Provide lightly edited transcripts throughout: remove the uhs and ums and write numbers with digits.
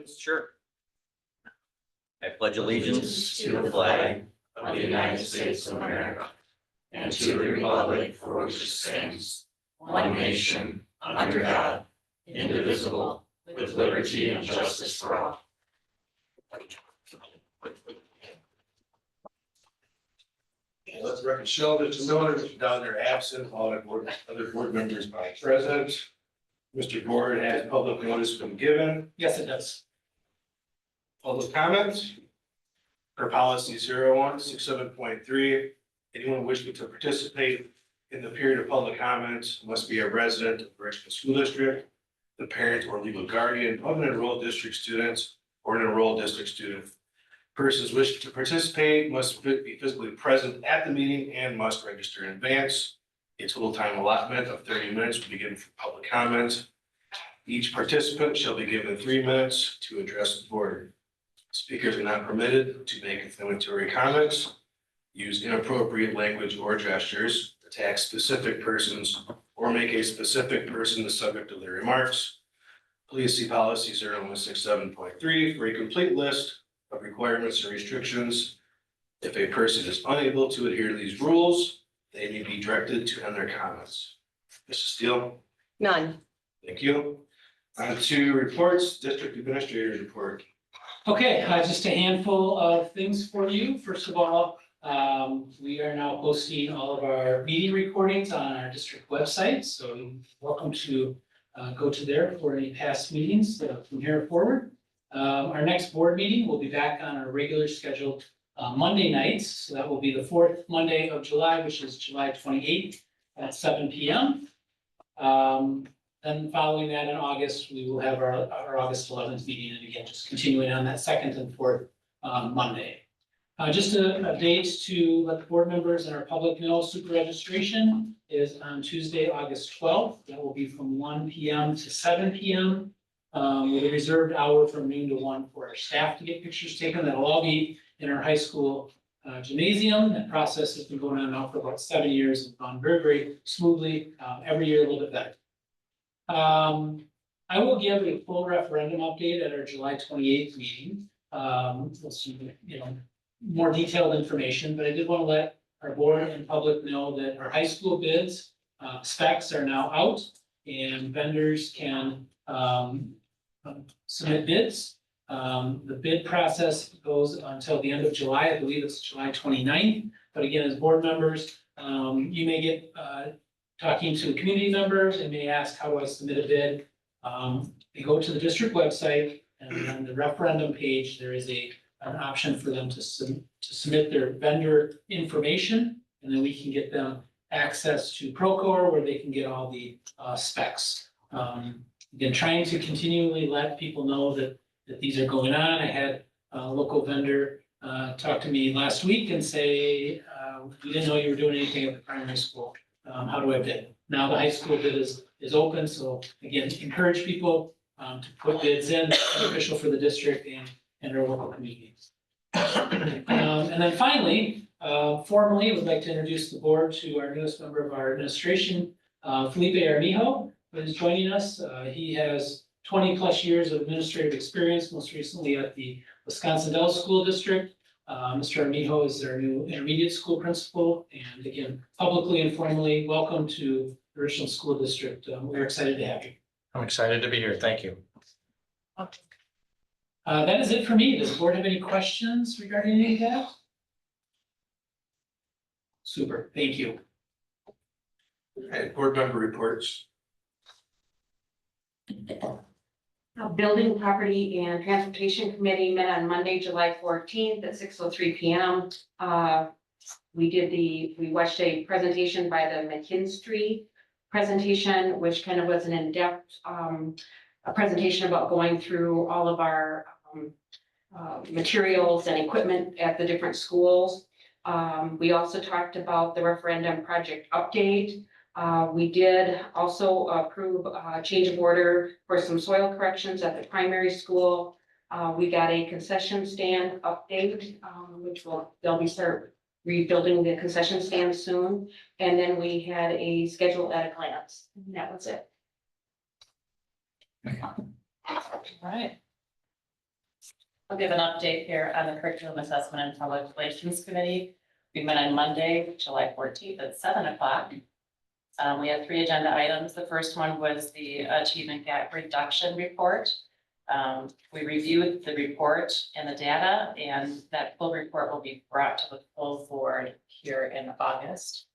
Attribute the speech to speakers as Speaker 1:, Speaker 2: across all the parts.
Speaker 1: Sure. I pledge allegiance to the flag of the United States of America and to the republic for which it stands, one nation, under God, indivisible, with liberty and justice for all.
Speaker 2: Okay, let the record show that Mr. Miller, Mr. Downer are absent, all other board members are present. Mr. Gordon, has public notice been given?
Speaker 3: Yes, it does.
Speaker 2: Public comments? For policy 0167.3, anyone wishing to participate in the period of public comments must be a resident of the Richland School District, the parent or legal guardian of an enrolled district student or an enrolled district student. Persons wishing to participate must be physically present at the meeting and must register in advance. A total time allotment of 30 minutes will be given for public comment. Each participant shall be given 3 minutes to address the board. Speakers are not permitted to make inflammatory comments, use inappropriate language or gestures, attack specific persons, or make a specific person the subject of their remarks. Please see policy 0167.3 for a complete list of requirements and restrictions. If a person is unable to adhere to these rules, they may be directed to end their comments. Mrs. Steele?
Speaker 4: None.
Speaker 2: Thank you. On to reports, district administrator's report.
Speaker 3: Okay, just a handful of things for you. First of all, we are now posting all of our meeting recordings on our district website. So you're welcome to go to there for any past meetings from here forward. Our next board meeting will be back on our regular scheduled Monday nights. So that will be the 4th Monday of July, which is July 28th at 7 p.m. Then following that in August, we will have our August 11th meeting, and again, just continuing on that 2nd and 4th Monday. Just a date to let the board members and our public know, super registration is on Tuesday, August 12th. That will be from 1 p.m. to 7 p.m. With a reserved hour from noon to 1 for our staff to get pictures taken. That'll all be in our high school gymnasium. That process has been going on now for about 7 years and gone very, very smoothly. Every year a little bit better. I will give a full referendum update at our July 28th meeting. With some, more detailed information, but I did want to let our board and public know that our high school bids, specs are now out and vendors can, submit bids. The bid process goes until the end of July. I believe it's July 29th. But again, as board members, you may get, talking to community members and may ask, how do I submit a bid? They go to the district website, and on the referendum page, there is an option for them to submit their vendor information, and then we can get them access to Procore where they can get all the specs. Again, trying to continually let people know that these are going on. I had a local vendor talk to me last week and say, we didn't know you were doing anything at the primary school. How do I bid? Now the high school bid is open. So again, encourage people to put bids in, beneficial for the district and our local communities. And then finally, formally, I would like to introduce the board to our newest member of our administration, Felipe Armijo, who is joining us. He has 20 plus years of administrative experience, most recently at the Wisconsin Dells School District. Mr. Armijo is our new intermediate school principal, and again, publicly and formally, welcome to the Richland School District. We're excited to have you.
Speaker 1: I'm excited to be here. Thank you.
Speaker 3: That is it for me. Does the board have any questions regarding any of that? Super, thank you.
Speaker 2: And board member reports.
Speaker 4: Building, Property and Transportation Committee met on Monday, July 14th at 6:03 p.m. We watched a presentation by the McKinstry presentation, which kind of was an in-depth a presentation about going through all of our materials and equipment at the different schools. We also talked about the referendum project update. We did also approve a change of order for some soil corrections at the primary school. We got a concession stand update, which they'll be start rebuilding the concession stand soon. And then we had a schedule at a glance, and that was it.
Speaker 3: All right.
Speaker 5: I'll give an update here on the Curriculum Assessment and Public Relations Committee. We met on Monday, July 14th at 7 o'clock. We had 3 agenda items. The first one was the Achievement Gap Reduction Report. We reviewed the report and the data, and that full report will be brought to the full board here in August.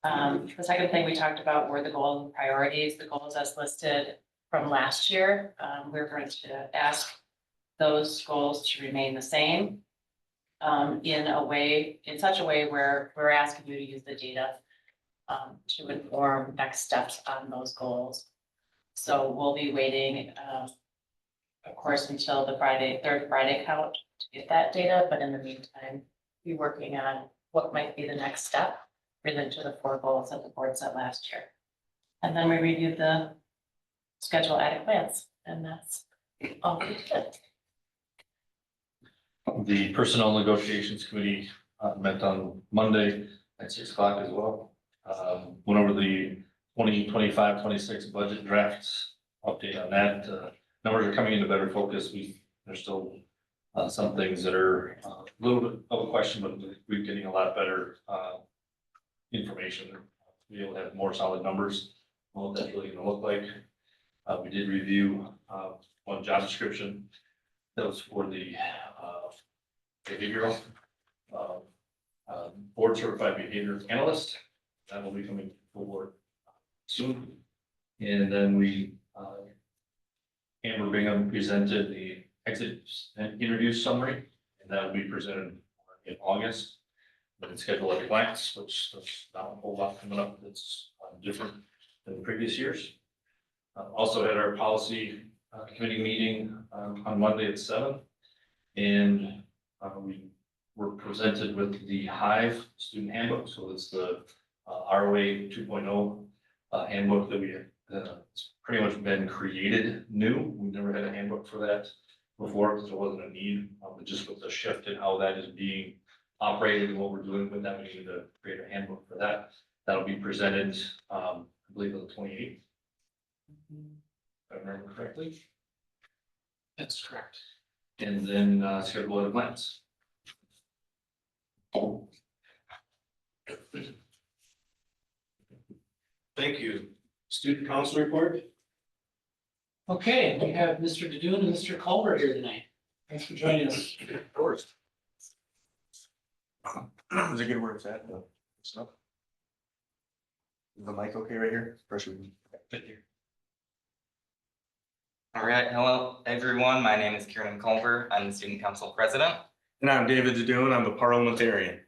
Speaker 5: The second thing we talked about were the goals and priorities, the goals as listed from last year. We're going to ask those goals to remain the same in such a way where we're asking you to use the data to inform next steps on those goals. So we'll be waiting, of course, until the third Friday count to get that data, but in the meantime, be working on what might be the next step related to the 4 goals that the board set last year. And then we reviewed the schedule at a glance, and that's all we did.
Speaker 6: The Personnel Negotiations Committee met on Monday at 6 o'clock as well. Went over the 2025-26 budget drafts, update on that. Numbers are coming into better focus. There's still some things that are a little bit of a question, but we're getting a lot better information to be able to have more solid numbers on what that's really going to look like. We did review one job description that was for the behavioral board certified behavior analyst. That will be coming forward soon. And then Amber Bingham presented the exit and interview summary, and that will be presented in August. But it's scheduled at a glance, which there's not a whole lot coming up that's different than previous years. Also had our policy committee meeting on Monday at 7, and we were presented with the Hive student handbook. So it's the ROA 2.0 handbook that it's pretty much been created new. We've never had a handbook for that before because there wasn't a need, but just with the shift in how that is being operated and what we're doing with that, we need to create a handbook for that. That'll be presented, I believe, on the 28th. If I remember correctly.
Speaker 3: That's correct.
Speaker 6: And then schedule at a glance.
Speaker 2: Thank you. Student council report?
Speaker 3: Okay, we have Mr. Dadun and Mr. Culver here tonight. Thanks for joining us.
Speaker 7: Of course. Is it good where it's at? It's up. Is the mic okay right here? Pressure.
Speaker 6: Thank you.
Speaker 8: All right, hello, everyone. My name is Kieran Culver. I'm the student council president.
Speaker 7: And I'm David Dadun. I'm the parliamentarian.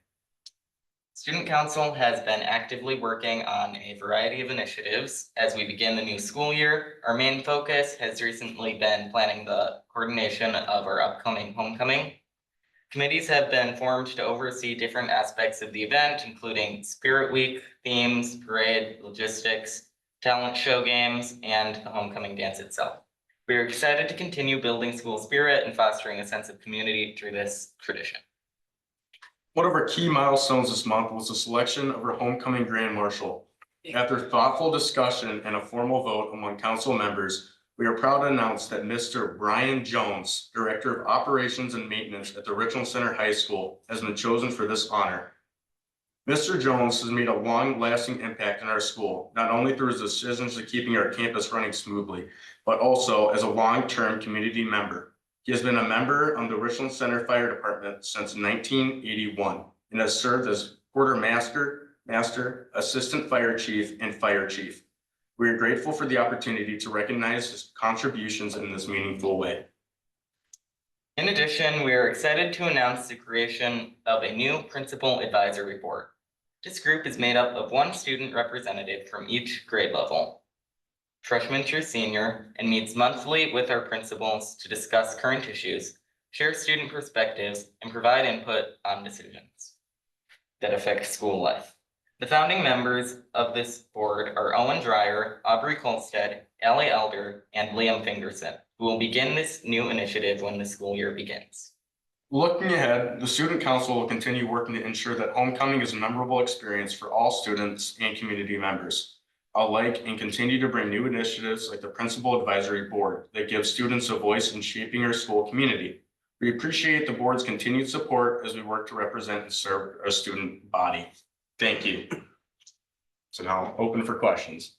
Speaker 8: Student council has been actively working on a variety of initiatives as we begin the new school year. Our main focus has recently been planning the coordination of our upcoming homecoming. Committees have been formed to oversee different aspects of the event, including Spirit Week, themes, parade, logistics, talent show games, and the homecoming dance itself. We are excited to continue building school spirit and fostering a sense of community through this tradition.
Speaker 7: One of our key milestones this month was the selection of our homecoming grand marshal. After thoughtful discussion and a formal vote among council members, we are proud to announce that Mr. Brian Jones, Director of Operations and Maintenance at the Richland Center High School, has been chosen for this honor. Mr. Jones has made a long-lasting impact in our school, not only through his decisions to keeping our campus running smoothly, but also as a long-term community member. He has been a member of the Richland Center Fire Department since 1981 and has served as quartermaster, assistant fire chief, and fire chief. We are grateful for the opportunity to recognize his contributions in this meaningful way.
Speaker 8: In addition, we are excited to announce the creation of a new principal advisory board. This group is made up of one student representative from each grade level, freshman through senior, and meets monthly with our principals to discuss current issues, share student perspectives, and provide input on decisions that affect school life. The founding members of this board are Owen Dreyer, Aubrey Kolstead, Allie Elder, and Liam Fingerson, who will begin this new initiative when the school year begins.
Speaker 7: Looking ahead, the student council will continue working to ensure that homecoming is a memorable experience for all students and community members alike, and continue to bring new initiatives like the Principal Advisory Board that gives students a voice in shaping our school community. We appreciate the board's continued support as we work to represent and serve our student body. Thank you. So now open for questions.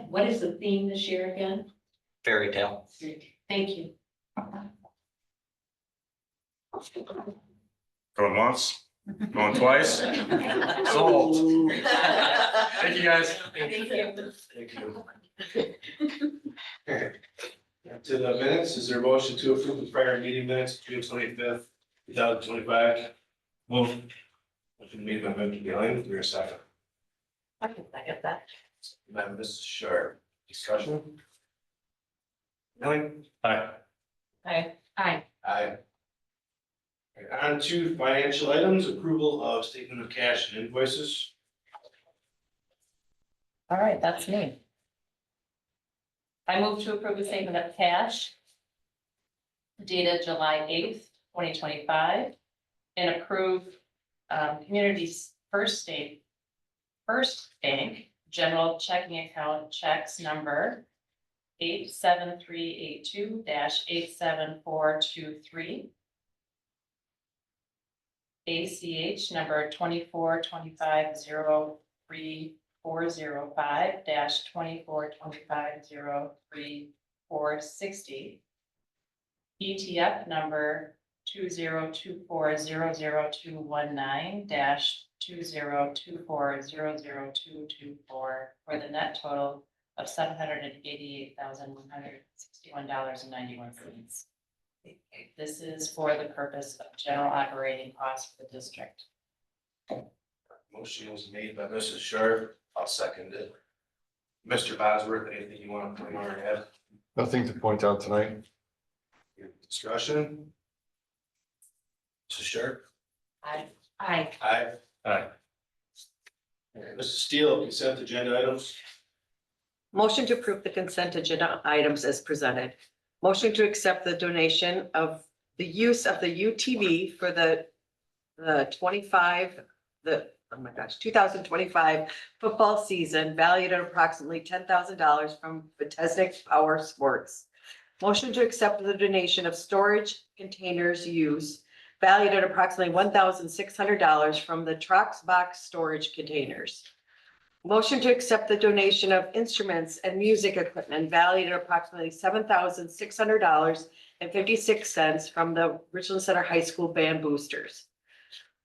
Speaker 4: What is the theme this year again?
Speaker 8: Fairy tale.
Speaker 4: Thank you.
Speaker 7: Going once, going twice. Sold. Thank you, guys.
Speaker 4: Thank you.
Speaker 2: Thank you. Okay. To the minutes, is there a motion to approve the prior meeting minutes, June 25th, 2025?
Speaker 6: Move.
Speaker 2: Motion made by Mr. Gillian, is there a second?
Speaker 4: I can second that.
Speaker 2: By Mrs. Sharp, discussion? Gillian?
Speaker 6: Aye.
Speaker 5: Aye.
Speaker 4: Aye.
Speaker 2: Aye. Okay, on to financial items, approval of statement of cash and invoices.
Speaker 5: All right, that's me. I move to approve the statement of cash dated July 8th, 2025, and approve Community's First Bank General Checking Account checks number 87382-87423. ACH number 242503405 -242503460. ETF number 202400219 -202400224 for the net total of $788,161.91. This is for the purpose of general operating costs for the district.
Speaker 2: Motion was made by Mrs. Sharp, I'll second it. Mr. Bosworth, anything you want to point out or add?
Speaker 9: Nothing to point out tonight.
Speaker 2: Discussion? Mrs. Sharp?
Speaker 4: Aye.
Speaker 2: Aye.
Speaker 6: Aye.
Speaker 2: Mrs. Steele, consent agenda items.
Speaker 10: Motion to approve the consent agenda items as presented. Motion to accept the donation of the use of the UTV for the 2025 football season valued at approximately $10,000 from Vacancies Power Sports. Motion to accept the donation of storage containers used valued at approximately $1,600 from the Trox Box Storage Containers. Motion to accept the donation of instruments and music equipment valued at approximately $7,600.56 from the Richland Center High School Band Boosters.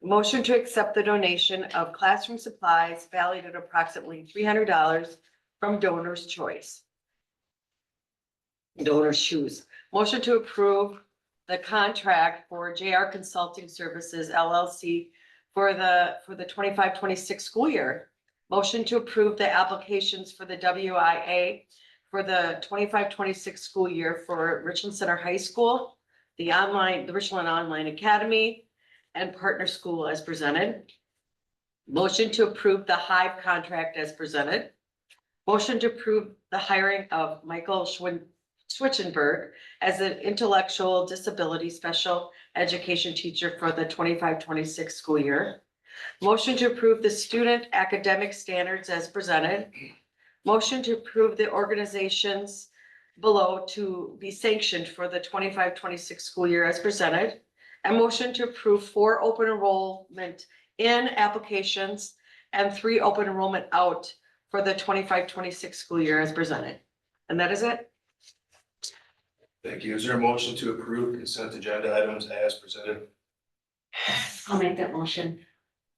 Speaker 10: Motion to accept the donation of classroom supplies valued at approximately $300 from Donor's Choice. Donor's Shoes. Motion to approve the contract for JR Consulting Services LLC for the 25-26 school year. Motion to approve the applications for the WIA for the 25-26 school year for Richland Center High School, the Richland Online Academy, and Partner School as presented. Motion to approve the Hive contract as presented. Motion to approve the hiring of Michael Schwitzenberg as an intellectual disability special education teacher for the 25-26 school year. Motion to approve the student academic standards as presented. Motion to approve the organizations below to be sanctioned for the 25-26 school year as presented. And motion to approve 4 open enrollment in applications and 3 open enrollment out for the 25-26 school year as presented. And that is it.
Speaker 2: Thank you. Is there a motion to approve consent agenda items as presented?
Speaker 4: I'll make that motion.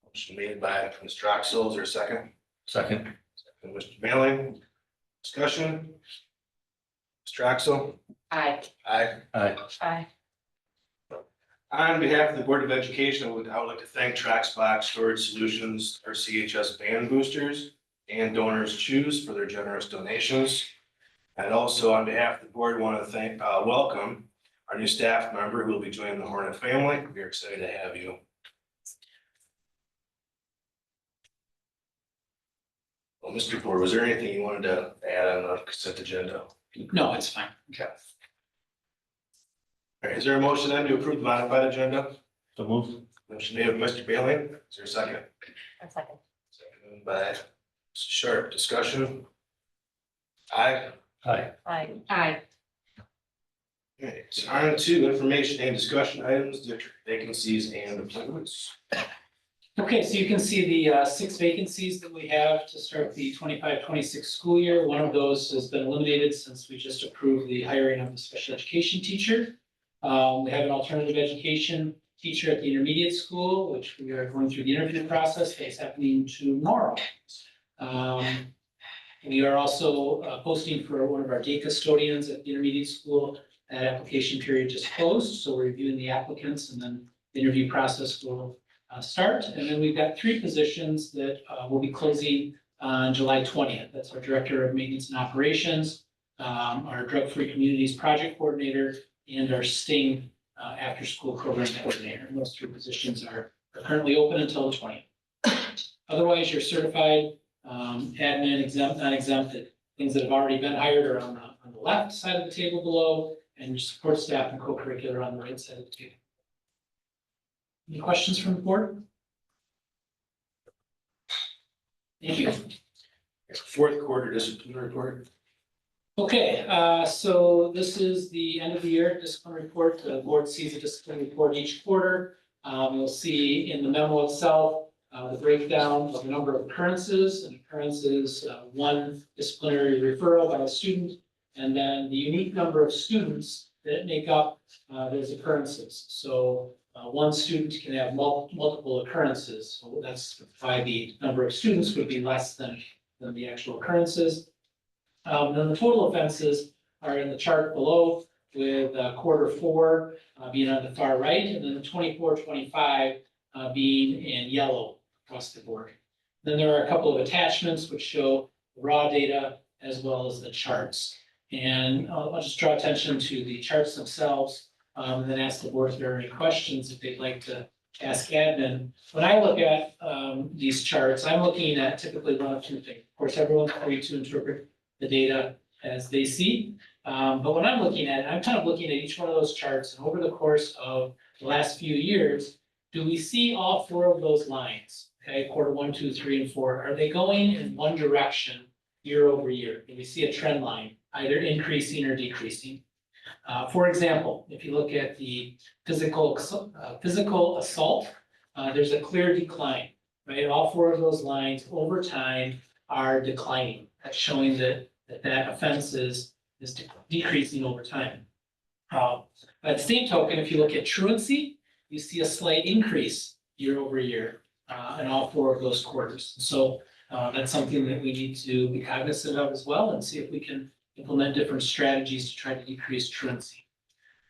Speaker 2: Motion made by Ms. Troxel, is there a second?
Speaker 6: Second.
Speaker 2: Second, Mr. Manley. Discussion? Ms. Troxel?
Speaker 4: Aye.
Speaker 2: Aye.
Speaker 6: Aye.
Speaker 5: Aye.
Speaker 2: On behalf of the Board of Education, I would like to thank Box Storage Solutions, our CHS band boosters, and Donors Choose for their generous donations. And also on behalf of the board, want to welcome our new staff member who will be joining the Hornet family. We're excited to have you. Well, Mr. Ford, was there anything you wanted to add on the consent agenda?
Speaker 3: No, it's fine.
Speaker 2: Okay. All right, is there a motion then to approve the modified agenda?
Speaker 6: So move.
Speaker 2: Motion made by Mr. Bailey. Is there a second?
Speaker 5: A second.
Speaker 2: Second by Mr. Sharp. Discussion? Aye.
Speaker 6: Aye.
Speaker 5: Aye.
Speaker 4: Aye.
Speaker 2: Alright, on to information and discussion items, district vacancies and appointments.
Speaker 3: Okay, so you can see the 6 vacancies that we have to start the 25-26 school year. One of those has been eliminated since we just approved the hiring of the special education teacher. We have an alternative education teacher at the intermediate school, which we are going through the interview process that is happening tomorrow. We are also posting for one of our day custodians at the intermediate school. That application period just closed, so we're reviewing the applicants and then the interview process will start. And then we've got 3 positions that will be closing on July 20th. That's our Director of Maintenance and Operations, our Drug-Free Communities Project Coordinator, and our STING After-School Program Coordinator. And those 3 positions are currently open until the 20th. Otherwise, you're certified, admin, exempt, non-exempt, things that have already been hired are on the left side of the table below, and your support staff and co-curricular on the right side of the table. Any questions from the board? Thank you.
Speaker 2: Fourth quarter disciplinary report.
Speaker 3: Okay, so this is the end of the year discipline report. The board sees a discipline report each quarter. You'll see in the memo itself, the breakdown of the number of occurrences. An occurrence is 1 disciplinary referral by a student, and then the unique number of students that make up those occurrences. So 1 student can have multiple occurrences, so that's why the number of students would be less than the actual occurrences. Then the total offenses are in the chart below, with quarter 4 being on the far right, and then the 24-25 being in yellow across the board. Then there are a couple of attachments which show the raw data as well as the charts. And I'll just draw attention to the charts themselves, and then ask the board if there are any questions if they'd like to ask admin. When I look at these charts, I'm looking at typically 1 of 2 things. Of course, everyone's free to interpret the data as they see. But when I'm looking at it, I'm kind of looking at each one of those charts, and over the course of the last few years, do we see all 4 of those lines? Okay, quarter 1, 2, 3, and 4. Are they going in one direction year over year? Do we see a trend line, either increasing or decreasing? For example, if you look at the physical assault, there's a clear decline, right? All 4 of those lines over time are declining. That's showing that offense is decreasing over time. By the same token, if you look at truancy, you see a slight increase year over year in all 4 of those quarters. So that's something that we need to be cognizant of as well, and see if we can implement different strategies to try to decrease truancy.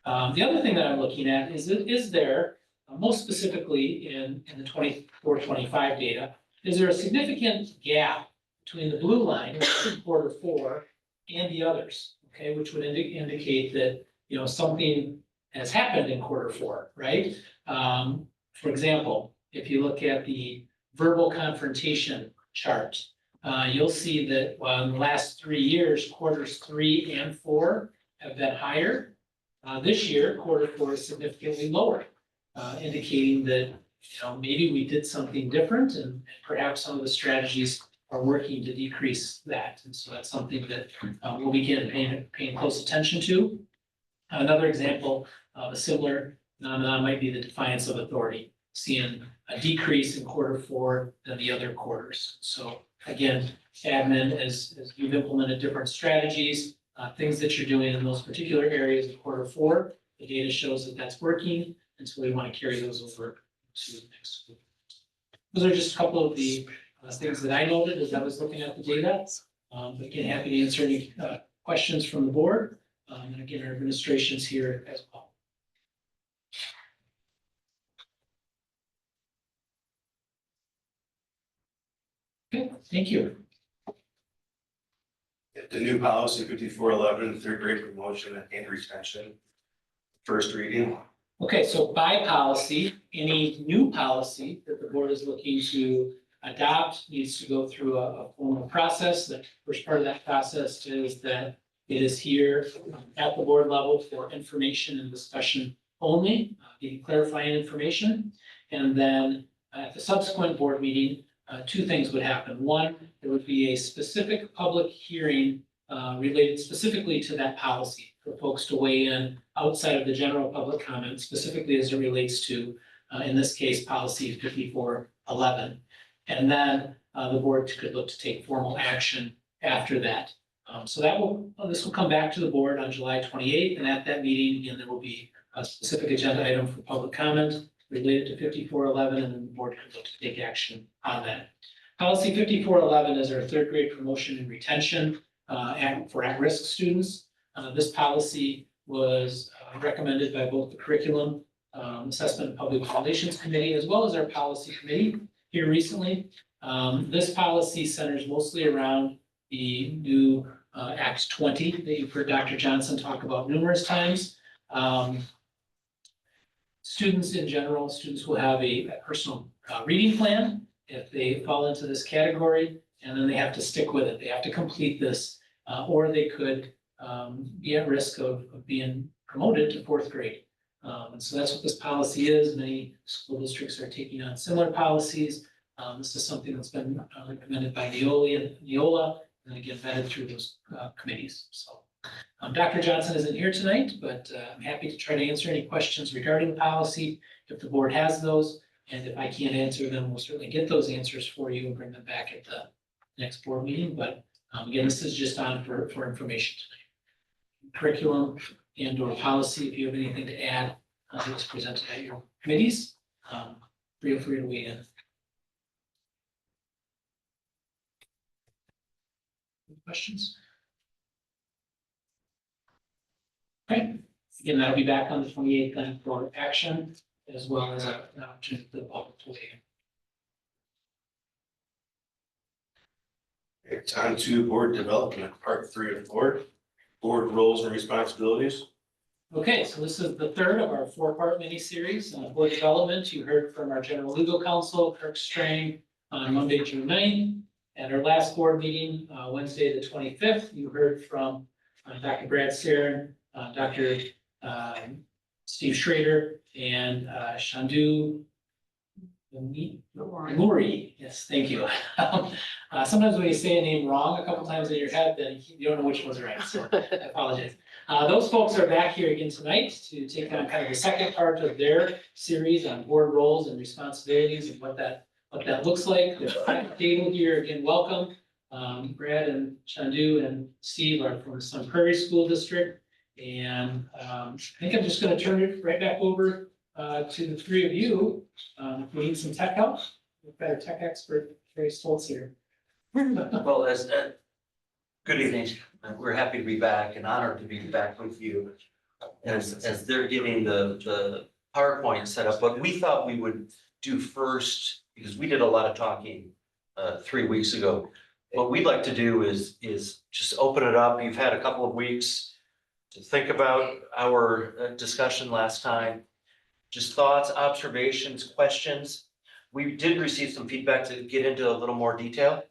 Speaker 3: The other thing that I'm looking at is there, most specifically in the 24-25 data, is there a significant gap between the blue line, quarter 4, and the others, okay, which would indicate that, something has happened in quarter 4, right? For example, if you look at the verbal confrontation chart, you'll see that in the last 3 years, quarters 3 and 4 have been higher. This year, quarter 4 is significantly lower, indicating that, maybe we did something different, and perhaps some of the strategies are working to decrease that. And so that's something that we'll begin paying close attention to. Another example of a similar phenomenon might be the defiance of authority, seeing a decrease in quarter 4 than the other quarters. So again, admin, as you've implemented different strategies, things that you're doing in those particular areas of quarter 4, the data shows that that's working, and so we want to carry those over to the next school. Those are just a couple of the things that I noted as I was looking at the data. But again, happy to answer any questions from the board. And again, our administration's here as well. Okay, thank you.
Speaker 2: The new policy 5411, 3rd grade promotion and retention. First reading.
Speaker 3: Okay, so by policy, any new policy that the board is looking to adopt needs to go through a formal process. The first part of that process is that it is here at the board level for information and discussion only, getting clarifying information. And then at the subsequent board meeting, 2 things would happen. 1, there would be a specific public hearing related specifically to that policy. for folks to weigh in outside of the general public comment, specifically as it relates to, in this case, policy 5411. And then the board could look to take formal action after that. So this will come back to the board on July 28th, and at that meeting, again, there will be a specific agenda item for public comment related to 5411, and then the board could look to take action on that. Policy 5411 is our third grade promotion and retention for at-risk students. This policy was recommended by both the Curriculum Assessment and Public Relations Committee, as well as our policy committee here recently. This policy centers mostly around the new Act 20 that you've heard Dr. Johnson talk about numerous times. Students in general, students will have a personal reading plan if they fall into this category, and then they have to stick with it. They have to complete this, or they could be at risk of being promoted to fourth grade. And so that's what this policy is. Many school districts are taking on similar policies. This is something that's been recommended by Neola, and again, vetted through those committees. So Dr. Johnson isn't here tonight, but I'm happy to try to answer any questions regarding the policy if the board has those. And if I can't answer them, we'll certainly get those answers for you and bring them back at the next board meeting. But again, this is just on for information tonight. Curriculum and or policy, if you have anything to add, it's presented at your committees. Feel free to weigh in. Questions? Okay, again, that'll be back on the 28th then for action, as well as an opportunity for the public to weigh in.
Speaker 2: It's on to board development, part 3 of 4, board roles and responsibilities.
Speaker 3: Okay, so this is the third of our 4-part mini-series on board development. You heard from our general legal counsel, Kirk Strang, on Monday, June 9th. At our last board meeting, Wednesday, the 25th, you heard from Dr. Brad Sarin, Dr. Steve Schrader, and Shandu Muri. Yes, thank you. Sometimes when you say a name wrong a couple times in your head, then you don't know which one's right, so I apologize. Those folks are back here again tonight to take on kind of the second part of their series on board roles and responsibilities and what that looks like. The table here, again, welcome. Brad and Chandu and Steve are from the Sun Prairie School District. And I think I'm just gonna turn it right back over to the three of you. If we need some tech help, we've got our tech expert, Trey Stoltz here.
Speaker 1: Well, good evening. We're happy to be back and honored to be back with you. As they're getting the PowerPoint set up, what we thought we would do first, because we did a lot of talking 3 weeks ago. What we'd like to do is just open it up. You've had a couple of weeks to think about our discussion last time. Just thoughts, observations, questions. We did receive some feedback to get into a little more detail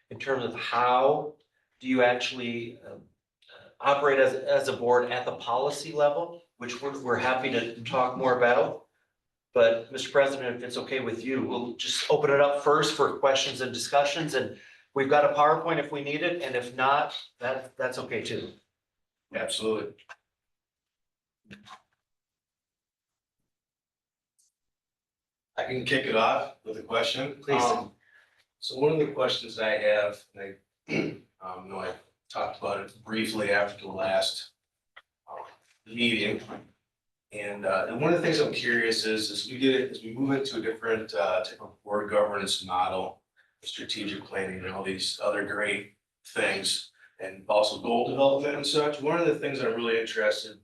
Speaker 1: in terms of how do you actually operate as a board at the policy level, which we're happy to talk more about. But Mr. President, if it's okay with you, we'll just open it up first for questions and discussions, and we've got a PowerPoint if we need it, and if not, that's okay too.
Speaker 2: Absolutely. I can kick it off with a question.
Speaker 1: Please.
Speaker 2: So one of the questions I have, and I know I talked about it briefly after the last meeting. And one of the things I'm curious is, as we move into a different type of board governance model, strategic planning and all these other great things, and also goal development and such, one of the things I'm really interested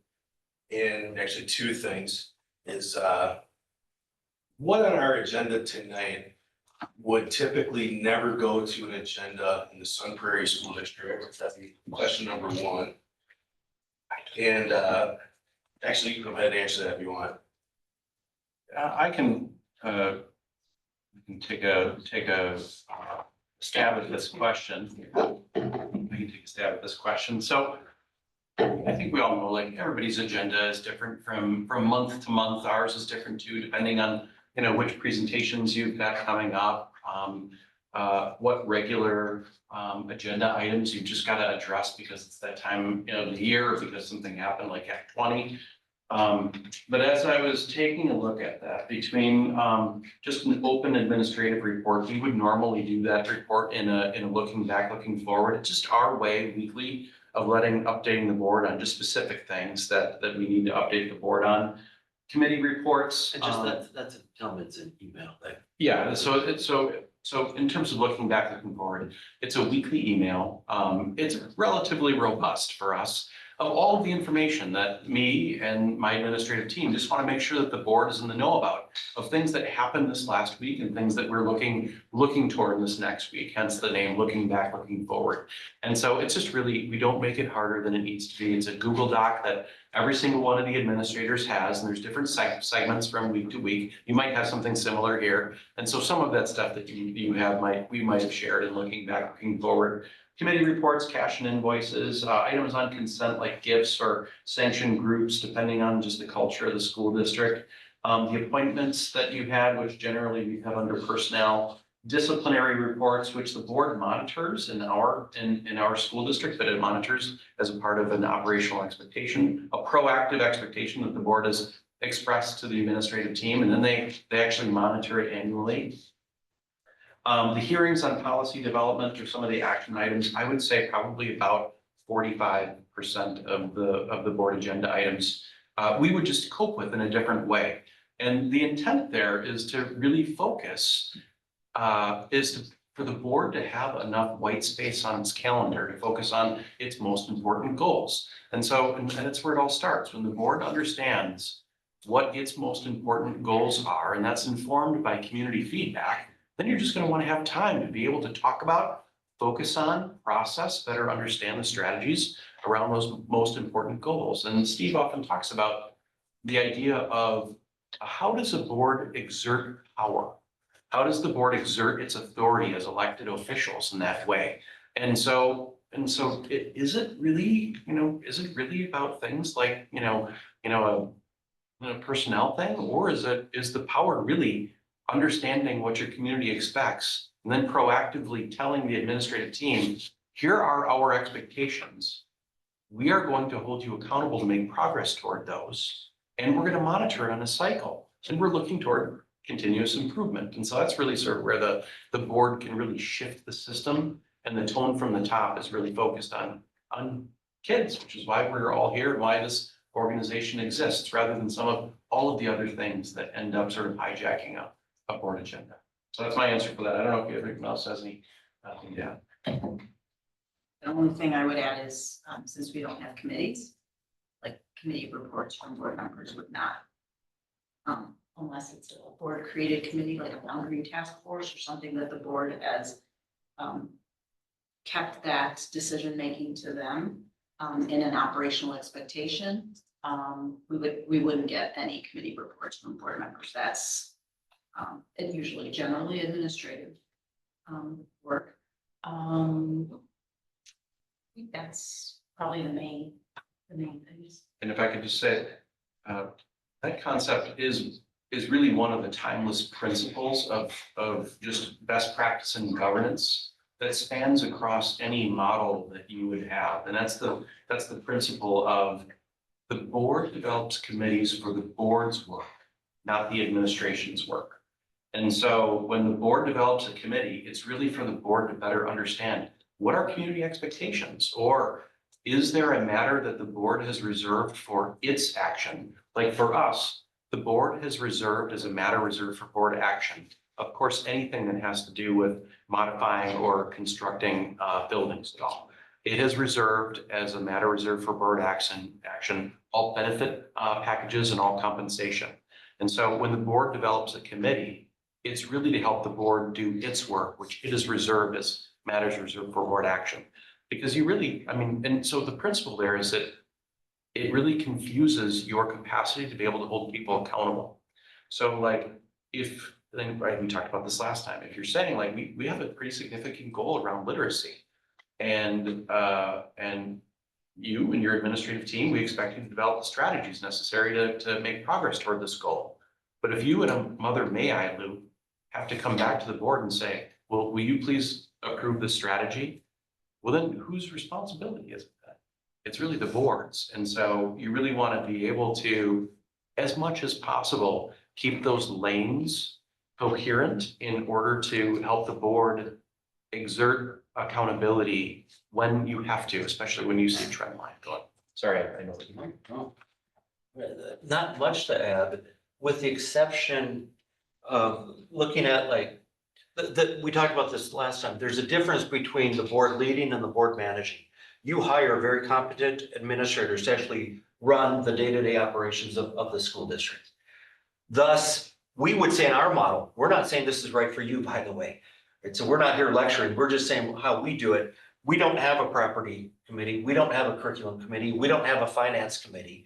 Speaker 2: in, actually two things, is what on our agenda tonight would typically never go to an agenda in the Sun Prairie School District? That'd be question number one. And actually, you can go ahead and answer that if you want.
Speaker 11: I can take a stab at this question. We can take a stab at this question. So I think we all know, like, everybody's agenda is different from month to month. Ours is different too, depending on, which presentations you've got coming up. what regular agenda items you just gotta address because it's that time of the year, or because something happened like Act 20. But as I was taking a look at that, between just an open administrative report, we would normally do that report in a looking back, looking forward. It's just our way weekly of updating the board on just specific things that we need to update the board on. Committee reports.
Speaker 1: And just that's a gentleman's an email thing.
Speaker 11: Yeah, so in terms of looking back, looking forward, it's a weekly email. It's relatively robust for us of all of the information that me and my administrative team just want to make sure that the board is in the know about, of things that happened this last week and things that we're looking toward this next week, hence the name Looking Back, Looking Forward. And so it's just really, we don't make it harder than it needs to be. It's a Google Doc that every single one of the administrators has, and there's different segments from week to week. You might have something similar here. And so some of that stuff that you have we might have shared in Looking Back, Looking Forward. Committee reports, cash and invoices, items on consent like gifts or sanctioned groups, depending on just the culture of the school district. The appointments that you had, which generally we have under personnel. Disciplinary reports, which the board monitors in our school district, but it monitors as a part of an operational expectation, a proactive expectation that the board has expressed to the administrative team, and then they actually monitor it annually. The hearings on policy development or some of the action items, I would say probably about 45% of the board agenda items we would just cope with in a different way. And the intent there is to really focus, for the board to have enough white space on its calendar to focus on its most important goals. And that's where it all starts. When the board understands what its most important goals are, and that's informed by community feedback, then you're just going to want to have time to be able to talk about, focus on, process, better understand the strategies around those most important goals. And Steve often talks about the idea of how does a board exert power? How does the board exert its authority as elected officials in that way? And so is it really about things like, a personnel thing, or is the power really understanding what your community expects and then proactively telling the administrative team, here are our expectations. We are going to hold you accountable to make progress toward those. And we're going to monitor it on a cycle. And we're looking toward continuous improvement. And so that's really sort of where the board can really shift the system, and the tone from the top is really focused on kids, which is why we're all here and why this organization exists, rather than all of the other things that end up sort of hijacking a board agenda. So that's my answer for that. I don't know if anyone else has anything to add.
Speaker 12: The only thing I would add is, since we don't have committees, like committee reports from board members would not, unless it's a board created committee, like a boundary task force or something that the board has kept that decision-making to them in an operational expectation, we wouldn't get any committee reports from board members. That's it usually generally administrative work. I think that's probably the main things.
Speaker 11: And if I could just say, that concept is really one of the timeless principles of just best practice in governance that spans across any model that you would have. And that's the principle of the board develops committees for the board's work, not the administration's work. And so when the board develops a committee, it's really for the board to better understand what are community expectations, or is there a matter that the board has reserved for its action? Like for us, the board has reserved as a matter reserved for board action. Of course, anything that has to do with modifying or constructing buildings at all. It has reserved as a matter reserved for board action, all benefit packages and all compensation. And so when the board develops a committee, it's really to help the board do its work, which it is reserved as matters reserved for board action. Because and so the principle there is that it really confuses your capacity to be able to hold people accountable. So like we talked about this last time, if you're saying like, we have a pretty significant goal around literacy, and you and your administrative team, we expect you to develop the strategies necessary to make progress toward this goal. But if you and a Mother May I loop have to come back to the board and say, well, will you please approve the strategy? Well, then whose responsibility is that? It's really the board's. And so you really want to be able to, as much as possible, keep those lanes coherent in order to help the board exert accountability when you have to, especially when you see a trend line going. Sorry, I know.
Speaker 1: Not much to add, with the exception of looking at like, we talked about this last time, there's a difference between the board leading and the board managing. You hire very competent administrators to actually run the day-to-day operations of the school district. Thus, we would say in our model, we're not saying this is right for you, by the way. And so we're not here lecturing, we're just saying how we do it. We don't have a property committee, we don't have a curriculum committee, we don't have a finance committee.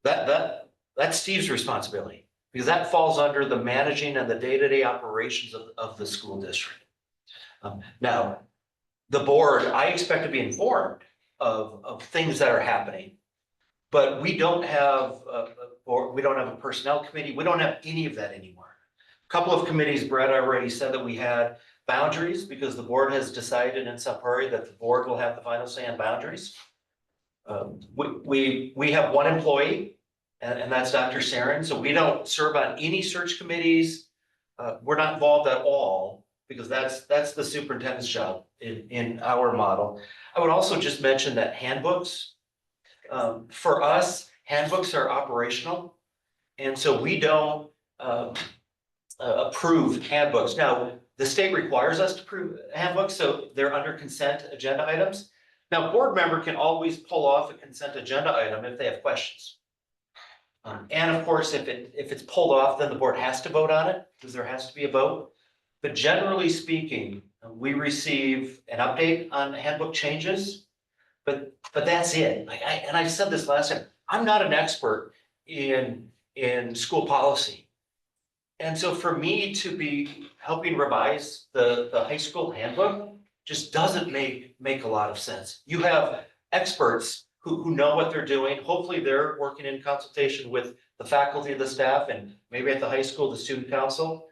Speaker 1: That's Steve's responsibility, because that falls under the managing and the day-to-day operations of the school district. Now, the board, I expect to be informed of things that are happening, but we don't have we don't have a personnel committee, we don't have any of that anymore. A couple of committees, Brett already said that we had boundaries because the board has decided in some priority that the board will have the final say on boundaries. We have one employee, and that's Dr. Saren, so we don't serve on any search committees. We're not involved at all because that's the superintendent's job in our model. I would also just mention that handbooks, for us, handbooks are operational. And so we don't approve handbooks. Now, the state requires us to approve handbooks, so they're under consent agenda items. Now, board member can always pull off a consent agenda item if they have questions. And of course, if it's pulled off, then the board has to vote on it because there has to be a vote. But generally speaking, we receive an update on handbook changes, but that's it. I said this last time, I'm not an expert in school policy. And so for me to be helping revise the high school handbook just doesn't make a lot of sense. You have experts who know what they're doing. Hopefully they're working in consultation with the faculty, the staff, and maybe at the high school, the student council.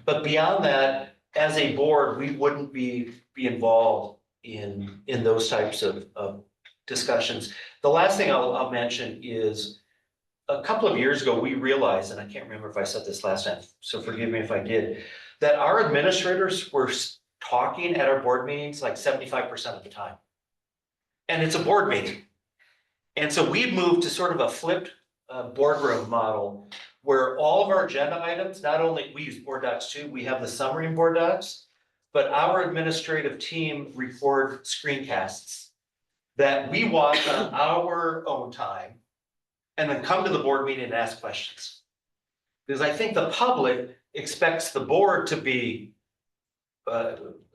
Speaker 1: But beyond that, as a board, we wouldn't be involved in those types of discussions. The last thing I'll mention is a couple of years ago, we realized, and I can't remember if I said this last time, so forgive me if I did, that our administrators were talking at our board meetings like 75% of the time. And it's a board meeting. And so we've moved to sort of a flipped boardroom model where all of our agenda items, not only, we use board docs too, we have the summary in board docs, but our administrative team record screencasts that we watch on our own time and then come to the board meeting and ask questions. Because I think the public expects the board to be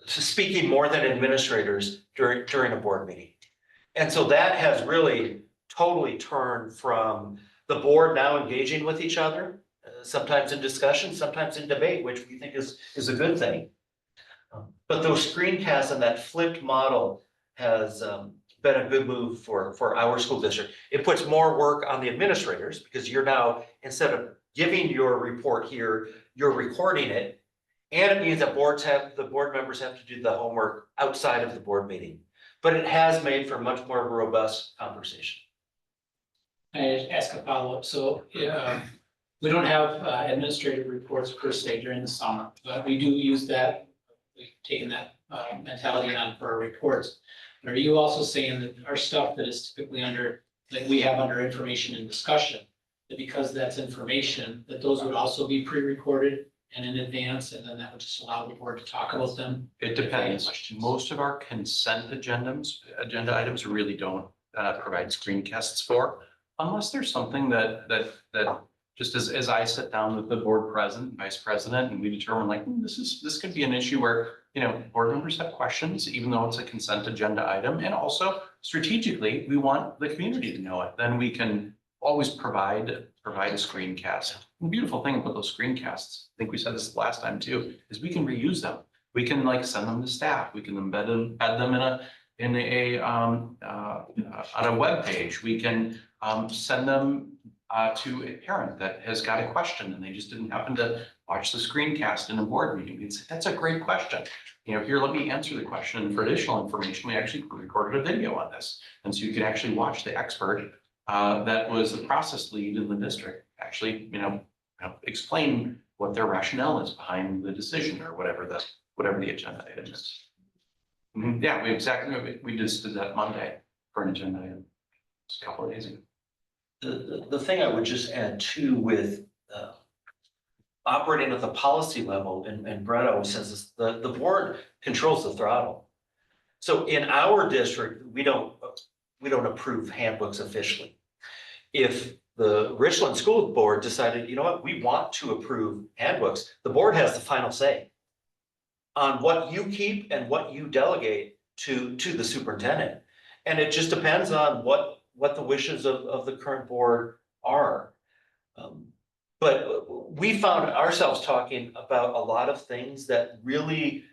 Speaker 1: speaking more than administrators during a board meeting. And so that has really totally turned from the board now engaging with each other, sometimes in discussion, sometimes in debate, which we think is a good thing. But those screencasts and that flipped model has been a good move for our school district. It puts more work on the administrators because you're now, instead of giving your report here, you're recording it. And it means that the board members have to do the homework outside of the board meeting. But it has made for much more robust conversation.
Speaker 3: I ask a follow-up. So we don't have administrative reports per se during the summer, but we do use that. We've taken that mentality on for our reports. Are you also saying that our stuff that is typically under, like we have under information and discussion, that because that's information, that those would also be pre-recorded and in advance, and then that would just allow the board to talk about them?
Speaker 11: It depends. Most of our consent agenda items really don't provide screencasts for, unless there's something that just as I sit down with the board president, vice president, and we determine like, this could be an issue where, board members have questions, even though it's a consent agenda item. And also strategically, we want the community to know it. Then we can always provide a screencast. The beautiful thing about those screencasts, I think we said this last time too, is we can reuse them. We can like send them to staff. We can embed them on a web page. We can send them to a parent that has got a question and they just didn't happen to watch the screencast in a board meeting. That's a great question. Here, let me answer the question. And for additional information, we actually recorded a video on this. And so you can actually watch the expert that was the process lead in the district, actually, explain what their rationale is behind the decision or whatever the agenda item is. Yeah, we just did that Monday for an agenda item just a couple of days ago.
Speaker 1: The thing I would just add too with operating at the policy level, and Brett always says this, the board controls the throttle. So in our district, we don't approve handbooks officially. If the Richland School Board decided, you know what, we want to approve handbooks, the board has the final say on what you keep and what you delegate to the superintendent. And it just depends on what the wishes of the current board are. But we found ourselves talking about a lot of things that really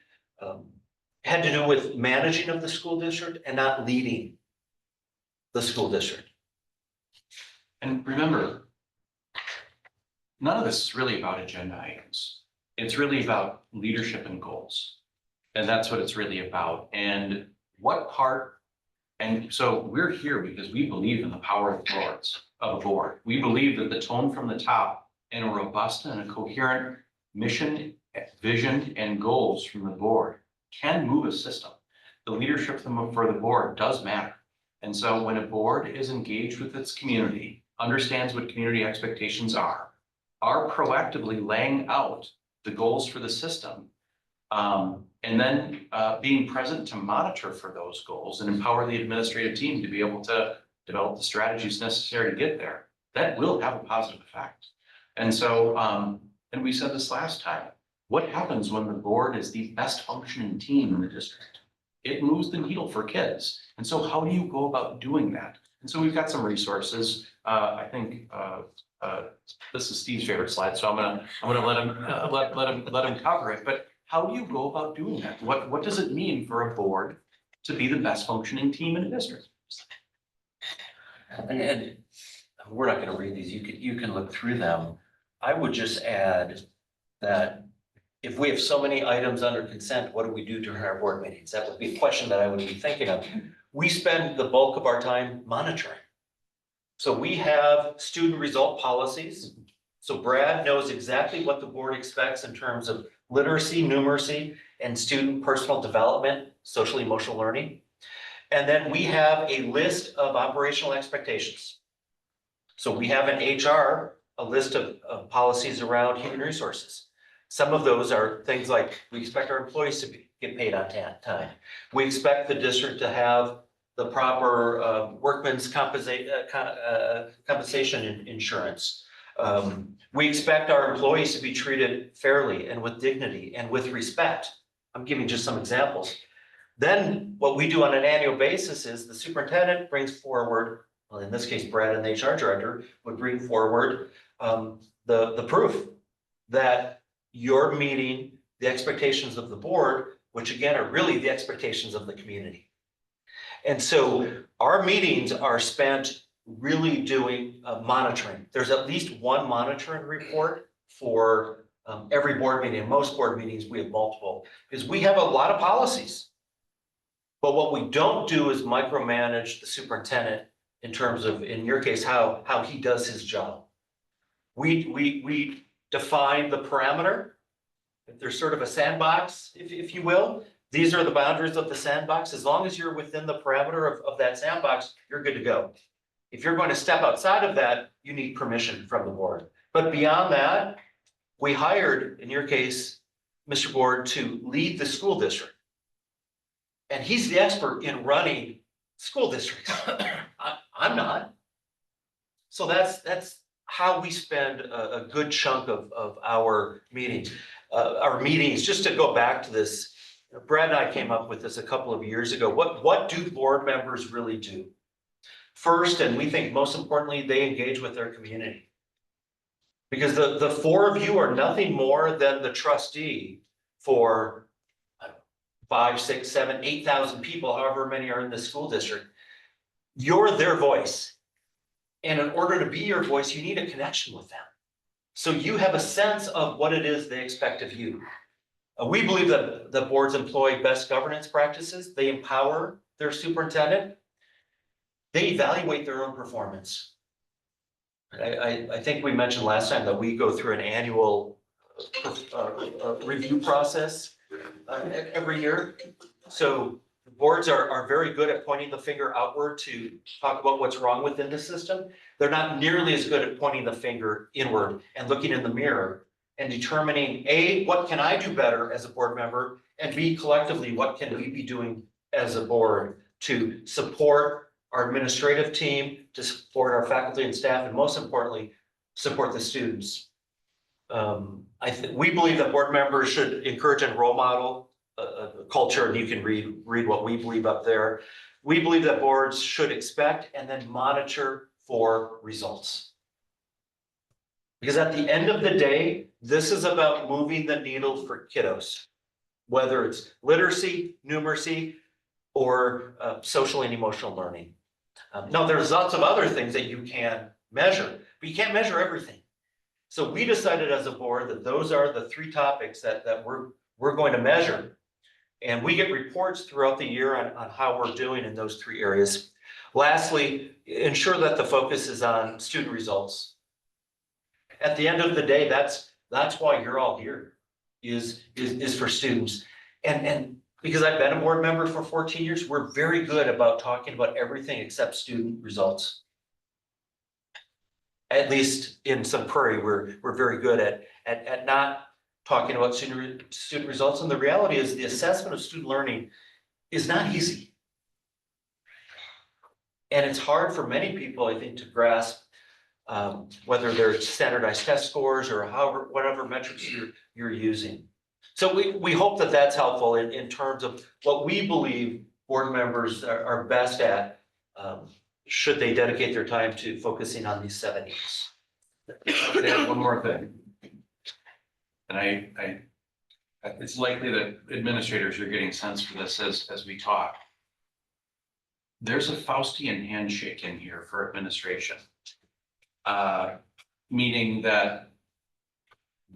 Speaker 1: had to do with managing of the school district and not leading the school district.
Speaker 11: And remember, none of this is really about agenda items. It's really about leadership and goals. And that's what it's really about. And what part, and so we're here because we believe in the power of a board. We believe that the tone from the top and a robust and a coherent mission, vision, and goals from the board can move a system. The leadership for the board does matter. And so when a board is engaged with its community, understands what community expectations are proactively laying out the goals for the system, and then being present to monitor for those goals and empower the administrative team to be able to develop the strategies necessary to get there, that will have a positive effect. And so, and we said this last time, what happens when the board is the best functioning team in the district? It moves the needle for kids. And so how do you go about doing that? And so we've got some resources. I think this is Steve's favorite slide, so I'm gonna let him cover it. But how do you go about doing that? What does it mean for a board to be the best functioning team in a district?
Speaker 1: And we're not gonna read these, you can look through them. I would just add that if we have so many items under consent, what do we do during our board meetings? That would be a question that I would be thinking of. We spend the bulk of our time monitoring. So we have student result policies. So Brad knows exactly what the board expects in terms of literacy, numeracy, and student personal development, social emotional learning. And then we have a list of operational expectations. So we have in HR, a list of policies around human resources. Some of those are things like we expect our employees to get paid on time. We expect the district to have the proper workman's compensation insurance. We expect our employees to be treated fairly and with dignity and with respect. I'm giving just some examples. Then what we do on an annual basis is the superintendent brings forward, well, in this case, Brad and the HR director would bring forward the proof that you're meeting the expectations of the board, which again are really the expectations of the community. And so our meetings are spent really doing monitoring. There's at least one monitoring report for every board meeting. In most board meetings, we have multiple, because we have a lot of policies. But what we don't do is micromanage the superintendent in terms of, in your case, how he does his job. We define the parameter. If there's sort of a sandbox, if you will, these are the boundaries of the sandbox. As long as you're within the parameter of that sandbox, you're good to go. If you're going to step outside of that, you need permission from the board. But beyond that, we hired, in your case, Mr. Board, to lead the school district. And he's the expert in running school districts. I'm not. So that's how we spend a good chunk of our meetings. Just to go back to this, Brad and I came up with this a couple of years ago. What do board members really do? First, and we think most importantly, they engage with their community. Because the four of you are nothing more than the trustee for 5, 6, 7, 8,000 people, however many are in the school district. You're their voice. And in order to be your voice, you need a connection with them. So you have a sense of what it is they expect of you. We believe that the boards employ best governance practices. They empower their superintendent. They evaluate their own performance. I think we mentioned last time that we go through an annual review process every year. So boards are very good at pointing the finger outward to talk about what's wrong within the system. They're not nearly as good at pointing the finger inward and looking in the mirror and determining, A, what can I do better as a board member? And B, collectively, what can we be doing as a board to support our administrative team, to support our faculty and staff, and most importantly, support the students. We believe that board members should encourage and role model a culture, and you can read what we believe up there. We believe that boards should expect and then monitor for results. Because at the end of the day, this is about moving the needle for kiddos, whether it's literacy, numeracy, or social and emotional learning. Now, there's lots of other things that you can measure, but you can't measure everything. So we decided as a board that those are the 3 topics that we're going to measure. And we get reports throughout the year on how we're doing in those 3 areas. Lastly, ensure that the focus is on student results. At the end of the day, that's why you're all here, is for students. And because I've been a board member for 14 years, we're very good about talking about everything except student results. At least in Sun Prairie, we're very good at not talking about student results. And the reality is the assessment of student learning is not easy. And it's hard for many people, I think, to grasp whether they're standardized test scores or whatever metrics you're using. So we hope that that's helpful in terms of what we believe board members are best at, should they dedicate their time to focusing on these 7 needs.
Speaker 11: I'd add one more thing. And it's likely that administrators are getting sense for this as we talk. There's a Faustian handshake in here for administration. Meaning that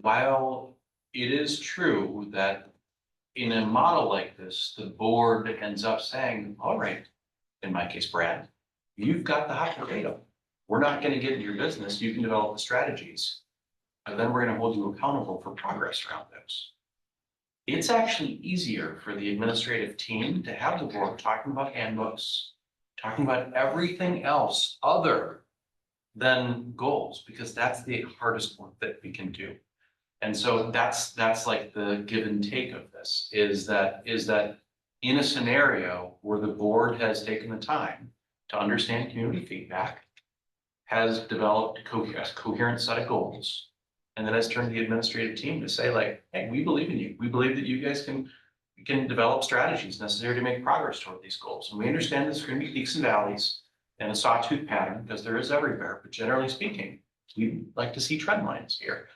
Speaker 11: while it is true that in a model like this, the board ends up saying, all right, in my case, Brad, you've got the hot potato. We're not going to get into your business. You can develop the strategies. And then we're going to hold you accountable for progress around those. It's actually easier for the administrative team to have the board talking about handbooks, talking about everything else other than goals, because that's the hardest work that we can do. And so that's like the give and take of this, is that in a scenario where the board has taken the time to understand community feedback, has developed a coherent set of goals, and then has turned to the administrative team to say, like, hey, we believe in you. We believe that you guys can develop strategies necessary to make progress toward these goals. And we understand there's going to be peaks and valleys and a sawtooth pattern, because there is everywhere. But generally speaking, we'd like to see trend lines here.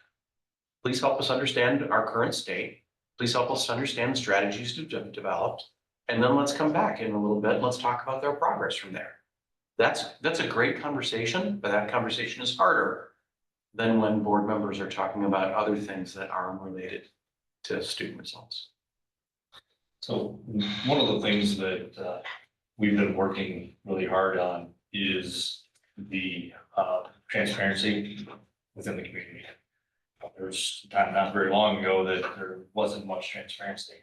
Speaker 11: Please help us understand our current state. Please help us understand the strategies to develop. And then let's come back in a little bit and let's talk about their progress from there. That's a great conversation, but that conversation is harder than when board members are talking about other things that are unrelated to student results.
Speaker 6: So one of the things that we've been working really hard on is the transparency within the community. There's time not very long ago that there wasn't much transparency.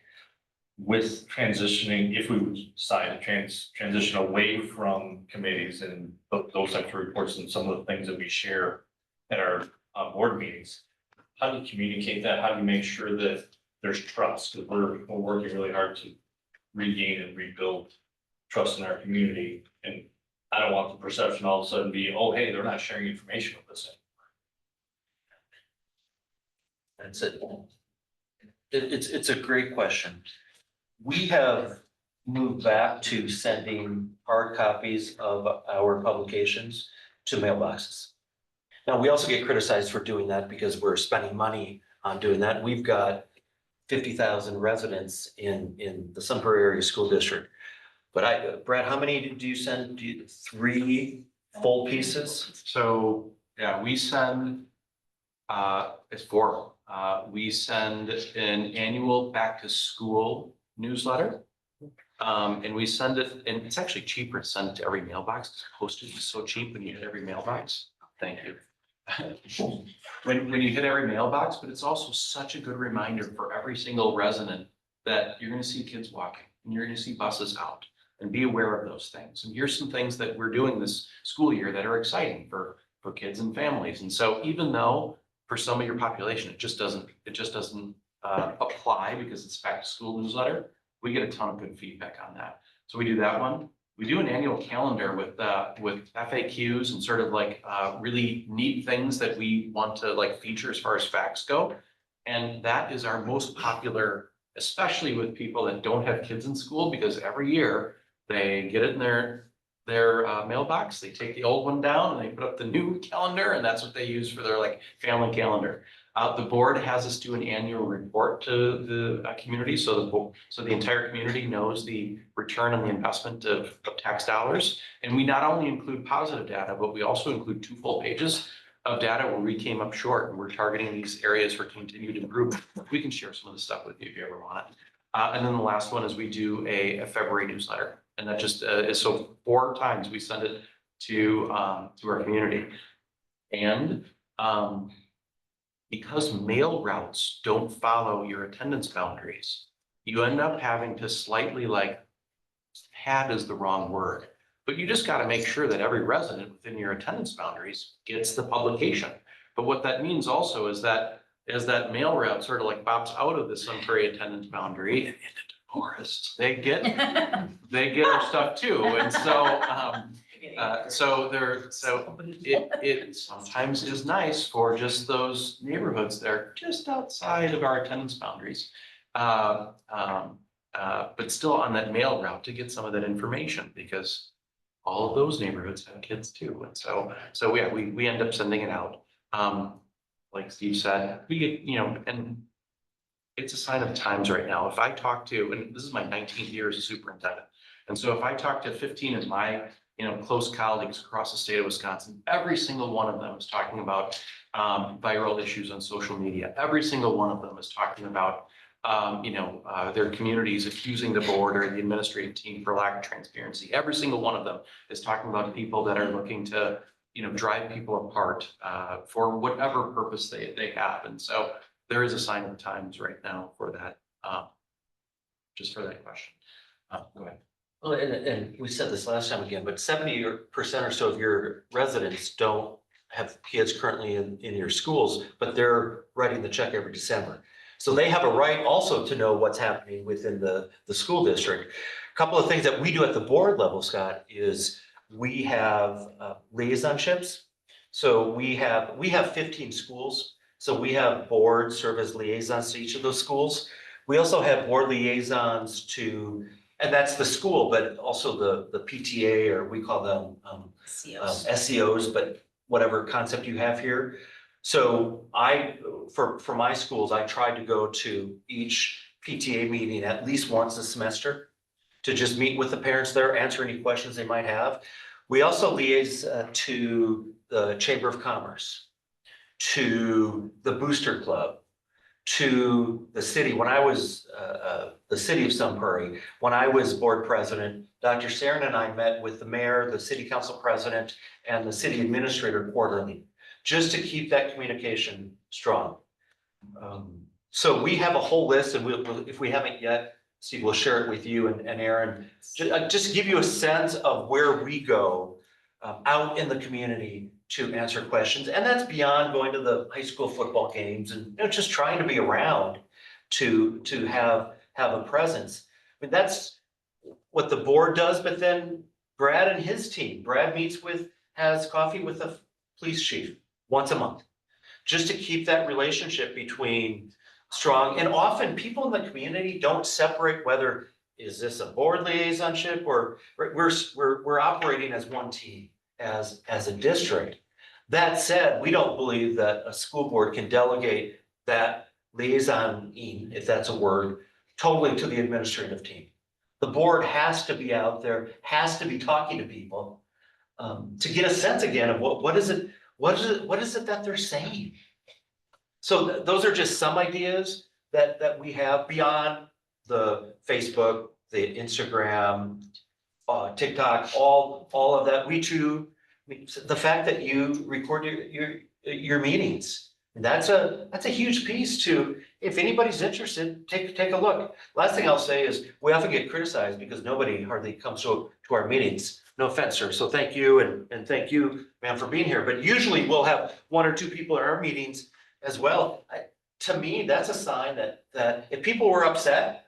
Speaker 6: With transitioning, if we would decide to transition away from committees and those types of reports and some of the things that we share at our board meetings, how do you communicate that? How do you make sure that there's trust? Because we're working really hard to regain and rebuild trust in our community. And I don't want the perception all of a sudden be, oh, hey, they're not sharing information with us anymore.
Speaker 1: It's a great question. We have moved back to sending hard copies of our publications to mailboxes. Now, we also get criticized for doing that because we're spending money on doing that. We've got 50,000 residents in the Sun Prairie Area School District. But Brad, how many do you send? 3
Speaker 6: full pieces?
Speaker 11: So, yeah, we send, it's four. We send an annual back to school newsletter. And we send it, and it's actually cheaper to send it to every mailbox. Postage is so cheap when you hit every mailbox. Thank you. When you hit every mailbox, but it's also such a good reminder for every single resident that you're gonna see kids walking and you're gonna see buses out, and be aware of those things. And here's some things that we're doing this school year that are exciting for kids and families. And so even though for some of your population, it just doesn't apply because it's back to school newsletter, we get a ton of good feedback on that. So we do that one. We do an annual calendar with FAQs and sort of like really neat things that we want to like feature as far as facts go. And that is our most popular, especially with people that don't have kids in school, because every year they get it in their mailbox, they take the old one down and they put up the new calendar, and that's what they use for their like family calendar. The board has us do an annual report to the community, so the entire community knows the return on the investment of tax dollars. And we not only include positive data, but we also include 2 full pages of data where we came up short, and we're targeting these areas for continued improvement. We can share some of the stuff with you if you ever want it. And then the last one is we do a February newsletter, and that just is so 4 times we send it to our community. And because mail routes don't follow your attendance boundaries, you end up having to slightly like, pad is the wrong word, but you just got to make sure that every resident within your attendance boundaries gets the publication. But what that means also is that as that mail route sort of like pops out of the Sunbury attendance boundary and into tourists, they get our stuff too. And so it sometimes is nice for just those neighborhoods that are just outside of our attendance boundaries. But still on that mail route to get some of that information, because all of those neighborhoods have kids too. And so yeah, we end up sending it out. Like Steve said, we get, and it's a sign of times right now. If I talk to, and this is my 19th year as a superintendent, and so if I talk to 15 of my close colleagues across the state of Wisconsin, every single one of them is talking about viral issues on social media. Every single one of them is talking about their communities accusing the board or the administrative team for lack of transparency. Every single one of them is talking about people that are looking to drive people apart for whatever purpose they have. And so there is a sign of the times right now for that. Just for that question. Go ahead.
Speaker 13: Well, and we said this last time again, but 70% or so of your residents don't have kids currently in your schools, but they're writing the check every December. So they have a right also to know what's happening within the school district. A couple of things that we do at the board level, Scott, is we have liaisonships. So we have 15 schools. So we have boards serve as liaisons to each of those schools. We also have board liaisons to, and that's the school, but also the PTA, or we call them SEOs, but whatever concept you have here. So for my schools, I tried to go to each PTA meeting at least once a semester to just meet with the parents there, answer any questions they might have. We also liaise to the Chamber of Commerce, to the Booster Club, to the city. When I was the city of Sunbury, when I was board president, Dr. Sarin and I met with the mayor, the city council president, and the city administrator quarterly, just to keep that communication strong. So we have a whole list, and we'll, if we haven't yet, Steve, we'll share it with you and Aaron, just to give you a sense of where we go out in the community to answer questions. And that's beyond going to the high school football games and just trying to be around to have a presence. I mean, that's what the board does, but then Brad and his team, Brad has coffee with the police chief once a month, just to keep that relationship between strong. And often people in the community don't separate whether is this a board liaisonship or we're operating as one team, as a district. That said, we don't believe that a school board can delegate that liaison-ing, if that's a word, totally to the administrative team. The board has to be out there, has to be talking to people. to get a sense again of what is it that they're saying? So those are just some ideas that we have beyond the Facebook, the Instagram, TikTok, all of that. We too, the fact that you record your meetings, that's a huge piece to, if anybody's interested, take a look. Last thing I'll say is, we often get criticized because nobody hardly comes to our meetings. No offense, sir. So thank you, and thank you, ma'am, for being here. But usually we'll have 1 or 2 people at our meetings as well. To me, that's a sign that if people were upset,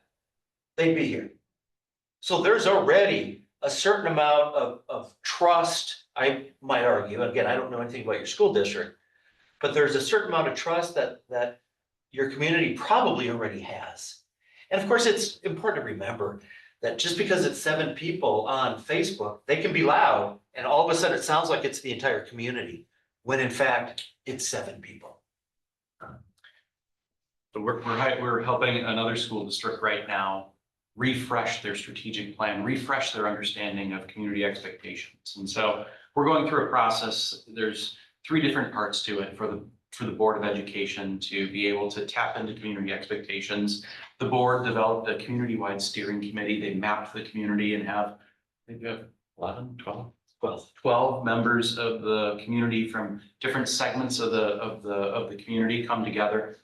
Speaker 13: they'd be here. So there's already a certain amount of trust, I might argue. Again, I don't know anything about your school district, but there's a certain amount of trust that your community probably already has. And of course, it's important to remember that just because it's 7 people on Facebook, they can be loud, and all of a sudden it sounds like it's the entire community, when in fact, it's 7 people.
Speaker 11: So we're helping another school district right now refresh their strategic plan, refresh their understanding of community expectations. And so we're going through a process. There's 3 different parts to it for the Board of Education to be able to tap into community expectations. The board developed a community-wide steering committee. They mapped the community and have 11, 12 members of the community from different segments of the community come together.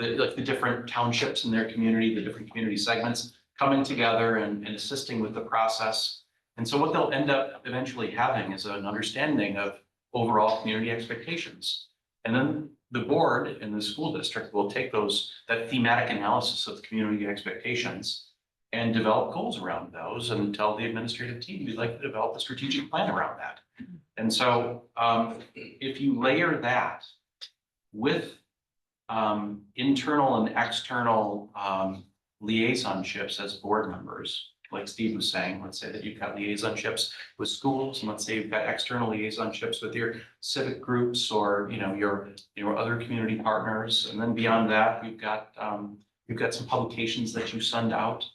Speaker 11: Like the different townships in their community, the different community segments coming together and assisting with the process. And so what they'll end up eventually having is an understanding of overall community expectations. And then the board and the school district will take that thematic analysis of the community expectations and develop goals around those and tell the administrative team, we'd like to develop a strategic plan around that. And so if you layer that with internal and external liaisonships as board members, like Steve was saying, let's say that you've got liaisonships with schools, and let's say you've got external liaisonships with your civic groups or your other community partners, and then beyond that, you've got some publications that you send out.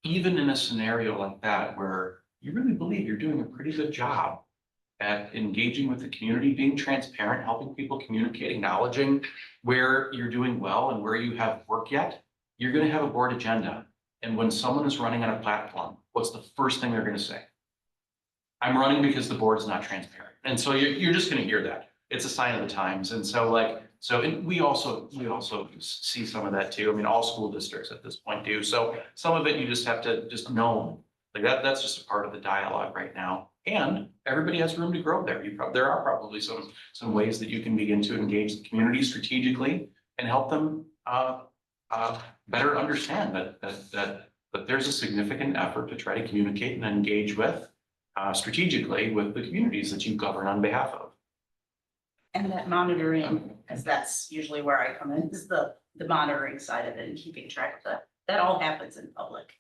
Speaker 11: Even in a scenario like that where you really believe you're doing a pretty good job at engaging with the community, being transparent, helping people communicate, acknowledging where you're doing well and where you have work yet, you're going to have a board agenda. And when someone is running on a platform, what's the first thing they're going to say? I'm running because the board is not transparent. And so you're just going to hear that. It's a sign of the times. And so we also see some of that too. I mean, all school districts at this point do. So some of it you just have to just know, like that's just a part of the dialogue right now. And everybody has room to grow there. There are probably some ways that you can begin to engage the community strategically and help them better understand that there's a significant effort to try to communicate and engage with strategically with the communities that you govern on behalf of.
Speaker 12: And that monitoring, as that's usually where I come in, is the monitoring side of it and keeping track of that. That all happens in public.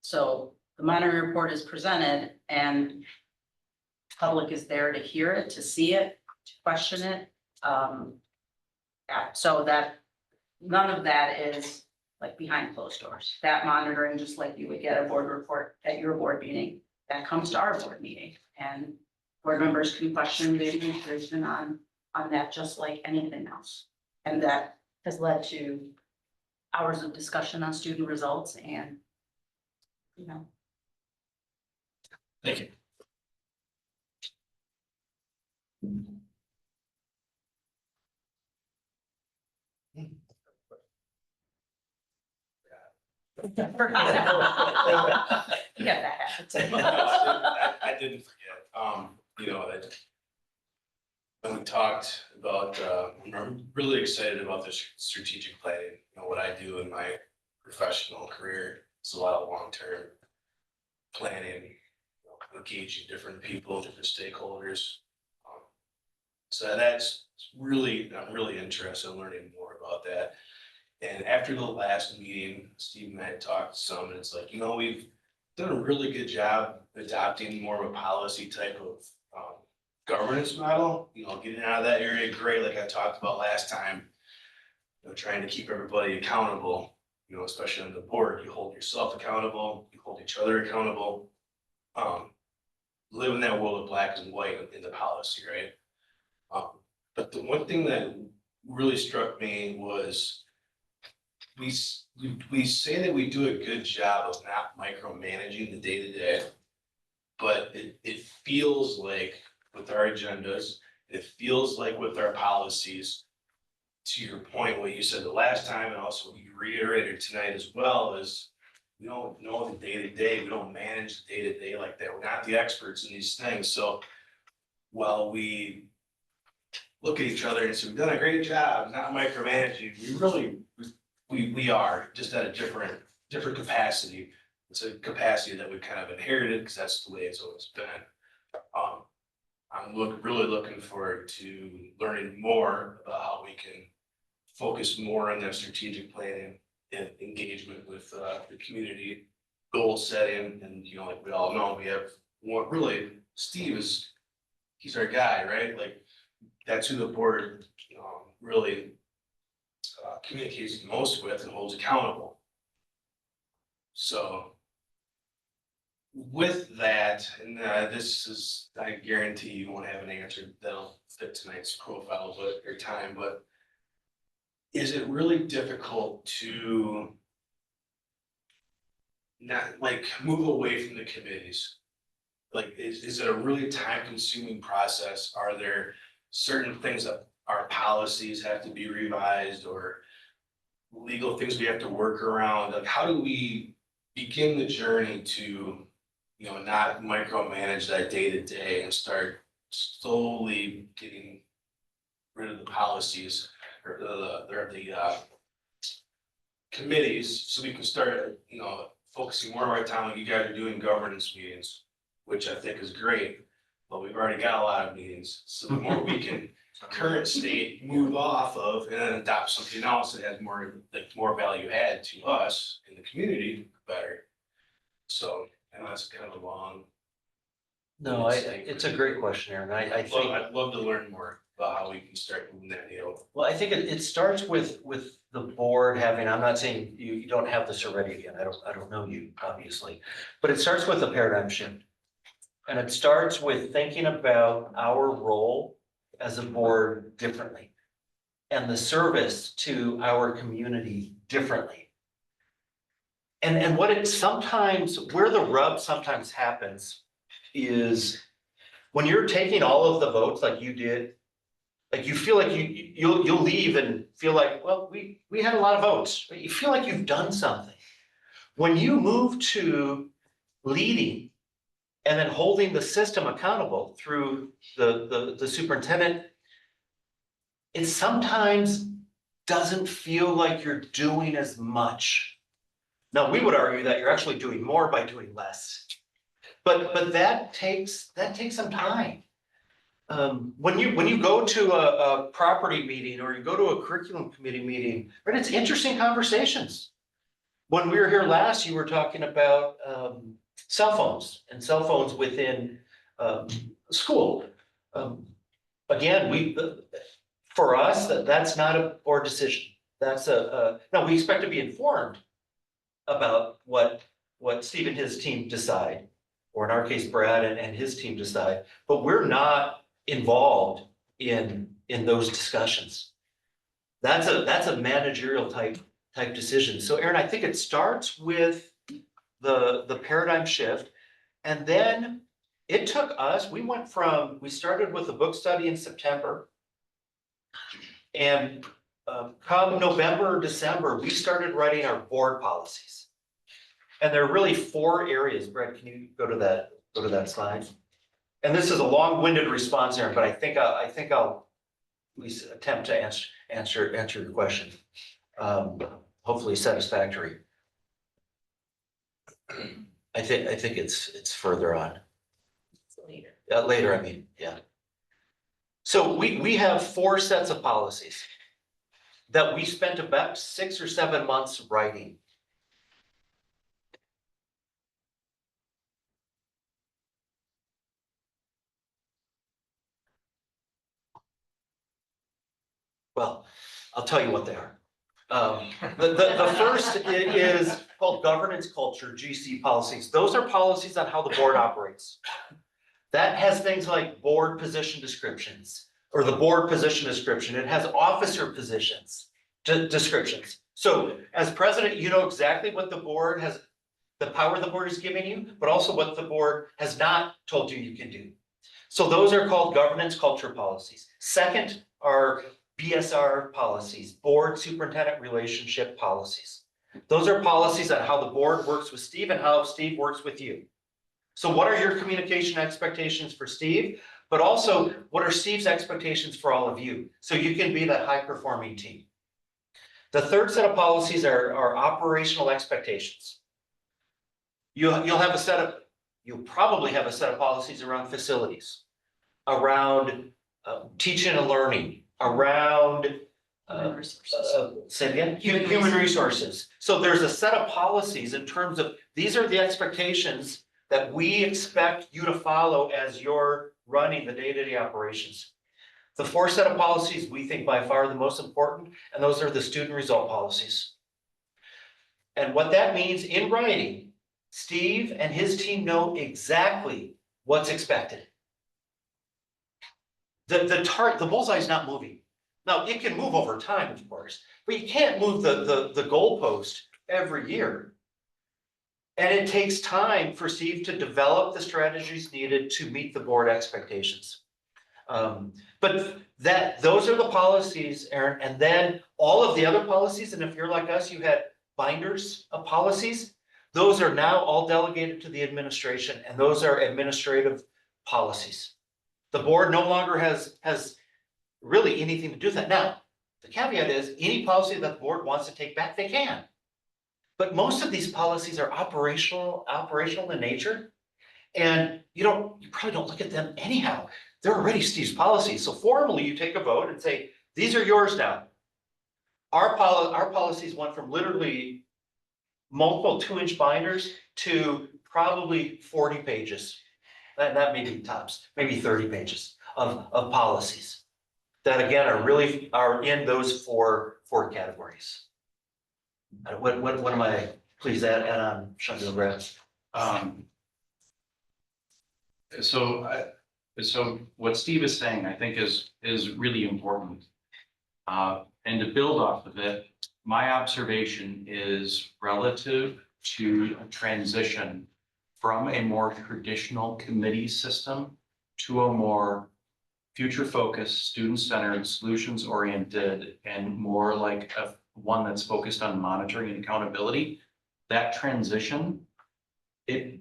Speaker 12: So the monitoring report is presented and public is there to hear it, to see it, to question it. So that none of that is like behind closed doors. That monitoring, just like you would get a board report at your board meeting, that comes to our board meeting, and board members can question the administration on that, just like anything else. And that has led to hours of discussion on student results and,
Speaker 11: Thank you.
Speaker 12: Yeah, that happens.
Speaker 2: I didn't forget, that when we talked about, I'm really excited about this strategic planning. What I do in my professional career is a lot of long-term planning, engaging different people, different stakeholders. So that's really, I'm really interested in learning more about that. And after the last meeting, Steve and I had talked some, and it's like, we've done a really good job adopting more of a policy type of governance model, getting out of that area, great, like I talked about last time, trying to keep everybody accountable, especially on the board, you hold yourself accountable, you hold each other accountable. live in that world of black and white in the policy, right? But the one thing that really struck me was we say that we do a good job of not micromanaging the day-to-day. But it feels like with our agendas, it feels like with our policies, to your point, what you said the last time, and also what you reiterated tonight as well, is we don't know the day-to-day, we don't manage the day-to-day like that, we're not the experts in these things, so while we look at each other and say, we've done a great job, not micromanaging, we really, we are, just at a different capacity. It's a capacity that we kind of inherited, because that's the way it's always been. I'm really looking forward to learning more about how we can focus more on that strategic planning and engagement with the community, goal setting, and like we all know, we have what really Steve is, he's our guy, right? Like that's who the board really communicates the most with and holds accountable. So with that, and this is, I guarantee you won't have an answer that'll fit tonight's profile, but your time, but is it really difficult to not like move away from the committees? Like, is it a really time consuming process? Are there certain things that our policies have to be revised or legal things we have to work around? Like, how do we begin the journey to not micromanage that day to day and start slowly getting rid of the policies or the committees, so we can start, focusing more of our time, like you guys are doing governance meetings, which I think is great, but we've already got a lot of meetings, so the more we can current state move off of and then adopt something else that has more value add to us in the community, the better. So, and that's kind of a long.
Speaker 13: No, it's a great question, Aaron. I think,
Speaker 2: I'd love to learn more about how we can start moving that needle.
Speaker 13: well, I think it starts with the board having, I'm not saying you don't have this already again. I don't know you, obviously. But it starts with a paradigm shift. And it starts with thinking about our role as a board differently and the service to our community differently. And what it sometimes, where the rub sometimes happens is when you're taking all of the votes like you did, like you feel like you'll leave and feel like, well, we had a lot of votes, but you feel like you've done something. When you move to leading and then holding the system accountable through the superintendent, it sometimes doesn't feel like you're doing as much. Now, we would argue that you're actually doing more by doing less. But that takes some time. When you go to a property meeting or you go to a curriculum committee meeting, right, it's interesting conversations. When we were here last, you were talking about cell phones and cell phones within school. Again, for us, that's not a board decision. That's no, we expect to be informed about what Steve and his team decide, or in our case, Brad and his team decide, but we're not involved in those discussions. That's a managerial type decision. So Aaron, I think it starts with the paradigm shift, and then it took us, we started with a book study in September, and come November or December, we started writing our board policies. And there are really 4 areas. Brett, can you go to that slide? And this is a long-winded response, Aaron, but I think I'll at least attempt to answer your question. Hopefully satisfactory. I think it's further on.
Speaker 5: Later.
Speaker 13: Later, I mean, yeah. So we have 4 sets of policies that we spent about 6 or 7 months writing. Well, I'll tell you what they are. The first is called governance culture, GC policies. Those are policies on how the board operates. That has things like board position descriptions, or the board position description. It has officer positions, descriptions. So as president, you know exactly what the board has, the power the board is giving you, but also what the board has not told you can do. So those are called governance culture policies. Second are BSR policies, board superintendent relationship policies. Those are policies on how the board works with Steve and how Steve works with you. So what are your communication expectations for Steve? But also, what are Steve's expectations for all of you? So you can be that high-performing team. The third set of policies are operational expectations. You'll probably have a set of policies around facilities, around teaching and learning, around say it again, human resources. So there's a set of policies in terms of, these are the expectations that we expect you to follow as you're running the day-to-day operations. The fourth set of policies we think by far the most important, and those are the student result policies. And what that means in writing, Steve and his team know exactly what's expected. The bullseye is not moving. Now, it can move over time, of course, but you can't move the goalpost every year. And it takes time for Steve to develop the strategies needed to meet the board expectations. But those are the policies, Aaron, and then all of the other policies, and if you're like us, you had binders of policies, those are now all delegated to the administration, and those are administrative policies. The board no longer has really anything to do with that. Now, the caveat is any policy that the board wants to take back, they can. But most of these policies are operational in nature. And you probably don't look at them anyhow. They're already Steve's policies. So formally you take a vote and say, these are yours now. Our policies went from literally multiple 2-inch binders to probably 40 pages. That may be tops, maybe 30 pages of policies that again are in those four categories. What am I, please add on, Shundle Brad?
Speaker 11: So what Steve is saying, I think is really important. And to build off of it, my observation is relative to a transition from a more traditional committee system to a more future-focused, student-centered, solutions-oriented, and more like one that's focused on monitoring and accountability. That transition, it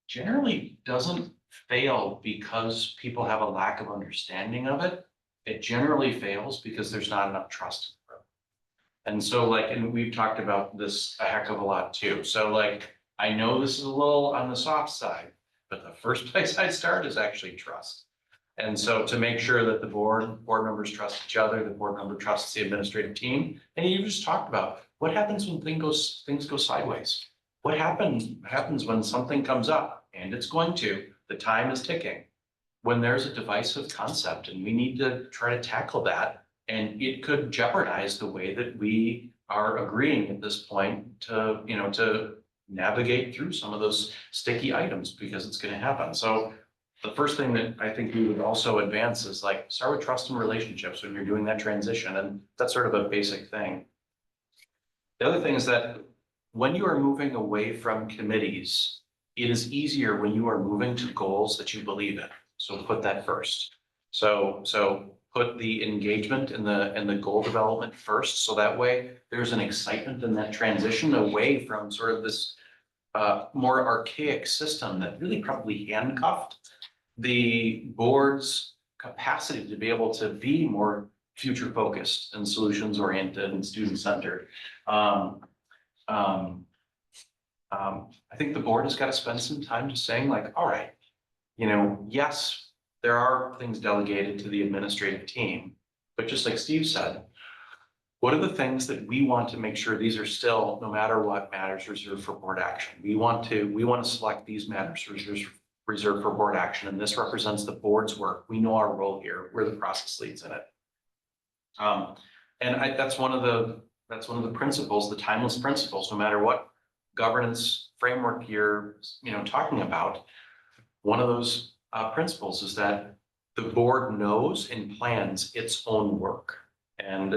Speaker 11: generally doesn't fail because people have a lack of understanding of it. It generally fails because there's not enough trust in the room. And so and we've talked about this a heck of a lot too. So I know this is a little on the soft side, but the first place I start is actually trust. And so to make sure that the board members trust each other, the board member trusts the administrative team. And you just talked about what happens when things go sideways. What happens when something comes up, and it's going to, the time is ticking. When there's a divisive concept and we need to try to tackle that, and it could jeopardize the way that we are agreeing at this point to navigate through some of those sticky items, because it's going to happen. So the first thing that I think we would also advance is start with trust and relationships when you're doing that transition. And that's sort of a basic thing. The other thing is that when you are moving away from committees, it is easier when you are moving to goals that you believe in. So put that first. So put the engagement and the goal development first. So that way there's an excitement in that transition away from sort of this more archaic system that really probably handcuffed the board's capacity to be able to be more future focused and solutions oriented and student centered. I think the board has got to spend some time just saying all right, yes, there are things delegated to the administrative team, but just like Steve said, what are the things that we want to make sure these are still, no matter what, matters reserved for board action? We want to select these matters reserved for board action, and this represents the board's work. We know our role here. We're the process leads in it. That's one of the principles, the timeless principles, no matter what governance framework you're talking about. One of those principles is that the board knows and plans its own work. And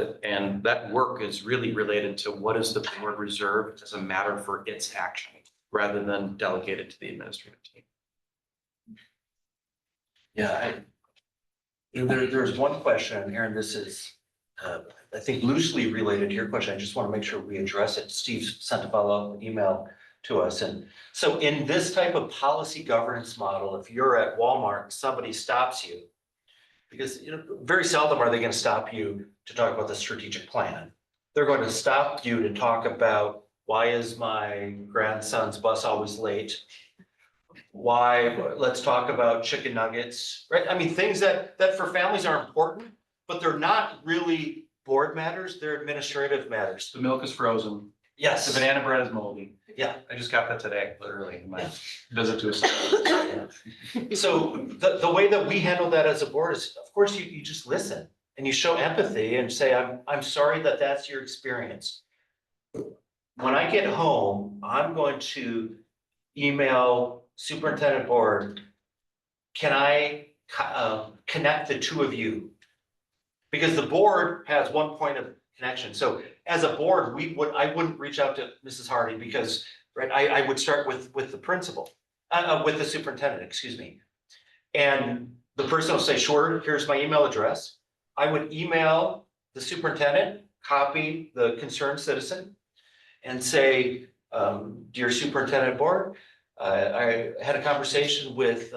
Speaker 11: that work is really related to what is the board reserved as a matter for its action, rather than delegated to the administrative team.
Speaker 13: Yeah, there's one question, Aaron, this is, I think loosely related to your question. I just want to make sure we address it. Steve sent a follow-up email to us. And so in this type of policy governance model, if you're at Walmart, somebody stops you, because very seldom are they going to stop you to talk about the strategic plan. They're going to stop you to talk about, why is my grandson's bus always late? Why, let's talk about chicken nuggets, right? I mean, things that for families are important, but they're not really board matters, they're administrative matters.
Speaker 11: The milk is frozen.
Speaker 13: Yes.
Speaker 11: The banana bread is moldy.
Speaker 13: Yeah.
Speaker 11: I just got that today, literally, in my visit to a.
Speaker 13: So the way that we handle that as a board is, of course, you just listen and you show empathy and say, I'm sorry that that's your experience. When I get home, I'm going to email superintendent board, can I connect the two of you? Because the board has one point of connection. So as a board, I wouldn't reach out to Mrs. Hardy because, right, I would start with the principal, with the superintendent, excuse me. And the person will say, sure, here's my email address. I would email the superintendent, copy the concerned citizen and say, dear superintendent board, I had a conversation with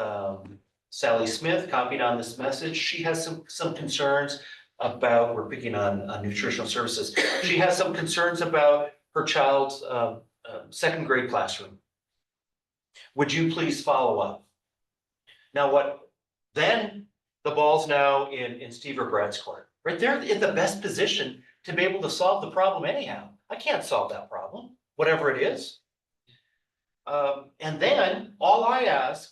Speaker 13: Sally Smith, copied on this message. She has some concerns about, we're picking on nutritional services. She has some concerns about her child's second grade classroom. Would you please follow up? Now then the ball's now in Steve or Brad's court, right? They're in the best position to be able to solve the problem anyhow. I can't solve that problem, whatever it is. And then all I ask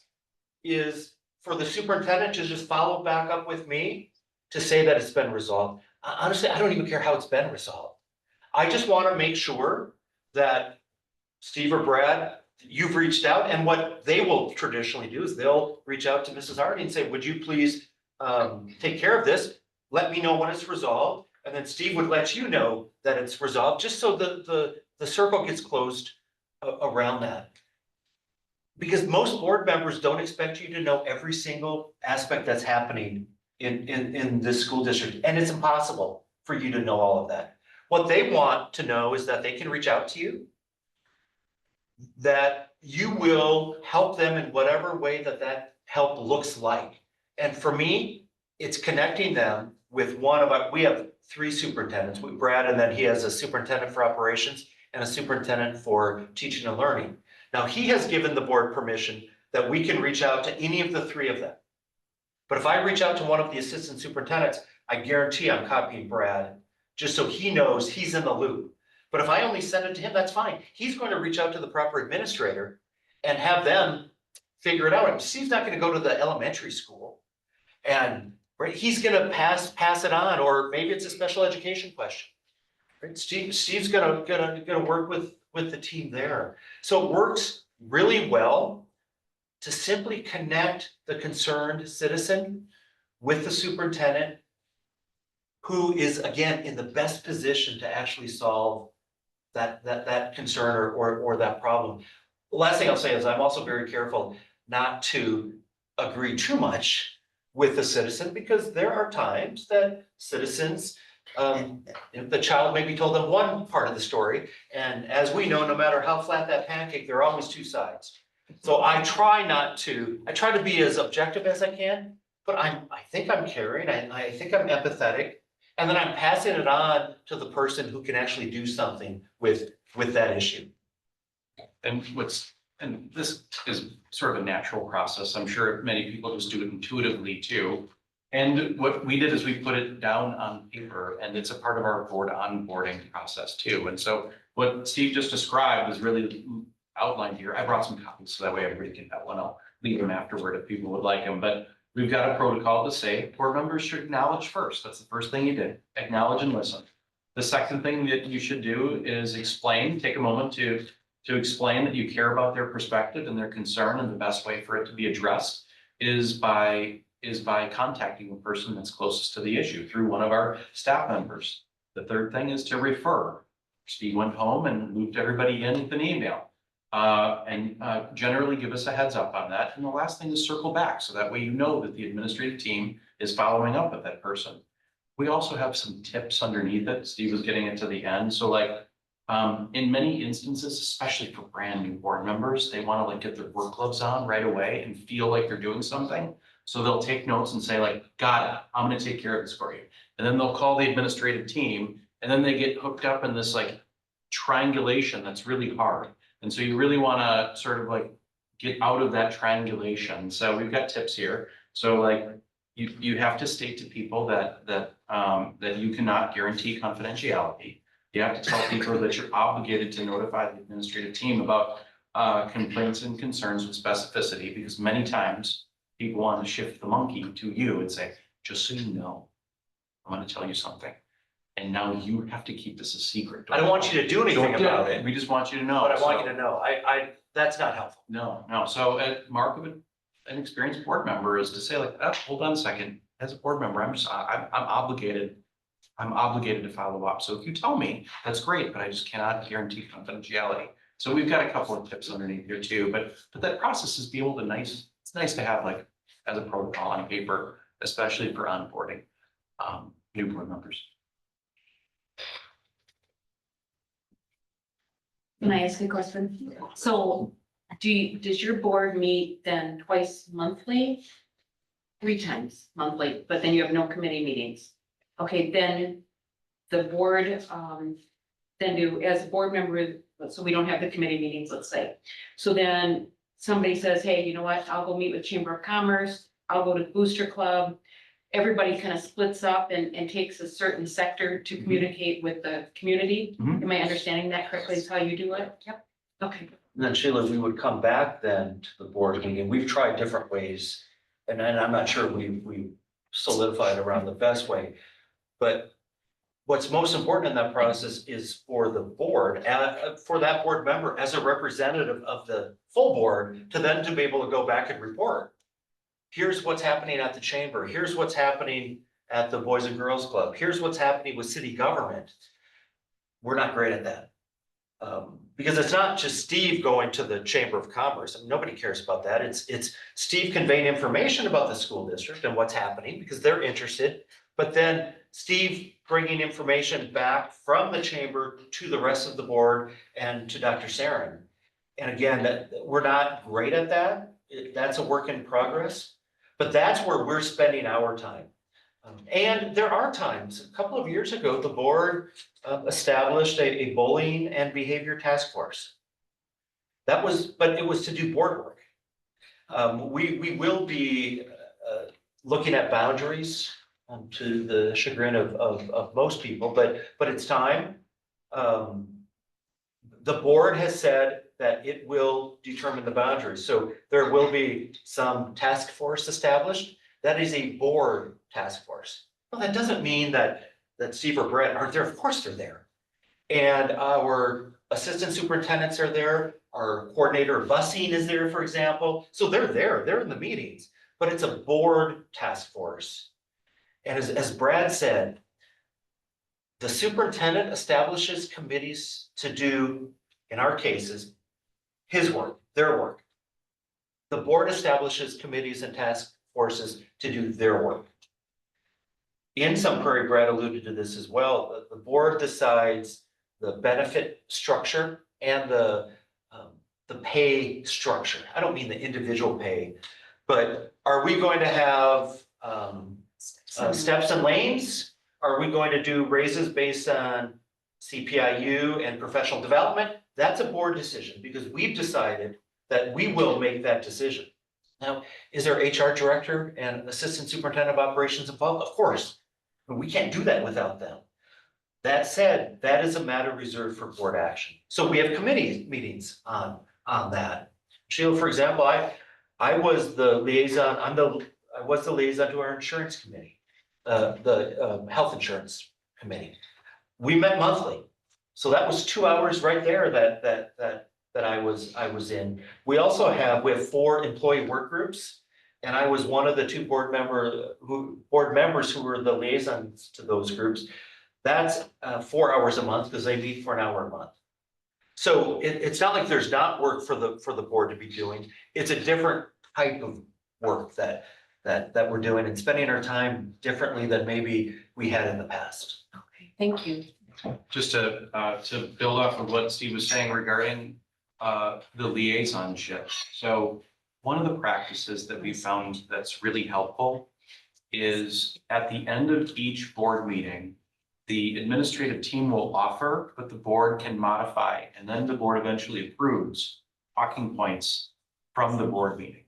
Speaker 13: is for the superintendent to just follow back up with me to say that it's been resolved. Honestly, I don't even care how it's been resolved. I just want to make sure that Steve or Brad, you've reached out, and what they will traditionally do is they'll reach out to Mrs. Hardy and say, would you please take care of this? Let me know when it's resolved. And then Steve would let you know that it's resolved, just so the circle gets closed around that. Because most board members don't expect you to know every single aspect that's happening in this school district, and it's impossible for you to know all of that. What they want to know is that they can reach out to you, that you will help them in whatever way that help looks like. And for me, it's connecting them with we have 3 superintendents, with Brad, and then he has a superintendent for operations and a superintendent for teaching and learning. Now, he has given the board permission that we can reach out to any of the 3 of them. But if I reach out to one of the assistant superintendents, I guarantee I'm copying Brad, just so he knows he's in the loop. But if I only send it to him, that's fine. He's going to reach out to the proper administrator and have them figure it out. Steve's not going to go to the elementary school and, right, he's going to pass it on, or maybe it's a special education question. Right? Steve's gonna work with the team there. So it works really well to simply connect the concerned citizen with the superintendent, who is, again, in the best position to actually solve that concern or that problem. The last thing I'll say is I'm also very careful not to agree too much with the citizen, because there are times that citizens, the child may be told them one part of the story, and as we know, no matter how flat that pancake, there are always 2 sides. So I try to be as objective as I can, but I think I'm caring, I think I'm empathetic, and then I'm passing it on to the person who can actually do something with that issue.
Speaker 11: And this is sort of a natural process. I'm sure many people just do it intuitively too. And what we did is we put it down on paper, and it's a part of our board onboarding process too. And so what Steve just described is really outlined here. I brought some copies so that way everybody can have one. I'll leave them afterward if people would like them. But we've got a protocol to say board members should acknowledge first. That's the first thing you did. Acknowledge and listen. The second thing that you should do is explain, take a moment to explain that you care about their perspective and their concern, and the best way for it to be addressed is by contacting the person that's closest to the issue through one of our staff members. The third thing is to refer. Steve went home and looped everybody in with an email. And generally give us a heads up on that. And the last thing is circle back, so that way you know that the administrative team is following up with that person. We also have some tips underneath it. Steve was getting into the end. So like, in many instances, especially for brand new board members, they want to like get their work gloves on right away and feel like they're doing something. So they'll take notes and say like, got it, I'm going to take care of this for you. And then they'll call the administrative team, and then they get hooked up in this like triangulation that's really hard. And so you really want to sort of like get out of that triangulation. So we've got tips here. So like you have to state to people that you cannot guarantee confidentiality. You have to tell people that you're obligated to notify the administrative team about complaints and concerns with specificity, because many times people want to shift the monkey to you and say, just so you know, I'm going to tell you something. And now you have to keep this a secret.
Speaker 13: I don't want you to do anything
Speaker 11: Don't do
Speaker 13: about it,
Speaker 11: We just want you to know.
Speaker 13: but I want
Speaker 11: So-
Speaker 13: you to know, that's not helpful.
Speaker 11: No. So a mark of an experienced board member is to say like, oh, hold on a second. As a board member, I'm obligated. I'm obligated to follow up. So if you tell me, that's great, but I just cannot guarantee confidentiality. So we've got a couple of tips underneath here too, but that process is it's nice to have like as a protocol on paper, especially for onboarding new board members.
Speaker 4: Can I ask a question? So does your board meet then twice monthly? 3 times monthly, but then you have no committee meetings. Okay, then the board, as a board member, so we don't have the committee meetings, let's say. So then somebody says, hey, you know what, I'll go meet with Chamber of Commerce, I'll go to the Booster Club. Everybody kind of splits up and takes a certain sector to communicate with the community.
Speaker 11: Mhm.
Speaker 4: Am I understanding that correctly, is how you do it? Yep. Okay.
Speaker 13: And then Sheila, we would come back then to the board meeting. We've tried different ways. And I'm not sure we solidified around the best way. But what's most important in that process is for the board, for that board member as a representative of the full board to then to be able to go back and report. Here's what's happening at the chamber. Here's what's happening at the Boys and Girls Club. Here's what's happening with city government. We're not great at that. Because it's not just Steve going to the Chamber of Commerce. I mean, nobody cares about that. It's Steve conveying information about the school district and what's happening because they're interested. But then Steve bringing information back from the chamber to the rest of the board and to Dr. Sarin. And again, we're not great at that. That's a work in progress. But that's where we're spending our time. And there are times, a couple of years ago, the board established a bullying and behavior task force. But it was to do board work. We will be looking at boundaries to the chagrin of most people, but it's time. The board has said that it will determine the boundaries. So there will be some task force established. That is a board task force. Well, that doesn't mean that Steve or Brett aren't there. Of course they're there. And our assistant superintendents are there. Our coordinator of busing is there, for example. So they're there, they're in the meetings, but it's a board task force. And as Brad said, the superintendent establishes committees to do, in our cases, his work, their work. The board establishes committees and task forces to do their work. In some query, Brad alluded to this as well. The board decides the benefit structure and the pay structure. I don't mean the individual pay, but are we going to have steps and lanes? Are we going to do raises based on CPIU and professional development? That's a board decision because we've decided that we will make that decision. Now, is there HR director and assistant superintendent of operations involved? Of course, but we can't do that without them. That said, that is a matter reserved for board action. So we have committee meetings on that. Sheila, for example, I was the liaison, I was the liaison to our insurance committee, the health insurance committee. We met monthly. So that was 2 hours right there that I was in. We have 4 employee work groups. and I was one of the two board members who were the liaisons to those groups. That's 4 hours a month because they meet for an hour a month. So it's not like there's not work for the board to be doing. It's a different type of work that we're doing and spending our time differently than maybe we had in the past.
Speaker 10: Okay, thank you.
Speaker 11: Just to build off of what Steve was saying regarding the liaisonship. So one of the practices that we found that's really helpful is at the end of each board meeting, the administrative team will offer, but the board can modify, and then the board eventually approves talking points from the board meeting.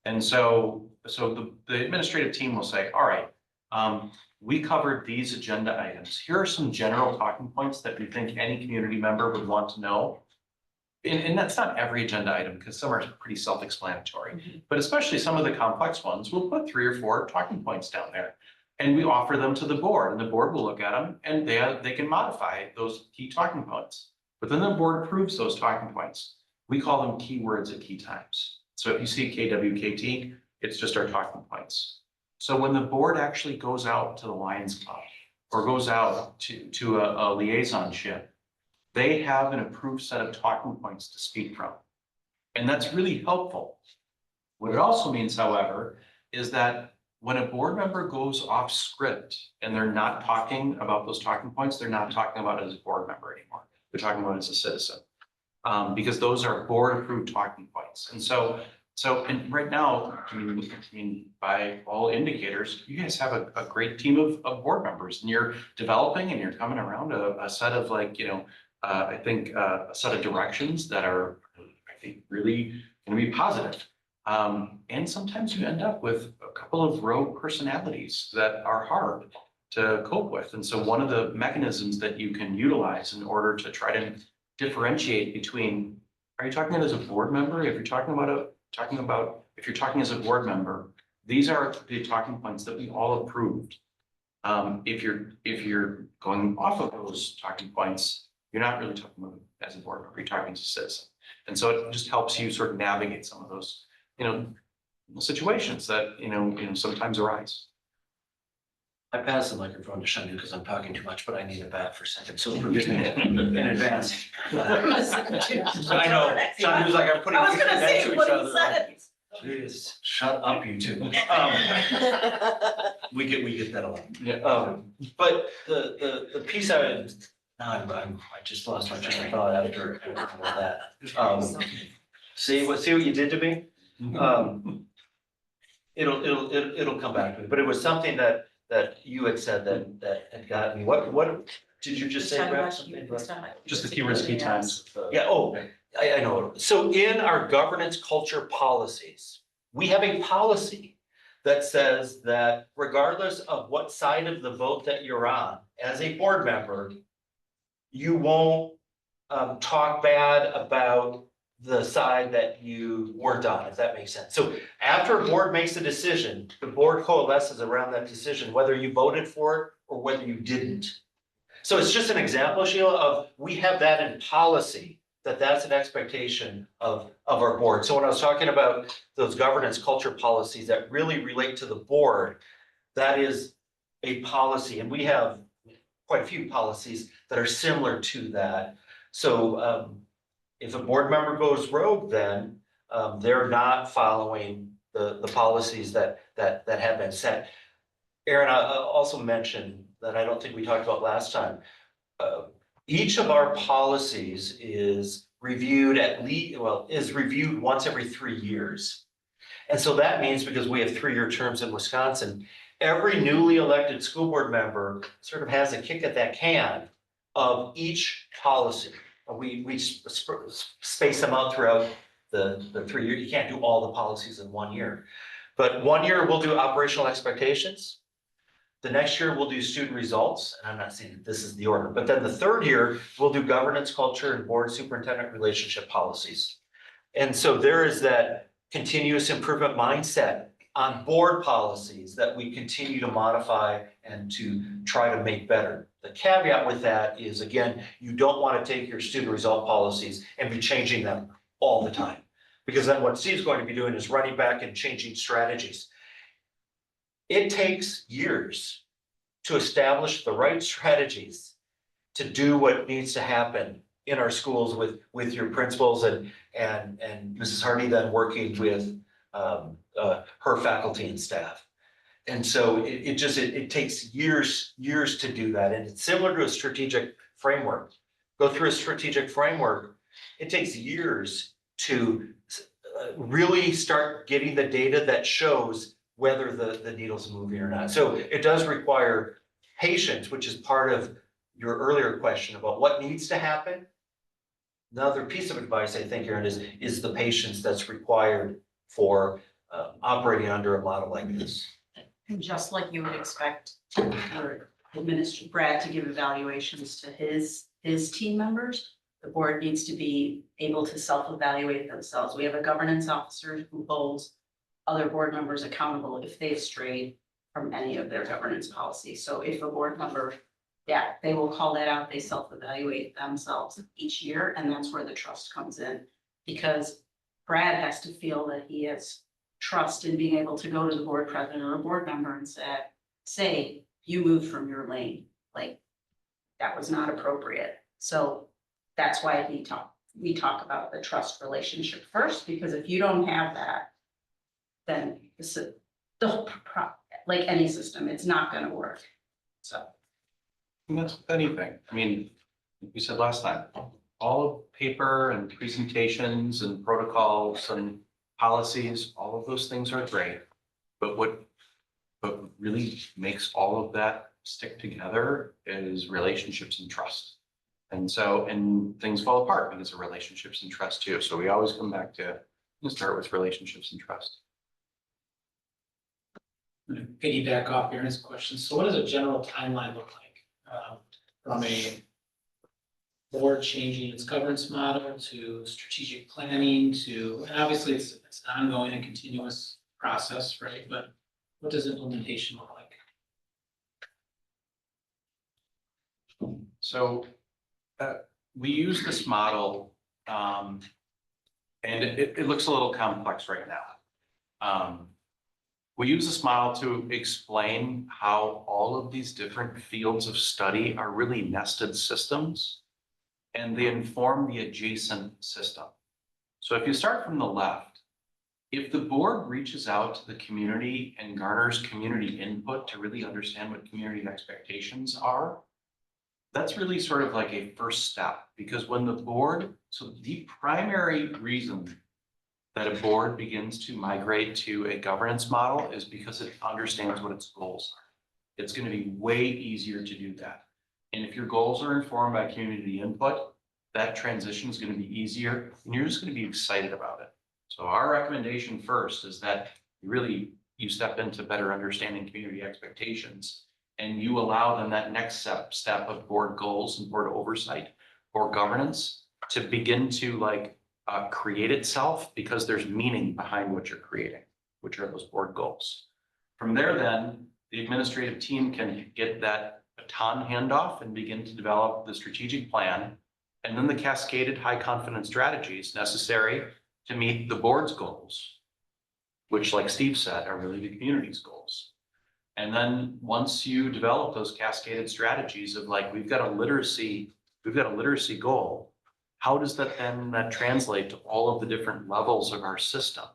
Speaker 11: And so the administrative team will say, all right, we covered these agenda items. Here are some general talking points that we think any community member would want to know. And that's not every agenda item because some are pretty self-explanatory, but especially some of the complex ones, we'll put 3 or 4 talking points down there. And we offer them to the board and the board will look at them and they can modify those key talking points. But then the board approves those talking points. We call them keywords at key times. So if you see KWKT, it's just our talking points. So when the board actually goes out to the Lions Club or goes out to a liaisonship, they have an approved set of talking points to speak from. And that's really helpful. What it also means, however, is that when a board member goes off script and they're not talking about those talking points, they're not talking about it as a board member anymore. They're talking about it as a citizen. Because those are board approved talking points. And so and right now, I mean, by all indicators, you guys have a great team of board members and you're developing and you're coming around a set of like, I think a set of directions that are, I think, really going to be positive. And sometimes you end up with a couple of rogue personalities that are hard to cope with. And so one of the mechanisms that you can utilize in order to try to differentiate between, are you talking as a board member? If you're talking as a board member, these are the talking points that we all approved. If you're going off of those talking points, you're not really talking about it as a board member, you're talking as a citizen. And so it just helps you sort of navigate some of those, situations that, sometimes arise.
Speaker 13: I passed the microphone to Shanu because I'm talking too much, but I need it back for a second, so forgive me in advance. I know, Shanu's like, I'm putting.
Speaker 10: I was
Speaker 13: these
Speaker 10: gonna
Speaker 13: next
Speaker 10: say,
Speaker 13: to each
Speaker 10: what he
Speaker 13: other.
Speaker 10: said.
Speaker 13: Jeez, shut up, you two. We get that a lot.
Speaker 11: Yeah.
Speaker 13: But the piece I just lost my train of thought after all that. See what you did to me? It'll come back to me, but it was something that you had said that had got me. What did you just say? Brad?
Speaker 11: Just the keywords, key times.
Speaker 13: Yeah, I know. So in our governance culture policies, we have a policy that says that regardless of what side of the vote that you're on, as a board member, you won't talk bad about the side that you weren't on, if that makes sense. So after a board makes a decision, the board coalesces around that decision, whether you voted for it or whether you didn't. So it's just an example, Sheila, of we have that in policy, that's an expectation of our board. So when I was talking about those governance culture policies that really relate to the board, that is a policy, and we have quite a few policies that are similar to that. So if a board member goes rogue, then they're not following the policies that have been set. Aaron, I also mentioned that I don't think we talked about last time. Each of our policies is reviewed reviewed once every 3 years. And so that means, because we have 3-year terms in Wisconsin, every newly elected school board member sort of has a kick at that can of each policy. We space them out throughout the 3 years. You can't do all the policies in 1 year. But 1 year we'll do operational expectations. The next year we'll do student results. And I'm not saying that this is the order, but then the 3rd year we'll do governance, culture, and board superintendent relationship policies. And so there is that continuous improvement mindset on board policies that we continue to modify and to try to make better. The caveat with that is, again, you don't want to take your student result policies and be changing them all the time. Because then what Steve's going to be doing is running back and changing strategies. It takes years to establish the right strategies to do what needs to happen in our schools with your principals and Mrs. Hardy then working with her faculty and staff. And so it takes years to do that. And it's similar to a strategic framework. Go through a strategic framework, it takes years to really start getting the data that shows whether the needle's moving or not. So it does require patience, which is part of your earlier question about what needs to happen. Another piece of advice I think, Aaron, is the patience that's required for operating under a model like this.
Speaker 12: And just like you would expect for Brad to give evaluations to his team members, the board needs to be able to self-evaluate themselves. We have a governance officer who holds other board members accountable if they've strayed from any of their governance policies. So if a board member, they will call that out, they self-evaluate themselves each year, and that's where the trust comes in. Because Brad has to feel that he has trust in being able to go to the board president or a board member and say, you moved from your lane, like, that was not appropriate. So that's why we talk about the trust relationship first, because if you don't have that, then like any system, it's not gonna work, so.
Speaker 11: And that's with anything. I mean, like we said last time, all of paper and presentations and protocols and policies, all of those things are great. But what really makes all of that stick together is relationships and trust. And so, and things fall apart because of relationships and trust too. So we always come back to, start with relationships and trust.
Speaker 3: I'm gonna piggyback off Aaron's question. So what does a general timeline look like? From a board changing its governance model to strategic planning to, and obviously it's an ongoing and continuous process, right? But what does implementation look like?
Speaker 11: So we use this model, and it looks a little complex right now. We use this model to explain how all of these different fields of study are really nested systems, and they inform the adjacent system. So if you start from the left, if the board reaches out to the community and garners community input to really understand what community expectations are, that's really sort of like a first step, because when the board, so the primary reason that a board begins to migrate to a governance model is because it understands what its goals are. It's going to be way easier to do that. And if your goals are informed by community input, that transition is going to be easier and you're just going to be excited about it. So our recommendation first is that you step into better understanding community expectations and you allow them that next step of board goals and board oversight or governance to begin to create itself, because there's meaning behind what you're creating, which are those board goals. From there, then the administrative team can get that baton handoff and begin to develop the strategic plan, and then the cascaded high confidence strategies necessary to meet the board's goals, which, like Steve said, are really the community's goals. And then once you develop those cascaded strategies of we've got a literacy goal, how does that then translate to all of the different levels of our system,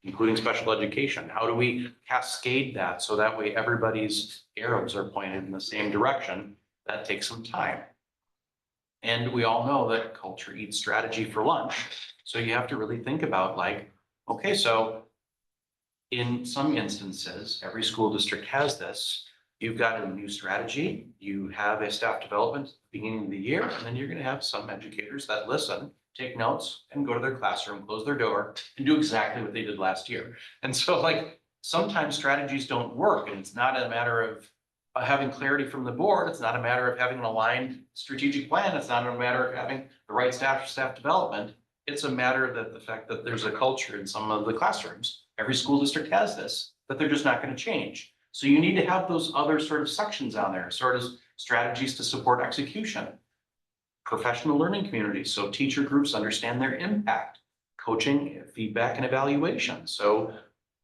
Speaker 11: including special education? How do we cascade that so that way everybody's arrows are pointed in the same direction? That takes some time. And we all know that culture eats strategy for lunch. So you have to really think about okay, so in some instances, every school district has this. You've got a new strategy, you have a staff development at the beginning of the year, and then you're going to have some educators that listen, take notes, and go to their classroom, close their door, and do exactly what they did last year. And so sometimes strategies don't work, and it's not a matter of having clarity from the board. It's not a matter of having an aligned strategic plan. It's not a matter of having the right staff development. It's a matter of the fact that there's a culture in some of the classrooms. Every school district has this, but they're just not going to change. So you need to have those other sort of sections on there, sort of strategies to support execution, professional learning communities, so teacher groups understand their impact, coaching, feedback and evaluation. So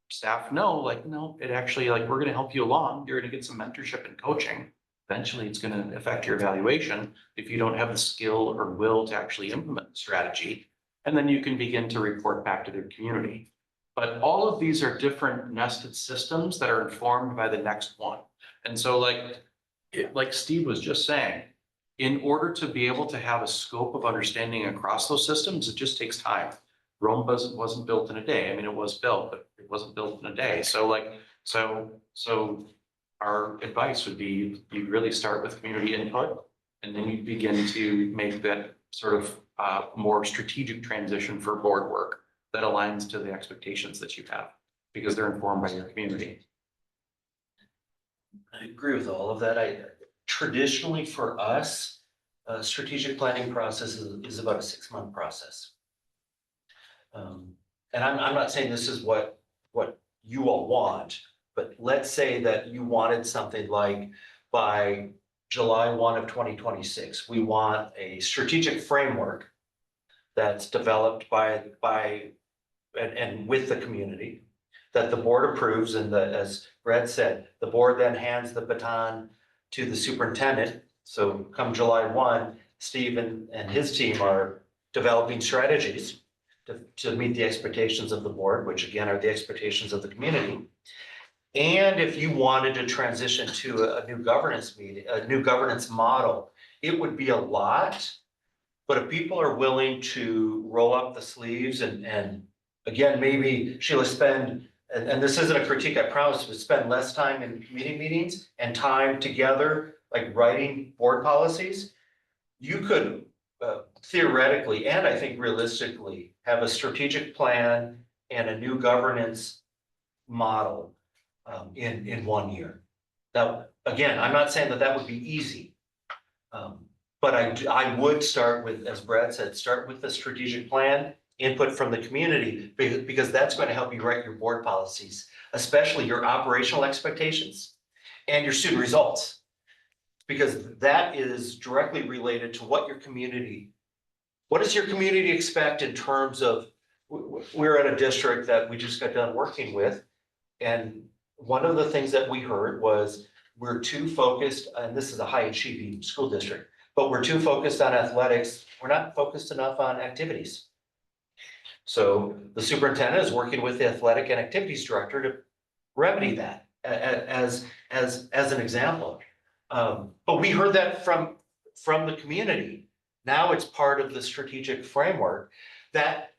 Speaker 11: staff know, like, no, it actually, like, we're gonna help you along. You're gonna get some mentorship and coaching. Eventually, it's gonna affect your evaluation if you don't have the skill or will to actually implement the strategy. And then you can begin to report back to the community. But all of these are different nested systems that are informed by the next one. And so like Steve was just saying, in order to be able to have a scope of understanding across those systems, it just takes time. Rome wasn't built in a day. I mean, it was built, but it wasn't built in a day. So our advice would be, you really start with community input, and then you begin to make that sort of more strategic transition for board work that aligns to the expectations that you have, because they're informed by your community.
Speaker 13: I agree with all of that. Traditionally for us, strategic planning process is about a 6-month process. And I'm not saying this is what you all want, but let's say that you wanted something like by July 1 of 2026, we want a strategic framework that's developed and with the community that the board approves, and as Brad said, the board then hands the baton to the superintendent. So come July 1, Steve and his team are developing strategies to meet the expectations of the board, which again are the expectations of the community. And if you wanted to transition to a new governance model, it would be a lot. But if people are willing to roll up the sleeves and again, maybe Sheila and this isn't a critique, I promise, but spend less time in committee meetings and time together, like writing board policies, you could theoretically, and I think realistically, have a strategic plan and a new governance model in 1 year. Now, again, I'm not saying that would be easy. But I would start with, as Brad said, start with the strategic plan, input from the community, because that's going to help you write your board policies, especially your operational expectations and your student results. Because that is directly related to what does your community expect in terms of, we're at a district that we just got done working with. And one of the things that we heard was we're too focused, and this is a high achieving school district, but we're too focused on athletics. We're not focused enough on activities. So the superintendent is working with the athletic and activities director to remedy that as an example. But we heard that from the community. Now it's part of the strategic framework that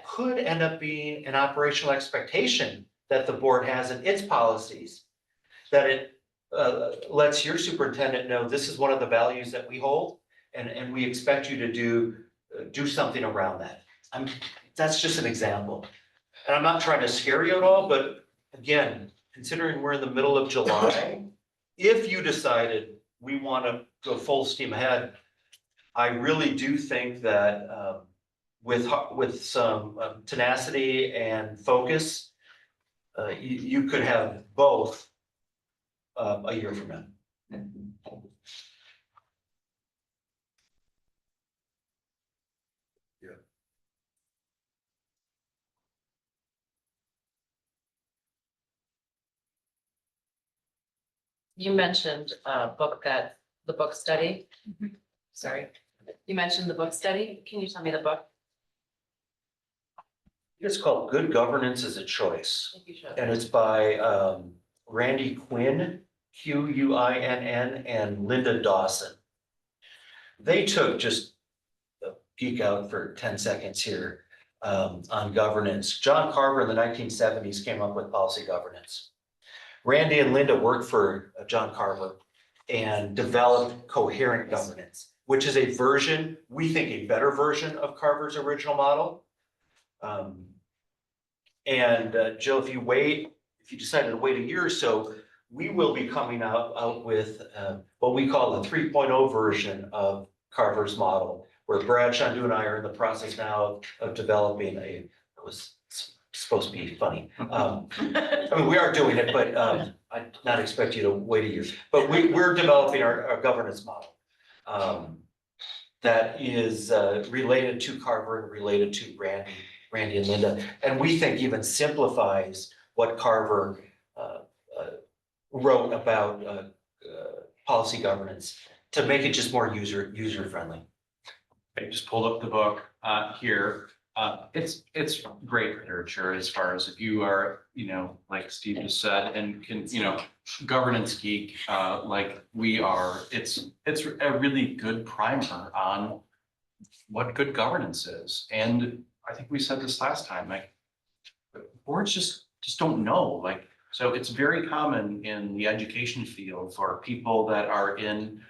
Speaker 13: could end up being an operational expectation that the board has in its policies, that it lets your superintendent know this is one of the values that we hold, and we expect you to do something around that. That's just an example. And I'm not trying to scare you at all, but again, considering we're in the middle of July, if you decided we want to go full steam ahead, I really do think that with some tenacity and focus, you could have both a year from now.
Speaker 5: You mentioned the book study. Sorry, you mentioned the book study. Can you tell me the book?
Speaker 13: It's called Good Governance is a Choice.
Speaker 5: I think you should.
Speaker 13: And it's by Randy Quinn, Quinn, and Linda Dawson. They took, just geek out for 10 seconds here, on governance. John Carver in the 1970s came up with policy governance. Randy and Linda worked for John Carver and developed coherent governance, which is a version, we think a better version of Carver's original model. Joe, if you decided to wait a year or so, we will be coming out with what we call the 3.0 version of Carver's model, where Brad, Shandu, and I are in the process now of developing it was supposed to be funny. I mean, we are doing it, but I not expect you to wait a year. But we're developing our governance model. that is related to Carver and related to Randy and Linda. And we think even simplifies what Carver wrote about policy governance to make it just more user friendly.
Speaker 11: I just pulled up the book here. It's great literature as far as if you are, like Steve just said, and can, governance geek, like we are, it's a really good primer on what good governance is. And I think we said this last time, like boards just don't know, like, so it's very common in the education field for people that are in,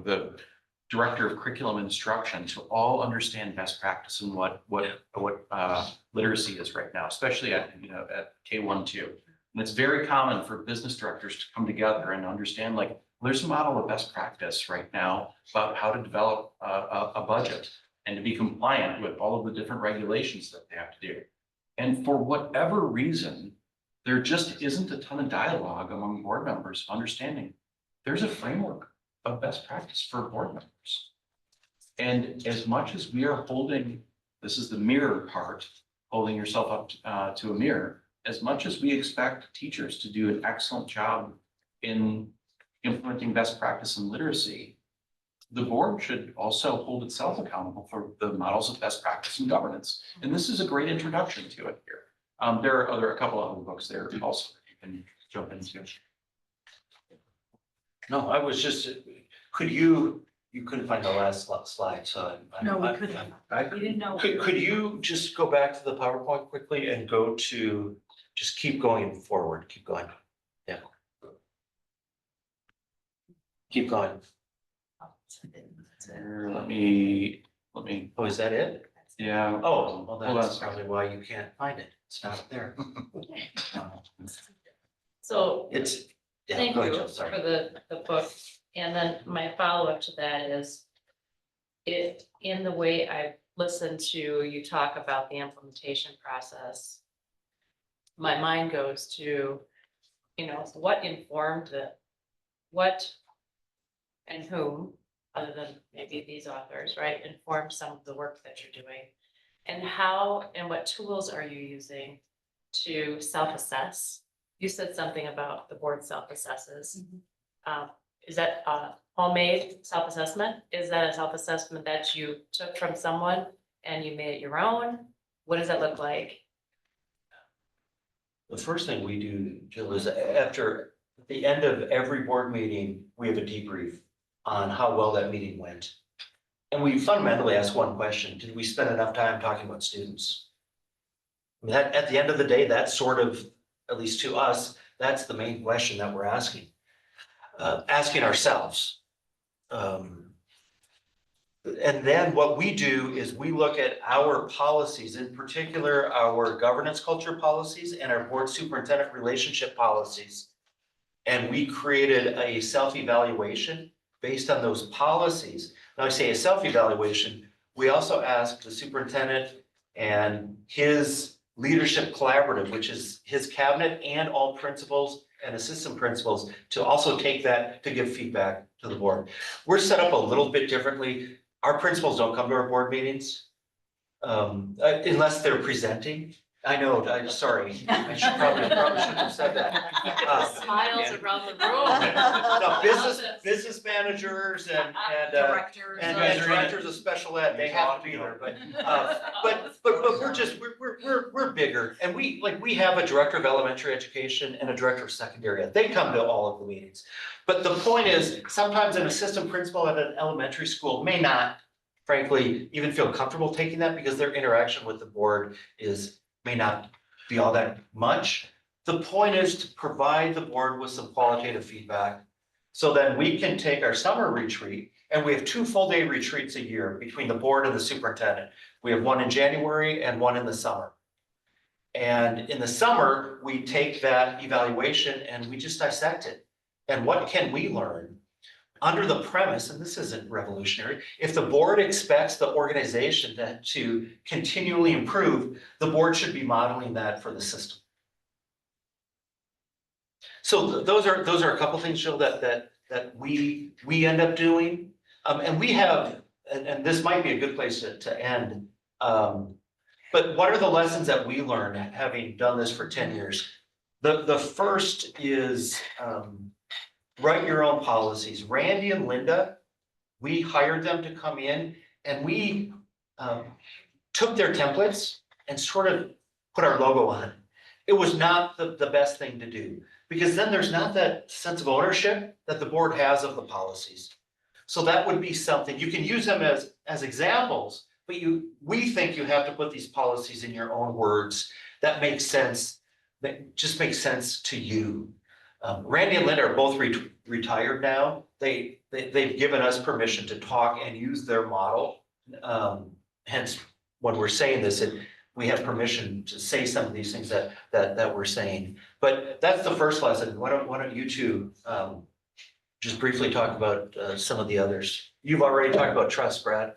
Speaker 11: the director of curriculum instruction to all understand best practice and what literacy is right now, especially at K-1-2. And it's very common for business directors to come together and understand, like, there's a model of best practice right now about how to develop a budget and to be compliant with all of the different regulations that they have to do. And for whatever reason, there just isn't a ton of dialogue among board members understanding there's a framework of best practice for board members. And as much as we are holding, this is the mirror part, holding yourself up to a mirror, as much as we expect teachers to do an excellent job in implementing best practice in literacy, the board should also hold itself accountable for the models of best practice and governance. And this is a great introduction to it here. There are a couple other books there also that you can jump into.
Speaker 13: No, I was just, you couldn't find the last slide, so.
Speaker 12: No, we couldn't. We didn't know.
Speaker 13: Could you just go back to the PowerPoint quickly and go to, just keep going forward, keep going. Yeah. Keep going.
Speaker 11: Let me,
Speaker 13: Oh, is that it?
Speaker 11: yeah.
Speaker 13: Oh, well,
Speaker 11: Hold
Speaker 13: that's
Speaker 11: on.
Speaker 13: probably why you can't find it. It's not there.
Speaker 5: So
Speaker 13: It's, yeah,
Speaker 5: thank
Speaker 13: go ahead,
Speaker 5: you
Speaker 13: Jill, sorry.
Speaker 5: for the book. And then my follow-up to that is, if in the way I listened to you talk about the implementation process, my mind goes to, what informed what and whom, other than maybe these authors, right, informed some of the work that you're doing? And how and what tools are you using to self-assess? You said something about the board self-assesses. Is that a homemade self-assessment? Is that a self-assessment that you took from someone and you made it your own? What does that look like?
Speaker 13: The first thing we do, Jill, is at the end of every board meeting, we have a debrief on how well that meeting went. And we fundamentally ask one question: did we spend enough time talking about students? I mean, that, at the end of the day, that's sort of, at least to us, that's the main question that we're asking ourselves. And then what we do is we look at our policies, in particular, our governance culture policies and our board superintendent relationship policies. And we created a self-evaluation based on those policies. Now I say a self-evaluation, we also asked the superintendent and his leadership collaborative, which is his cabinet and all principals and assistant principals, to also take that to give feedback to the board. We're set up a little bit differently. Our principals don't come to our board meetings unless they're presenting. I know, I'm sorry, I should probably shouldn't have said that.
Speaker 5: Smiles around the room.
Speaker 13: No, business managers and
Speaker 12: Directors.
Speaker 13: and directors of special ed, they have to be there, but we're bigger, and we have a director of elementary education and a director of secondary ed. They come to all of the meetings. But the point is, sometimes an assistant principal at an elementary school may not, frankly, even feel comfortable taking that because their interaction with the board may not be all that much. The point is to provide the board with some qualitative feedback so that we can take our summer retreat, and we have 2 full-day retreats a year between the board and the superintendent. We have one in January and one in the summer. And in the summer, we take that evaluation and we just dissect it. And what can we learn under the premise, and this isn't revolutionary, if the board expects the organization to continually improve, the board should be modeling that for the system. So those are a couple things, Jill, that that we end up doing. And we have, and this might be a good place to end. But what are the lessons that we learned having done this for 10 years? The first is, write your own policies. Randy and Linda, we hired them to come in and we took their templates and sort of put our logo on it. It was not the best thing to do, because then there's not that sense of ownership that the board has of the policies. So that would be something, you can use them as examples, but we think you have to put these policies in your own words that make sense, that just makes sense to you. Randy and Linda are both retired now. They've given us permission to talk and use their model. Hence, when we're saying this, we have permission to say some of these things that we're saying. But that's the first lesson. Why don't you two just briefly talk about some of the others? You've already talked about trust, Brad.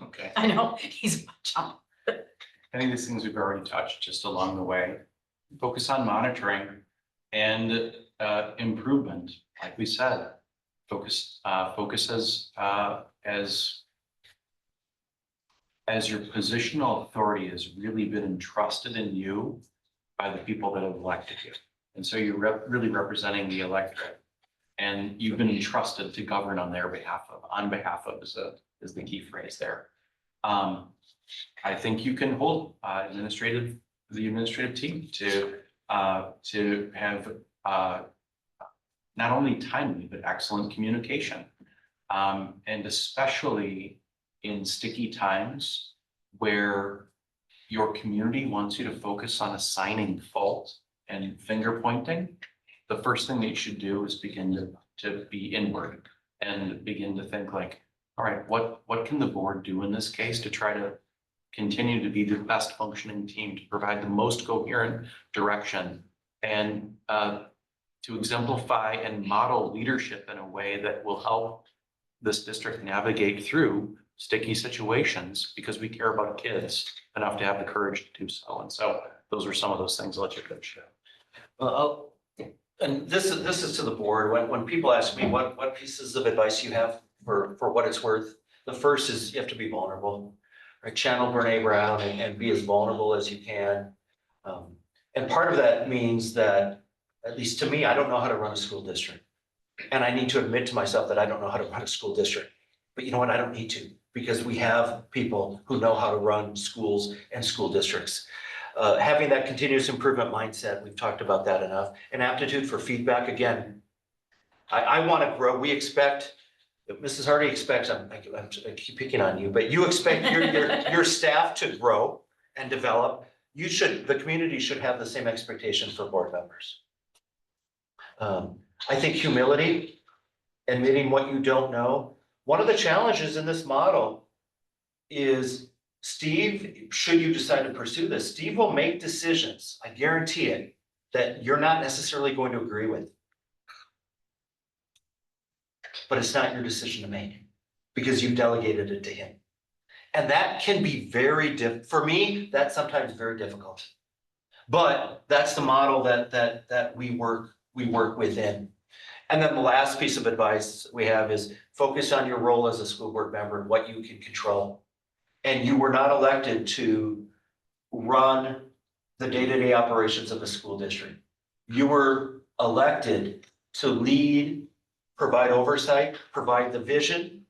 Speaker 11: Okay.
Speaker 12: I know, he's jumping.
Speaker 11: I think these things we've already touched just along the way. Focus on monitoring and improvement, like we said. Focus as your positional authority has really been entrusted in you by the people that have elected you. And so you're really representing the electorate. And you've been entrusted to govern on behalf of is the key phrase there. I think you can hold the administrative team to have not only timely, but excellent communication. And especially in sticky times where your community wants you to focus on assigning fault and finger pointing, the first thing that you should do is begin to be inward and begin to think like, all right, what can the board do in this case to try to continue to be the best functioning team, to provide the most coherent direction, and to exemplify and model leadership in a way that will help this district navigate through sticky situations, because we care about kids enough to have the courage to do so. And so those are some of those things. I'll let you finish.
Speaker 13: And this is to the board. When people ask me what pieces of advice you have for what it's worth, the first is you have to be vulnerable, right? Channel Brene Brown and be as vulnerable as you can. And part of that means that, at least to me, I don't know how to run a school district. And I need to admit to myself that I don't know how to run a school district. But you know what? I don't need to, because we have people who know how to run schools and school districts. Having that continuous improvement mindset, we've talked about that enough. An aptitude for feedback, again, I want to grow. We expect, Mrs. Hardy expects, I keep picking on you, but you expect your staff to grow and develop. The community should have the same expectation for board members. I think humility, admitting what you don't know. One of the challenges in this model is Steve, should you decide to pursue this, Steve will make decisions, I guarantee it, that you're not necessarily going to agree with. But it's not your decision to make, because you've delegated it to him. And that can be for me, that's sometimes very difficult. But that's the model that we work within. And then the last piece of advice we have is focus on your role as a school board member and what you can control. And you were not elected to run the day-to-day operations of a school district. You were elected to lead, provide oversight, provide the vision,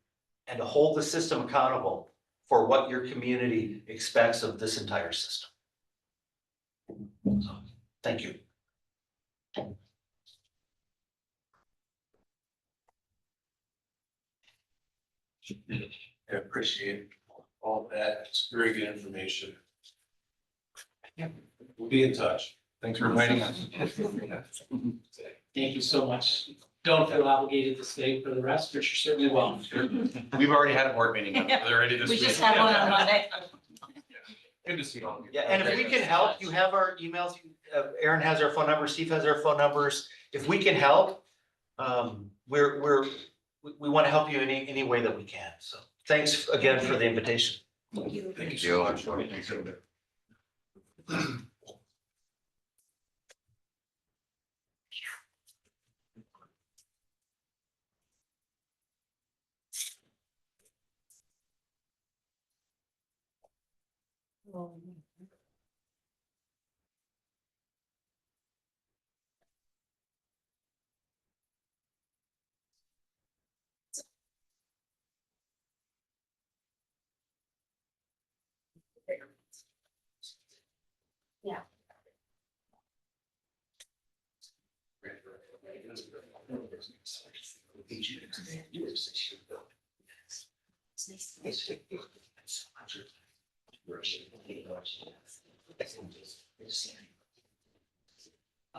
Speaker 13: and to hold the system accountable for what your community expects of this entire system. So, thank you.
Speaker 2: I appreciate all that. It's very good information. We'll be in touch.
Speaker 11: Thanks for inviting us.
Speaker 3: Thank you so much. Don't feel obligated to stay for the rest, but you're certainly welcome.
Speaker 11: We've already had a board meeting. They're ready this
Speaker 12: We
Speaker 11: week.
Speaker 12: just had one on Monday.
Speaker 11: Good to see you all.
Speaker 13: Yeah, and if we can help, you have our emails. Aaron has our phone number. Steve has our phone numbers. If we can help, we want to help you any way that we can. So thanks again for the invitation.
Speaker 12: Thank you.
Speaker 2: Thank you so much.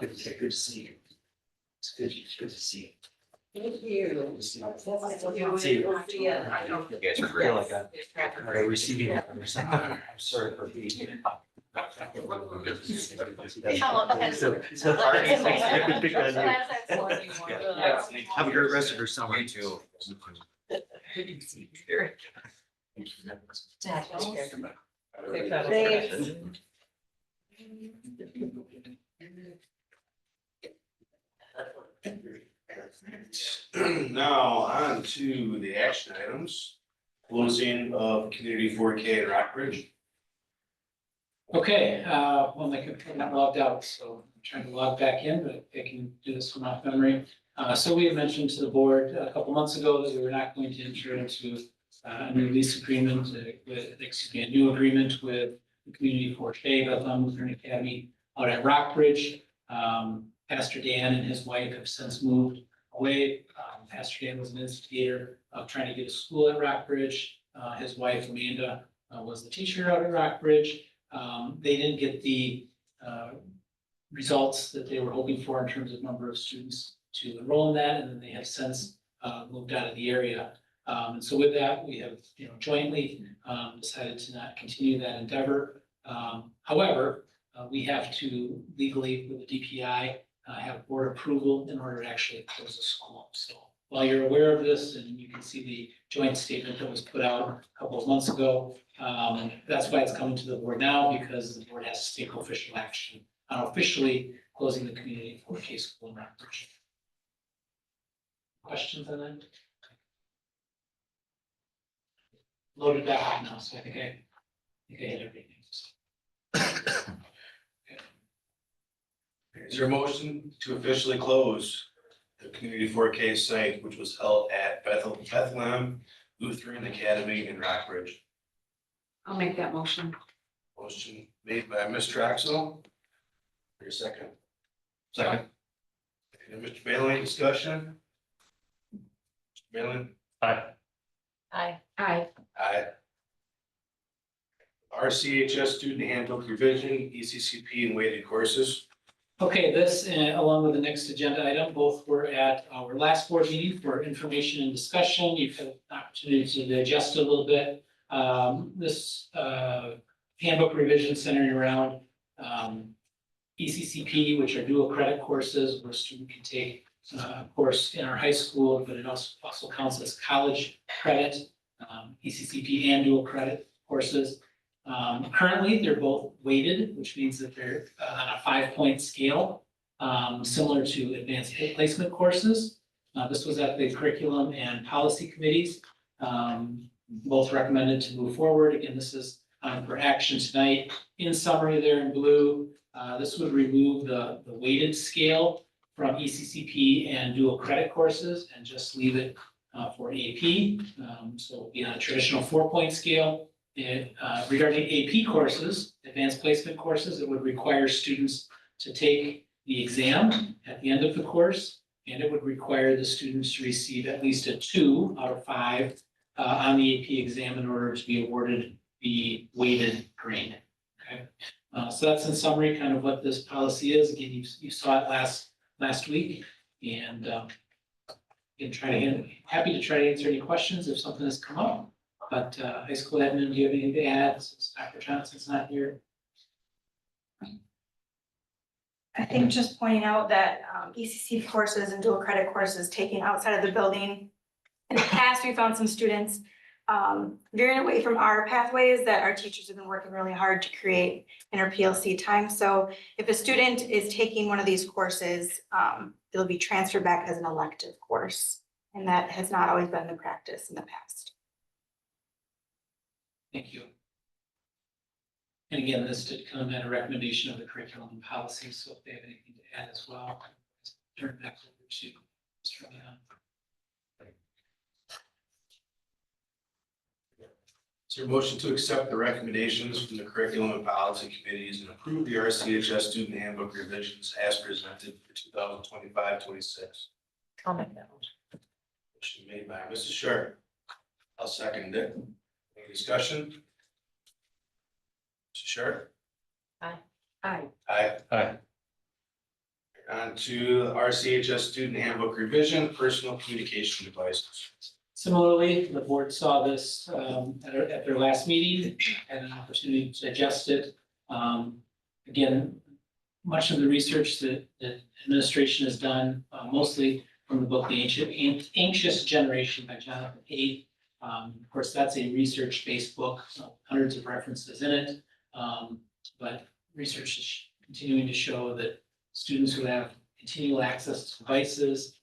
Speaker 1: Good to see you. It's good to see you.
Speaker 10: Thank you.
Speaker 1: See you. You guys are great. Like a receiving. I'm sorry for being. Have a great rest of your summer. You too.
Speaker 10: Thanks.
Speaker 2: Now on to the action items. Closing of community 4K at Rockbridge.
Speaker 3: Okay, well, my computer not logged out, so I'm trying to log back in, but I can do this from off memory. So we had mentioned to the board a couple months ago that we were not going to enter into a new lease agreement a new agreement with the community 4K, Bethlehem Lutheran Academy out at Rockbridge. Pastor Dan and his wife have since moved away. Pastor Dan was an instigator of trying to get a school at Rockbridge. His wife Amanda was the teacher out at Rockbridge. They didn't get the results that they were hoping for in terms of number of students to enroll in that, and then they have since moved out of the area. And so with that, we have, jointly decided to not continue that endeavor. However, we have to legally, with the DPI, have board approval in order to actually close the school. So while you're aware of this, and you can see the joint statement that was put out a couple of months ago, that's why it's coming to the board now, because the board has to take official action on officially closing the community 4K school in Rockbridge. Questions on that? Loaded back up now, so I think I hit everything.
Speaker 2: Is there a motion to officially close the community 4K site, which was held at Bethlehem Lutheran Academy in Rockbridge?
Speaker 4: I'll make that motion.
Speaker 2: Motion made by Ms. Troxel. Your second.
Speaker 6: Second.
Speaker 2: And Mr. Bailey, discussion? Mr. Bailey?
Speaker 6: Aye.
Speaker 5: Aye.
Speaker 4: Aye.
Speaker 2: Aye. RCHS student handbook revision, ECCP and weighted courses.
Speaker 3: Okay, this, along with the next agenda item, both were at our last board meeting for information and discussion. You've had an opportunity to digest it a little bit. This handbook revision centering around ECCP, which are dual credit courses where a student can take a course in our high school, but it also counts as college credit, ECCP and dual credit courses. Currently, they're both weighted, which means that they're on a 5-point scale, similar to advanced placement courses. This was at the curriculum and policy committees. Both recommended to move forward. Again, this is for action tonight. In summary, there in blue, this would remove the weighted scale from ECCP and dual credit courses and just leave it for AP. So it'll be on a traditional 4-point scale. Regarding AP courses, advanced placement courses, it would require students to take the exam at the end of the course, and it would require the students to receive at least a 2 out of 5 on the AP exam in order to be awarded the weighted grade. Okay, so that's in summary kind of what this policy is. Again, you saw it last week, and happy to try to answer any questions if something has come up. But high school admin, do you have anything to add since Dr. Johnson's not here?
Speaker 14: I think just pointing out that ECC courses and dual credit courses taken outside of the building. In the past, we found some students veering away from our pathways that our teachers have been working really hard to create in our PLC time. So if a student is taking one of these courses, it'll be transferred back as an elective course. And that has not always been the practice in the past.
Speaker 3: Thank you. And again, this did come at a recommendation of the curriculum and policy, so if they have anything to add as well, turn it back over to Mr. Leon.
Speaker 2: Is there a motion to accept the recommendations from the curriculum and policy committees and approve the RCHS student handbook revisions as presented for 2025-26?
Speaker 5: I'll make that motion.
Speaker 2: Motion made by Mrs. Sharp. I'll second it. Any discussion? Mrs. Sharp?
Speaker 10: Aye.
Speaker 2: Aye.
Speaker 6: Aye.
Speaker 2: On to the RCHS student handbook revision, personal communication devices.
Speaker 3: Similarly, the board saw this at their last meeting, had an opportunity to adjust it. Again, much of the research that administration has done, mostly from the book, The Anxious Generation by Jonathan Haidt. Of course, that's a research-based book, so hundreds of references in it. But research is continuing to show that students who have continual access to devices,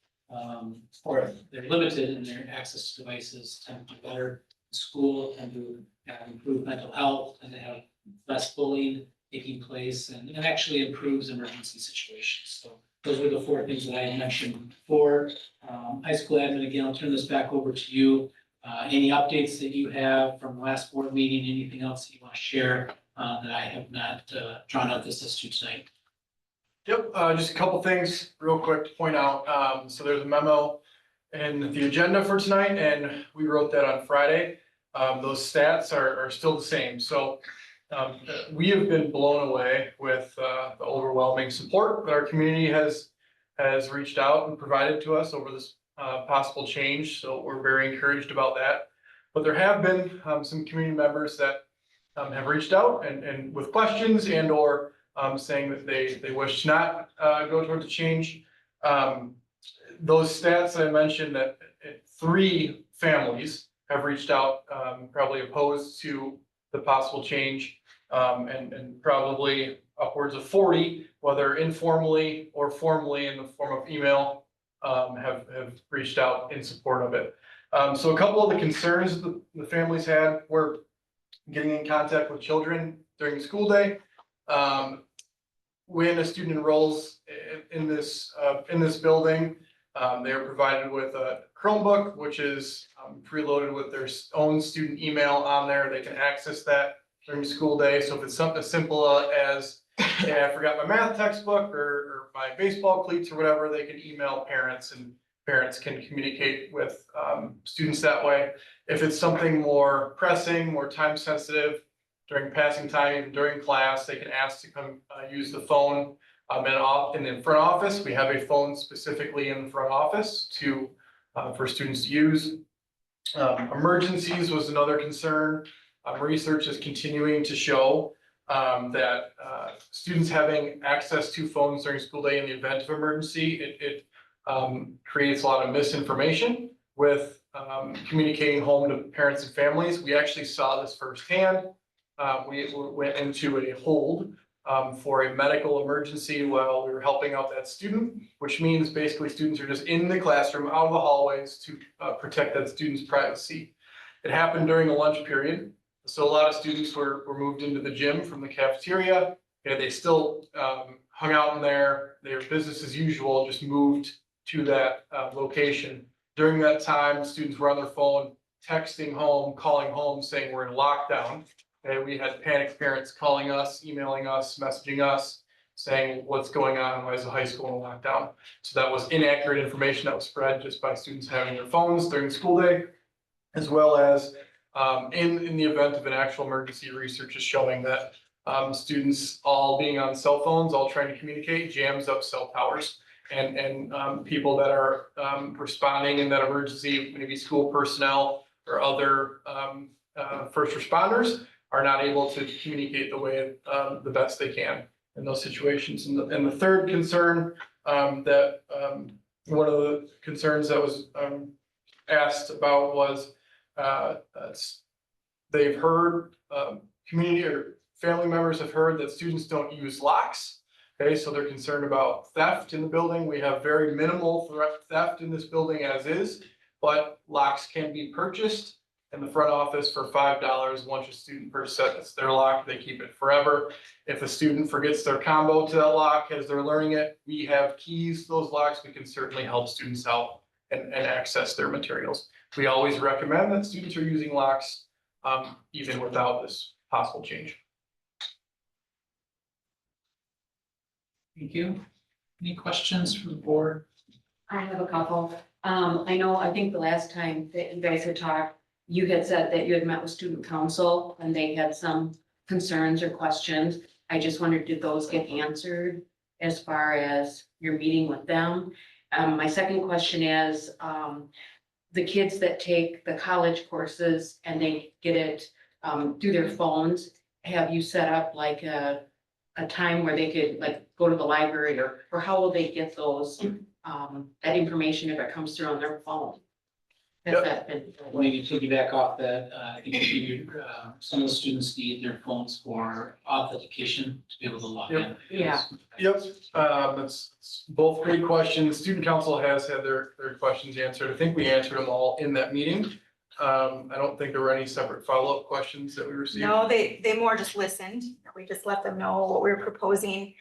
Speaker 3: or if they're limited in their access to devices, tend to do better in school, tend to have improved mental health, and to have less bullying taking place, and actually improves emergency situations. So those were the four things that I had mentioned before. High school admin, again, I'll turn this back over to you. Any updates that you have from the last board meeting, anything else that you want to share that I have not drawn out this list to tonight?
Speaker 15: Yep, just a couple things real quick to point out. So there's a memo in the agenda for tonight, and we wrote that on Friday. Those stats are still the same. So we have been blown away with the overwhelming support that our community has reached out and provided to us over this possible change. So we're very encouraged about that. But there have been some community members that have reached out and with questions and or saying that they wish to not go toward the change. Those stats I mentioned, that 3 families have reached out, probably opposed to the possible change, and probably upwards of 40, whether informally or formally in the form of email, have reached out in support of it. So a couple of the concerns that the families had were getting in contact with children during the school day. When a student enrolls in this building, they are provided with a Chromebook, which is preloaded with their own student email on there. They can access that during the school day. So if it's something as simple as, hey, I forgot my math textbook or my baseball cleats or whatever, they can email parents, and parents can communicate with students that way. If it's something more pressing, more time sensitive, during passing time, even during class, they can ask to come use the phone in the front office. We have a phone specifically in the front office for students to use. Emergencies was another concern. Research is continuing to show that students having access to phones during school day in the event of emergency, it creates a lot of misinformation with communicating home to parents and families. We actually saw this firsthand. We went into a hold for a medical emergency while we were helping out that student, which means basically students are just in the classroom, out of the hallways to protect that student's privacy. It happened during a lunch period. So a lot of students were moved into the gym from the cafeteria. They still hung out in there. Their business as usual, just moved to that location. During that time, students were on their phone, texting home, calling home, saying we're in lockdown. And we had panicked parents calling us, emailing us, messaging us, saying what's going on, why is the high school in lockdown? So that was inaccurate information that was spread just by students having their phones during the school day, as well as in the event of an actual emergency. Research is showing that students all being on cell phones, all trying to communicate, jams up cell towers. And people that are responding in that emergency, maybe school personnel or other first responders, are not able to communicate the way the best they can in those situations. And the third concern that one of the concerns that was asked about was they've heard community or family members have heard that students don't use locks. Okay, so they're concerned about theft in the building. We have very minimal theft in this building as is, but locks can be purchased in the front office for $5. Once a student sets their lock, they keep it forever. If a student forgets their combo to that lock as they're learning it, we have keys to those locks. We can certainly help students out and access their materials. We always recommend that students are using locks, even without this possible change.
Speaker 3: Thank you. Any questions from the board?
Speaker 4: I have a couple. I think the last time that you guys had talked, you had said that you had met with student council and they had some concerns or questions. I just wondered, did those get answered as far as your meeting with them? My second question is, the kids that take the college courses and they get it, through their phones, have you set up like a time where they could like go to the library or how will they get those, that information if it comes through on their phone? Has
Speaker 15: Yep.
Speaker 4: that been?
Speaker 3: Maybe piggyback off that, I think some of the students need their phones for authentication to be able to log in.
Speaker 4: Yeah.
Speaker 15: Yep, that's both great questions. Student council has had their questions answered. I think we answered them all in that meeting. I don't think there were any separate follow-up questions that we received.
Speaker 14: No, they more just listened. We just let them know what we were proposing.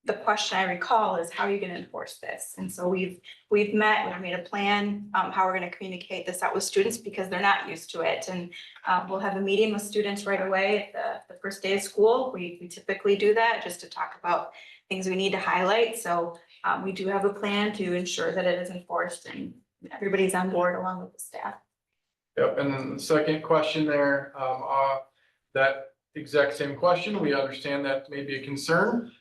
Speaker 14: The question I recall is, how are you gonna enforce this? And so we've met, we've made a plan, how we're gonna communicate this out with students because they're not used to it. And we'll have a meeting with students right away at the first day of school. We typically do that just to talk about things we need to highlight. So we do have a plan to ensure that it is enforced and everybody's on board along with the staff.
Speaker 15: Yep, and then the second question there, that exact same question, we understand that may be a concern.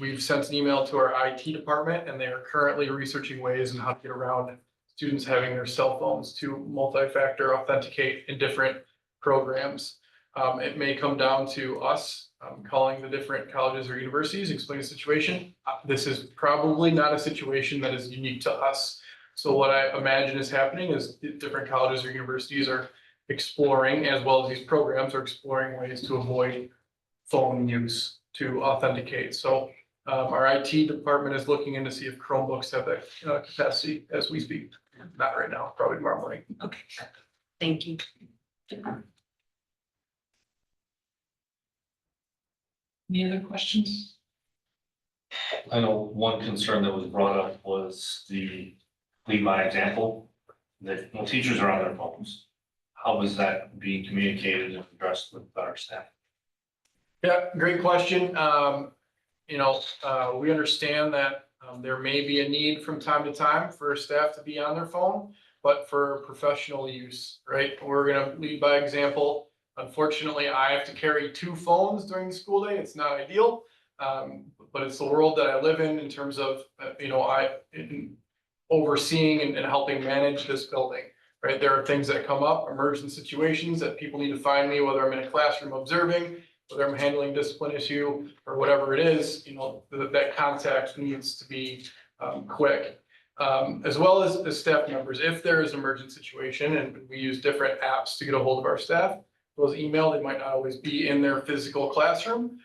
Speaker 15: We've sent an email to our IT department and they are currently researching ways on how to get around students having their cell phones to multi-factor authenticate in different programs. It may come down to us calling the different colleges or universities, explain the situation. This is probably not a situation that is unique to us. So what I imagine is happening is different colleges or universities are exploring, as well as these programs are exploring ways to avoid phone use to authenticate. So our IT department is looking in to see if Chromebooks have that capacity as we speak. Not right now, probably tomorrow morning.
Speaker 4: Okay, thank you.
Speaker 3: Any other questions?
Speaker 6: I know one concern that was brought up was the lead by example, that when teachers are on their phones, how is that being communicated and addressed with our staff?
Speaker 15: Yeah, great question. We understand that there may be a need from time to time for staff to be on their phone, but for professional use, right? We're gonna lead by example. Unfortunately, I have to carry 2 phones during the school day. It's not ideal. But it's the world that I live in terms of, overseeing and helping manage this building, right? There are things that come up, emergent situations that people need to find me, whether I'm in a classroom observing, whether I'm handling discipline issue or whatever it is, that contact needs to be quick. As well as staff members, if there is an emergent situation and we use different apps to get a hold of our staff, those email, they might not always be in their physical classroom.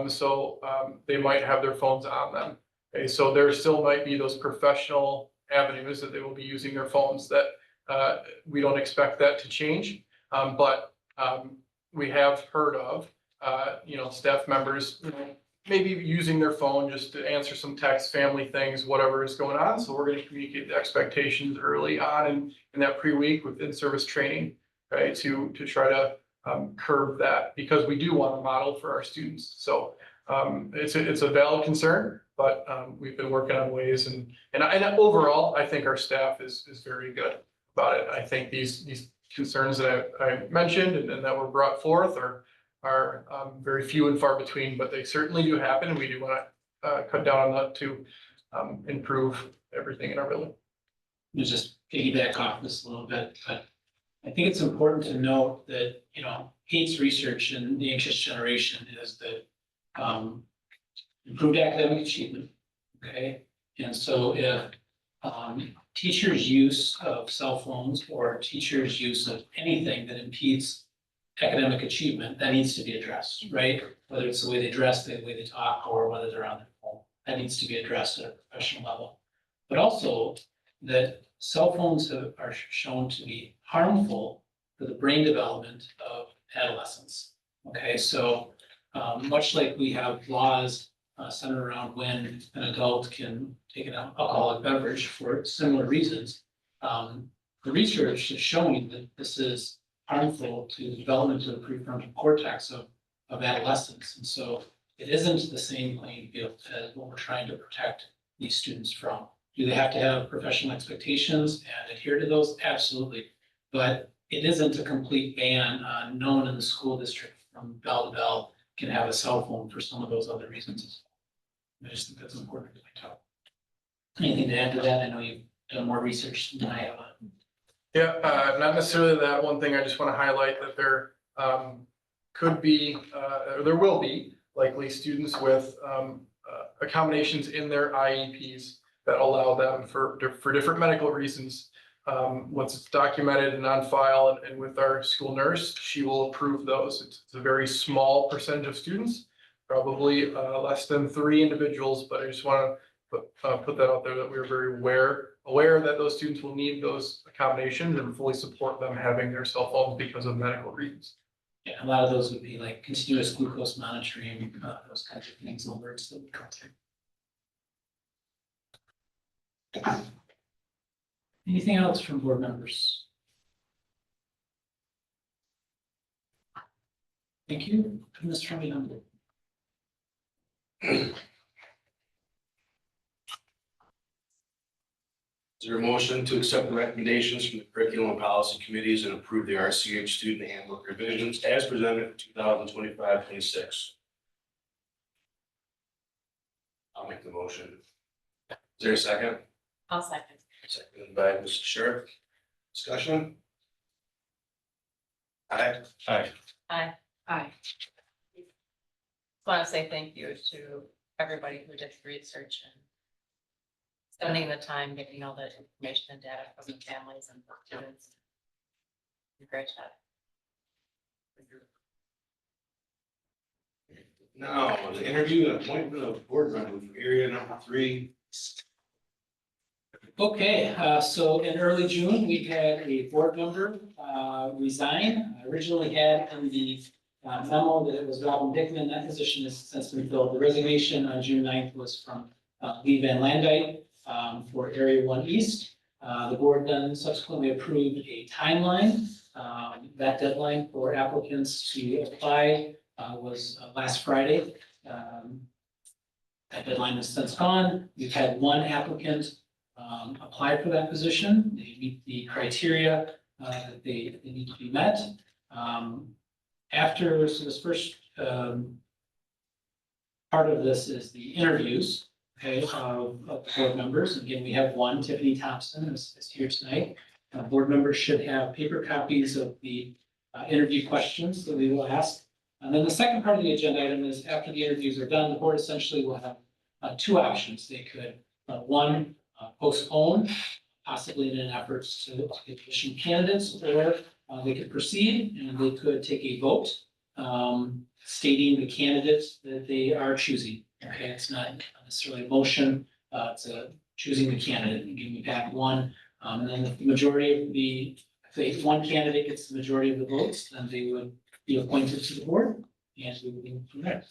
Speaker 15: So they might have their phones on them. Okay, so there still might be those professional avenues that they will be using their phones that we don't expect that to change. But we have heard of, staff members maybe using their phone just to answer some text, family things, whatever is going on. So we're going to communicate the expectations early on in that pre-week with in-service training, right, to try to curb that, because we do want to model for our students. So it's a valid concern, but we've been working on ways and overall, I think our staff is very good about it. I think these concerns that I mentioned and that were brought forth are very few and far between, but they certainly do happen, and we do want to cut down on that to improve everything in our building.
Speaker 3: Let me just piggyback off this a little bit, but I think it's important to note that, Kate's research in the anxious generation is that improved academic achievement, okay? And so if teachers' use of cell phones or teachers' use of anything that impedes academic achievement, that needs to be addressed, right? Whether it's the way they dress, the way they talk, or whether they're on their phone, that needs to be addressed at a professional level. But also, that cell phones are shown to be harmful for the brain development of adolescents. Okay, so much like we have laws centered around when an adult can take an alcoholic beverage for similar reasons, the research is showing that this is harmful to the development of the prefrontal cortex of adolescents. And so it isn't the same playing field as what we're trying to protect these students from. Do they have to have professional expectations and adhere to those? Absolutely. But it isn't a complete ban on no one in the school district from bell to bell can have a cell phone for some of those other reasons. I just think that's important to point out. Anything to add to that? I know you've done more research than I have.
Speaker 15: Yeah, not necessarily that. One thing I just want to highlight that there could be, or there will be likely students with accommodations in their IEPs that allow them for different medical reasons. Once it's documented and on file and with our school nurse, she will approve those. It's a very small percentage of students, probably less than 3 individuals, but I just want to put that out there that we're very aware that those students will need those accommodations and fully support them having their cell phones because of medical reasons.
Speaker 3: Yeah, a lot of those would be like continuous glucose monitoring, those kinds of things, alerts that would come through. Anything else from board members? Thank you. Ms. Trumbull.
Speaker 2: Is there a motion to accept the recommendations from the curriculum and policy committees and approve the RCH student handbook revisions as presented for 2025-26? I'll make the motion. Is there a second?
Speaker 5: I'll second.
Speaker 2: Seconded by Mr. Sharp. Discussion? Aye.
Speaker 6: Aye.
Speaker 5: Aye.
Speaker 4: Aye.
Speaker 5: Just want to say thank you to everybody who did the research and spending the time getting all the information and data from the families and the students. Great job.
Speaker 2: Now, the interview and appointment of board member for area number 3.
Speaker 3: Okay, so in early June, we had a board member resign. I originally had in the memo that it was Robin Dickman. That position has since been filled. The resignation on June 9th was from Lee Van Landijk for Area 1 East. The board then subsequently approved a timeline. That deadline for applicants to apply was last Friday. That deadline is since gone. We've had one applicant apply for that position. They meet the criteria that they need to be met. After, so this first part of this is the interviews, okay, of the board members. Again, we have one, Tiffany Thompson is here tonight. Board members should have paper copies of the interview questions that we will ask. And then the second part of the agenda item is after the interviews are done, the board essentially will have 2 options. They could, one, postpone, possibly in an effort to get additional candidates, or they could proceed and they could take a vote stating the candidates that they are choosing. Okay, it's not necessarily a motion, it's choosing the candidate and giving back one. And then if the majority of the, if one candidate gets the majority of the votes, then they would be appointed to the board and we would move from there.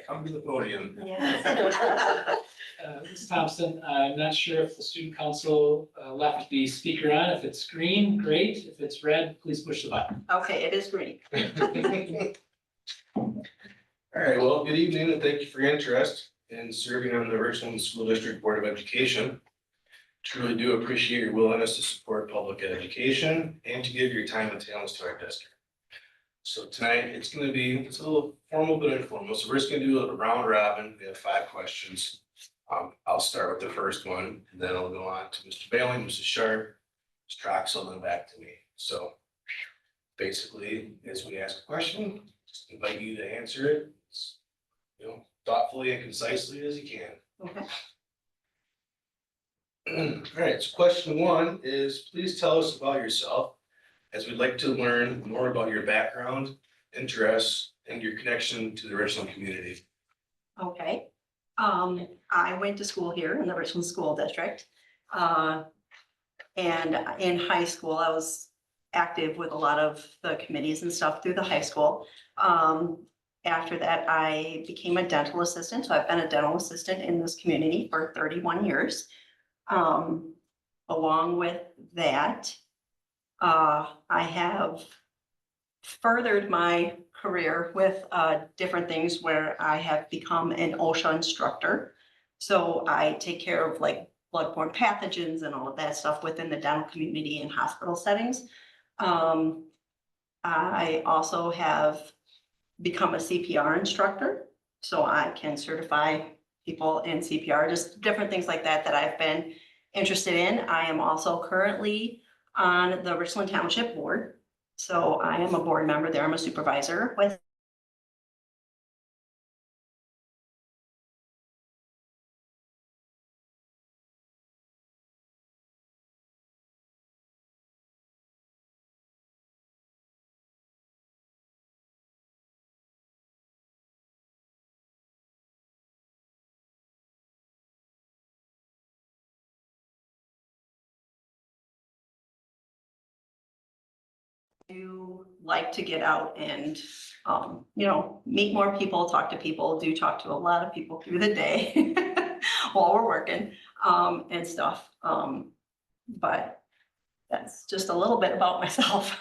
Speaker 2: Come to the podium.
Speaker 3: Ms. Thompson, I'm not sure if the student council left the speaker on. If it's green, great. If it's red, please push the button.
Speaker 12: Okay, it is green.
Speaker 2: All right, well, good evening and thank you for your interest in serving on the Richland School District Board of Education. Truly do appreciate your willingness to support public education and to give your time and talents to our district. So tonight, it's a little formal but informal. So we're just gonna do a round robin. We have 5 questions. I'll start with the first one and then I'll go on to Mr. Bailey, Mrs. Sharp, Ms. Troxel, and then back to me. So basically, as we ask a question, just invite you to answer it, thoughtfully and concisely as you can.
Speaker 12: Okay.
Speaker 2: All right, so question 1 is, please tell us about yourself. as we'd like to learn more about your background, interests, and your connection to the Richland community.
Speaker 12: Okay. I went to school here in the Richland School District. And in high school, I was active with a lot of the committees and stuff through the high school. After that, I became a dental assistant. So I've been a dental assistant in this community for 31 years. Along with that, I have furthered my career with different things where I have become an OSHA instructor. So I take care of like bloodborne pathogens and all of that stuff within the dental community and hospital settings. I also have become a CPR instructor, so I can certify people in CPR, just different things like that that I've been interested in. I am also currently on the Richland Township Board. So I am a board member there. I'm a supervisor with. Do like to get out and, meet more people, talk to people, do talk to a lot of people through the day while we're working, and stuff. But that's just a little bit about myself.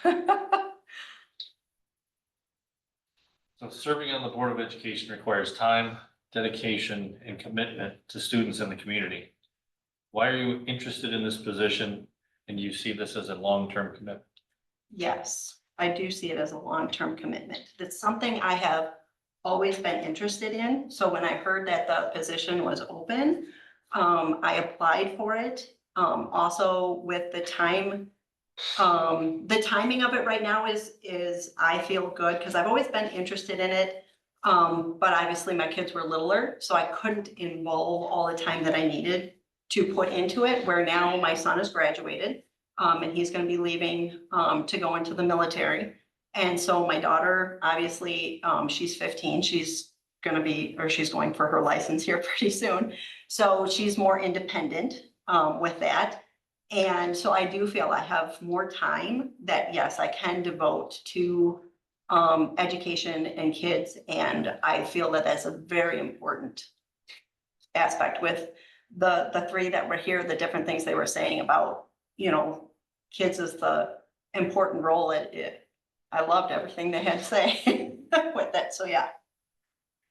Speaker 6: So serving on the Board of Education requires time, dedication, and commitment to students in the community. Why are you interested in this position, and do you see this as a long-term commitment?
Speaker 12: Yes, I do see it as a long-term commitment. It's something I have always been interested in. So when I heard that the position was open, I applied for it. Also with the time, the timing of it right now is I feel good because I've always been interested in it. But obviously my kids were littler, so I couldn't involve all the time that I needed to put into it, where now my son has graduated. And he's going to be leaving to go into the military. And so my daughter, obviously, she's 15. She's going for her license here pretty soon. So she's more independent with that. And so I do feel I have more time that, yes, I can devote to education and kids. And I feel that that's a very important aspect with the three that were here, the different things they were saying about, kids is the important role. I loved everything they had to say with it. So, yeah.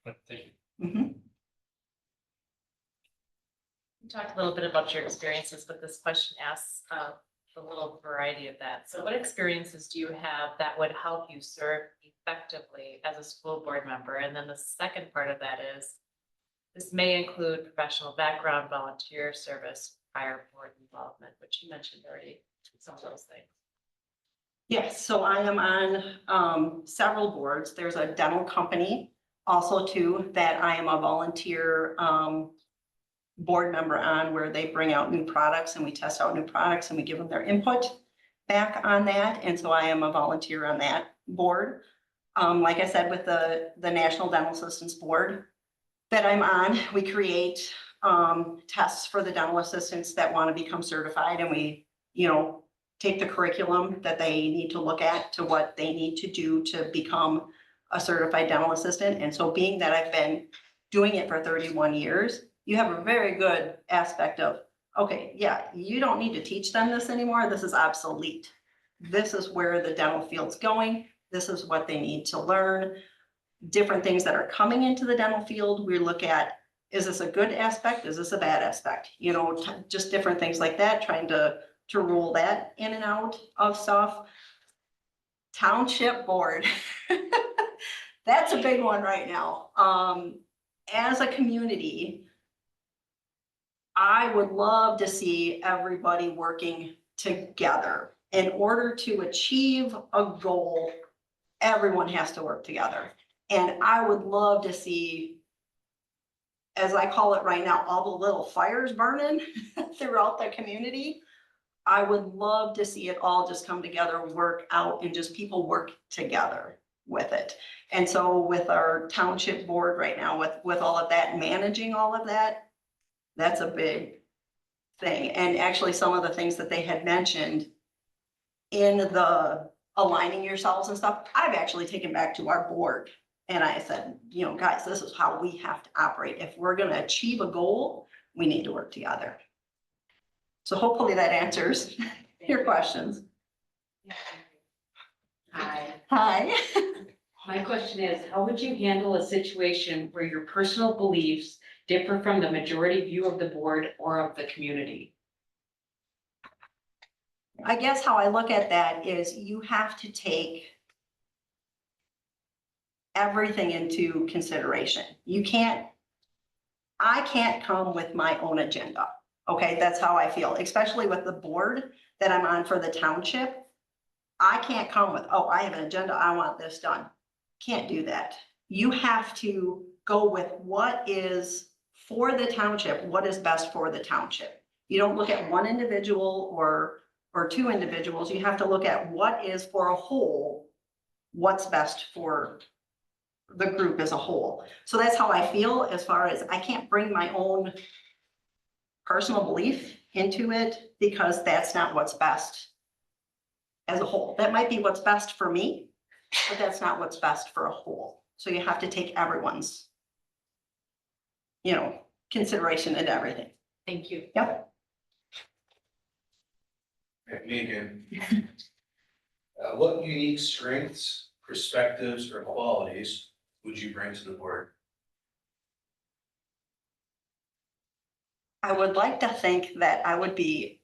Speaker 6: Thank you.
Speaker 12: Mhm.
Speaker 5: You talked a little bit about your experiences, but this question asks a little variety of that. So what experiences do you have that would help you serve effectively as a school board member? And then the second part of that is, this may include professional background, volunteer service, prior board involvement, which you mentioned already, some of those things.
Speaker 12: Yes, so I am on several boards. There's a dental company also too that I am a volunteer board member on, where they bring out new products and we test out new products and we give them their input back on that. And so I am a volunteer on that board. Like I said, with the National Dental Assistants Board that I'm on, we create tests for the dental assistants that want to become certified, and we, take the curriculum that they need to look at to what they need to do to become a certified dental assistant. And so being that I've been doing it for 31 years, you have a very good aspect of, okay, yeah, you don't need to teach them this anymore. This is obsolete. This is where the dental field's going. This is what they need to learn. Different things that are coming into the dental field, we look at, is this a good aspect? Is this a bad aspect? Just different things like that, trying to rule that in and out of stuff. Township board. That's a big one right now. As a community, I would love to see everybody working together. In order to achieve a goal, everyone has to work together. And I would love to see, as I call it right now, all the little fires burning throughout the community.
Speaker 16: I would love to see it all just come together, work out, and just people work together with it. And so with our township board right now, with all of that, managing all of that, that's a big thing. And actually, some of the things that they had mentioned in the aligning yourselves and stuff, I've actually taken back to our board. And I said, you know, guys, this is how we have to operate. If we're gonna achieve a goal, we need to work together. So hopefully that answers your questions.
Speaker 4: Hi.
Speaker 16: Hi.
Speaker 4: My question is, how would you handle a situation where your personal beliefs differ from the majority view of the board or of the community?
Speaker 16: I guess how I look at that is you have to take everything into consideration. I can't come with my own agenda. Okay, that's how I feel, especially with the board that I'm on for the township. I can't come with, oh, I have an agenda, I want this done. Can't do that. You have to go with what is for the township, what is best for the township. You don't look at one individual or two individuals. You have to look at what is for a whole, what's best for the group as a whole. So that's how I feel, as far as I can't bring my own personal belief into it, because that's not what's best as a whole. That might be what's best for me, but that's not what's best for a whole. So you have to take everyone's, you know, consideration into everything.
Speaker 4: Thank you.
Speaker 16: Yep.
Speaker 2: Me again. What unique strengths, perspectives, or qualities would you bring to the board?
Speaker 16: I would like to think that I would be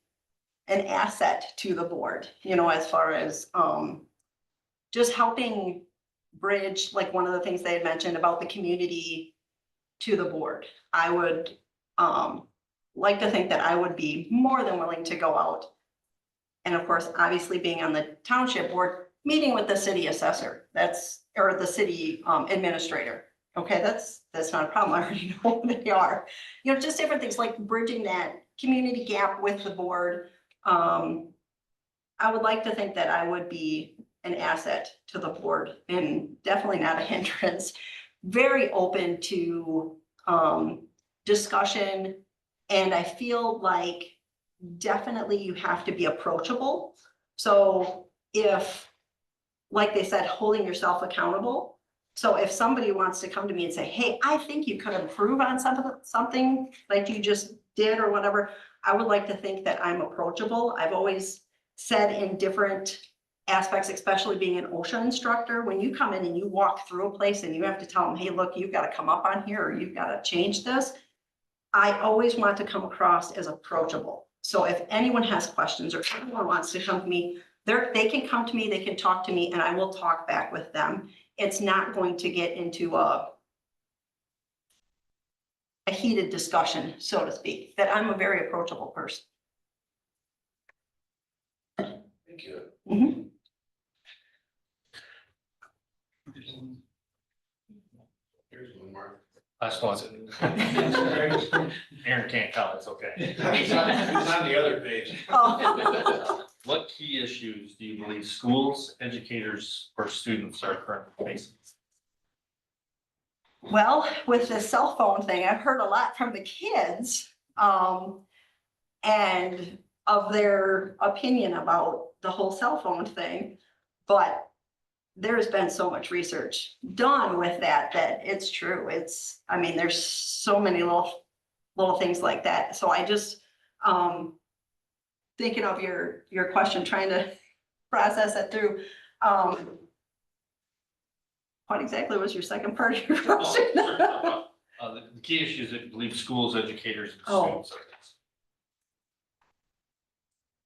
Speaker 16: an asset to the board, you know, as far as just helping bridge, like one of the things they had mentioned about the community to the board. I would like to think that I would be more than willing to go out. And of course, obviously being on the township board, meeting with the city assessor, or the city administrator. Okay, that's not a problem. I already know who they are. You know, just different things like bridging that community gap with the board. I would like to think that I would be an asset to the board and definitely not a hindrance. Very open to discussion. And I feel like definitely you have to be approachable. So if, like they said, holding yourself accountable. So if somebody wants to come to me and say, hey, I think you could improve on something like you just did or whatever, I would like to think that I'm approachable. I've always said in different aspects, especially being an OSHA instructor, when you come in and you walk through a place and you have to tell them, hey, look, you've got to come up on here or you've got to change this. I always want to come across as approachable. So if anyone has questions or anyone wants to come to me, they can come to me, they can talk to me, and I will talk back with them. It's not going to get into a heated discussion, so to speak, that I'm a very approachable person.
Speaker 2: Thank you.
Speaker 16: Mhm.
Speaker 2: Here's one more.
Speaker 6: Last one. Aaron can't tell, it's okay.
Speaker 2: He's on the other page.
Speaker 16: Oh.
Speaker 6: What key issues do you believe schools, educators, or students are currently facing?
Speaker 16: Well, with the cell phone thing, I've heard a lot from the kids, and of their opinion about the whole cell phone thing. But there's been so much research done with that it's true. I mean, there's so many little things like that. So I just, thinking of your question, trying to process it through. What exactly was your second part of your question?
Speaker 6: The key issues that you believe schools, educators, and
Speaker 16: Oh.
Speaker 6: students are facing.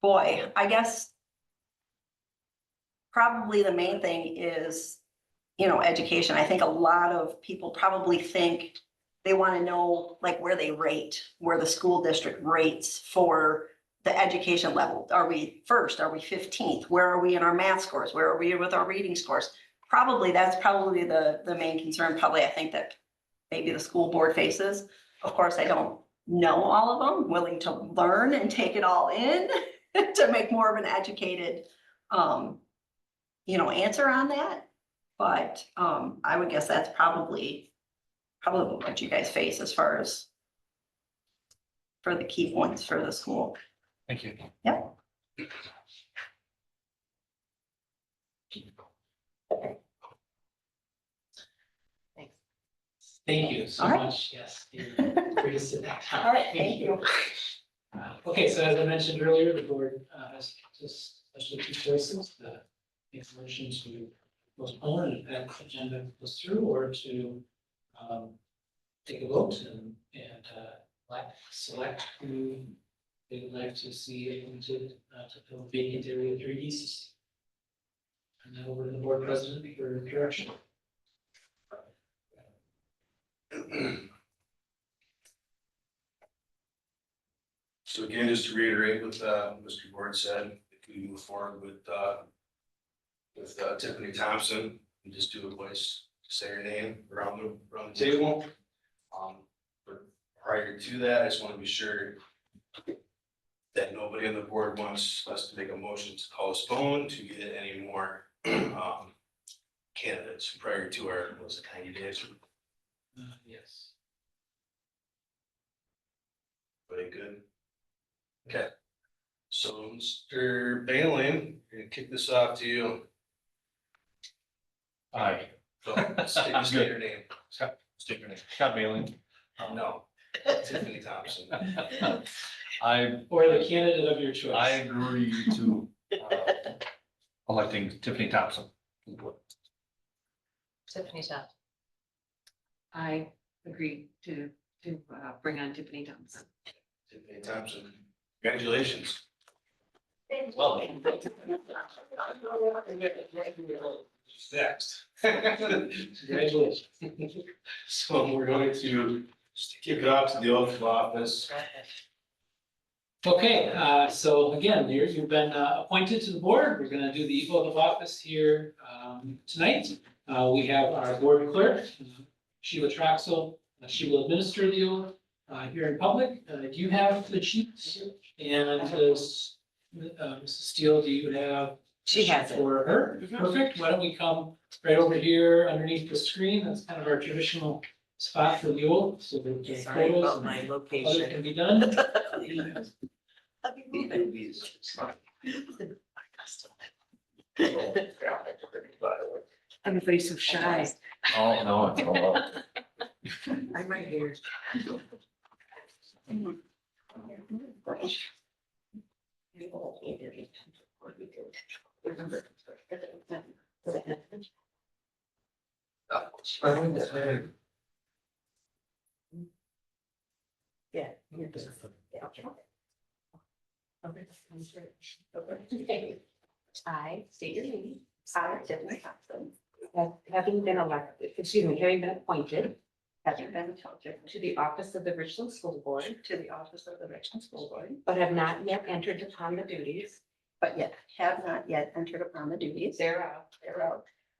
Speaker 16: Boy, I guess probably the main thing is, you know, education. I think a lot of people probably think they want to know like where they rate, where the school district rates for the education level. Are we first? Are we 15th? Where are we in our math scores? Where are we with our reading scores? That's probably the main concern, probably I think that maybe the school board faces. Of course, I don't know all of them, willing to learn and take it all in. to make more of an educated, answer on that. But, I would guess that's probably what you guys face as far as for the key points for the school.
Speaker 6: Thank you.
Speaker 16: Yep.
Speaker 3: Thank you so
Speaker 16: All right.
Speaker 3: much. Yes. Free to sit down.
Speaker 16: All right, thank you.
Speaker 3: Okay, so as I mentioned earlier, the board has just especially two choices, the make a motion to postpone and that agenda goes through, or to take a vote and select who they would like to see appointed to fill vacant area 3D. And then over to the board president for direction.
Speaker 2: So again, just to reiterate what Mr. Board said, if we move forward with Tiffany Thompson, you just do a voice, say your name around the table. But prior to that, I just want to be sure that nobody on the board wants us to make a motion to postpone to get any more candidates prior to our, was it 90 days?
Speaker 3: Yes.
Speaker 2: Very good. Okay. So Mr. Bailey, I'm gonna kick this off to you.
Speaker 6: Aye.
Speaker 2: So state your name.
Speaker 6: State your name. Scott Bailey.
Speaker 2: No, Tiffany Thompson.
Speaker 3: Or the candidate of your choice.
Speaker 6: I agree to electing Tiffany Thompson.
Speaker 5: Tiffany Top.
Speaker 4: I agree to bring on Tiffany Thompson.
Speaker 2: Tiffany Thompson. Congratulations.
Speaker 6: Well,
Speaker 2: Next.
Speaker 3: Congratulations.
Speaker 2: So we're going to kick it off to the oath of office.
Speaker 3: Okay, so again, you've been appointed to the board. We're gonna do the oath of office here tonight. We have our board clerk, Sheila Troxel. She will administer the oath here in public. Do you have the sheets? And Mrs. Steele, do you have?
Speaker 10: She has it.
Speaker 3: For her? Perfect. Why don't we come right over here underneath the screen? That's kind of our traditional spot for the oath, so that the
Speaker 10: Sorry
Speaker 3: photos
Speaker 10: about
Speaker 3: and
Speaker 10: my
Speaker 3: other
Speaker 10: location.
Speaker 3: can be done.
Speaker 10: Everybody's so shy.
Speaker 6: oh, no, it's all up.
Speaker 10: I'm right here. Yeah.
Speaker 4: I state your name. I, Tiffany Thompson. Having been appointed. Having been appointed to the office of the Richland School Board. To the office of the Richland School Board. But have not yet entered upon the duties. But yet have not yet entered upon the duties. Thereof.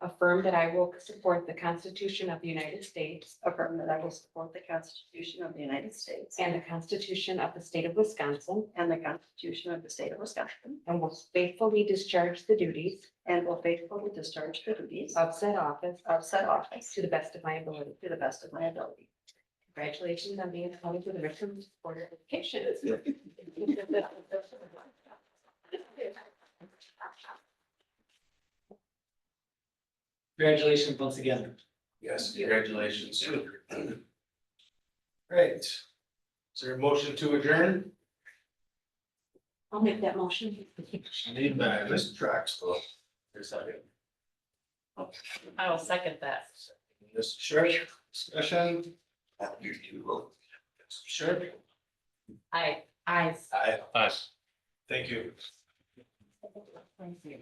Speaker 4: Affirm that I will support the Constitution of the United States. Affirm that I will support the Constitution of the United States. And the Constitution of the State of Wisconsin. And the Constitution of the State of Wisconsin. And will faithfully discharge the duties. And will faithfully discharge the duties. Of said office. Of said office. To the best of my ability. To the best of my ability. Congratulations on being appointed to the Richland Board of Education.
Speaker 3: Congratulations once again.
Speaker 2: Yes, congratulations. Right. Is there a motion to adjourn?
Speaker 4: I'll make that motion.
Speaker 2: Made by Ms. Troxel. There's a second.
Speaker 5: I will second that.
Speaker 2: Ms. Sharp, discussion. Sure.
Speaker 5: Aye.
Speaker 4: Aye.
Speaker 2: Aye.
Speaker 6: Aye.
Speaker 2: Thank you.
Speaker 4: Thank you.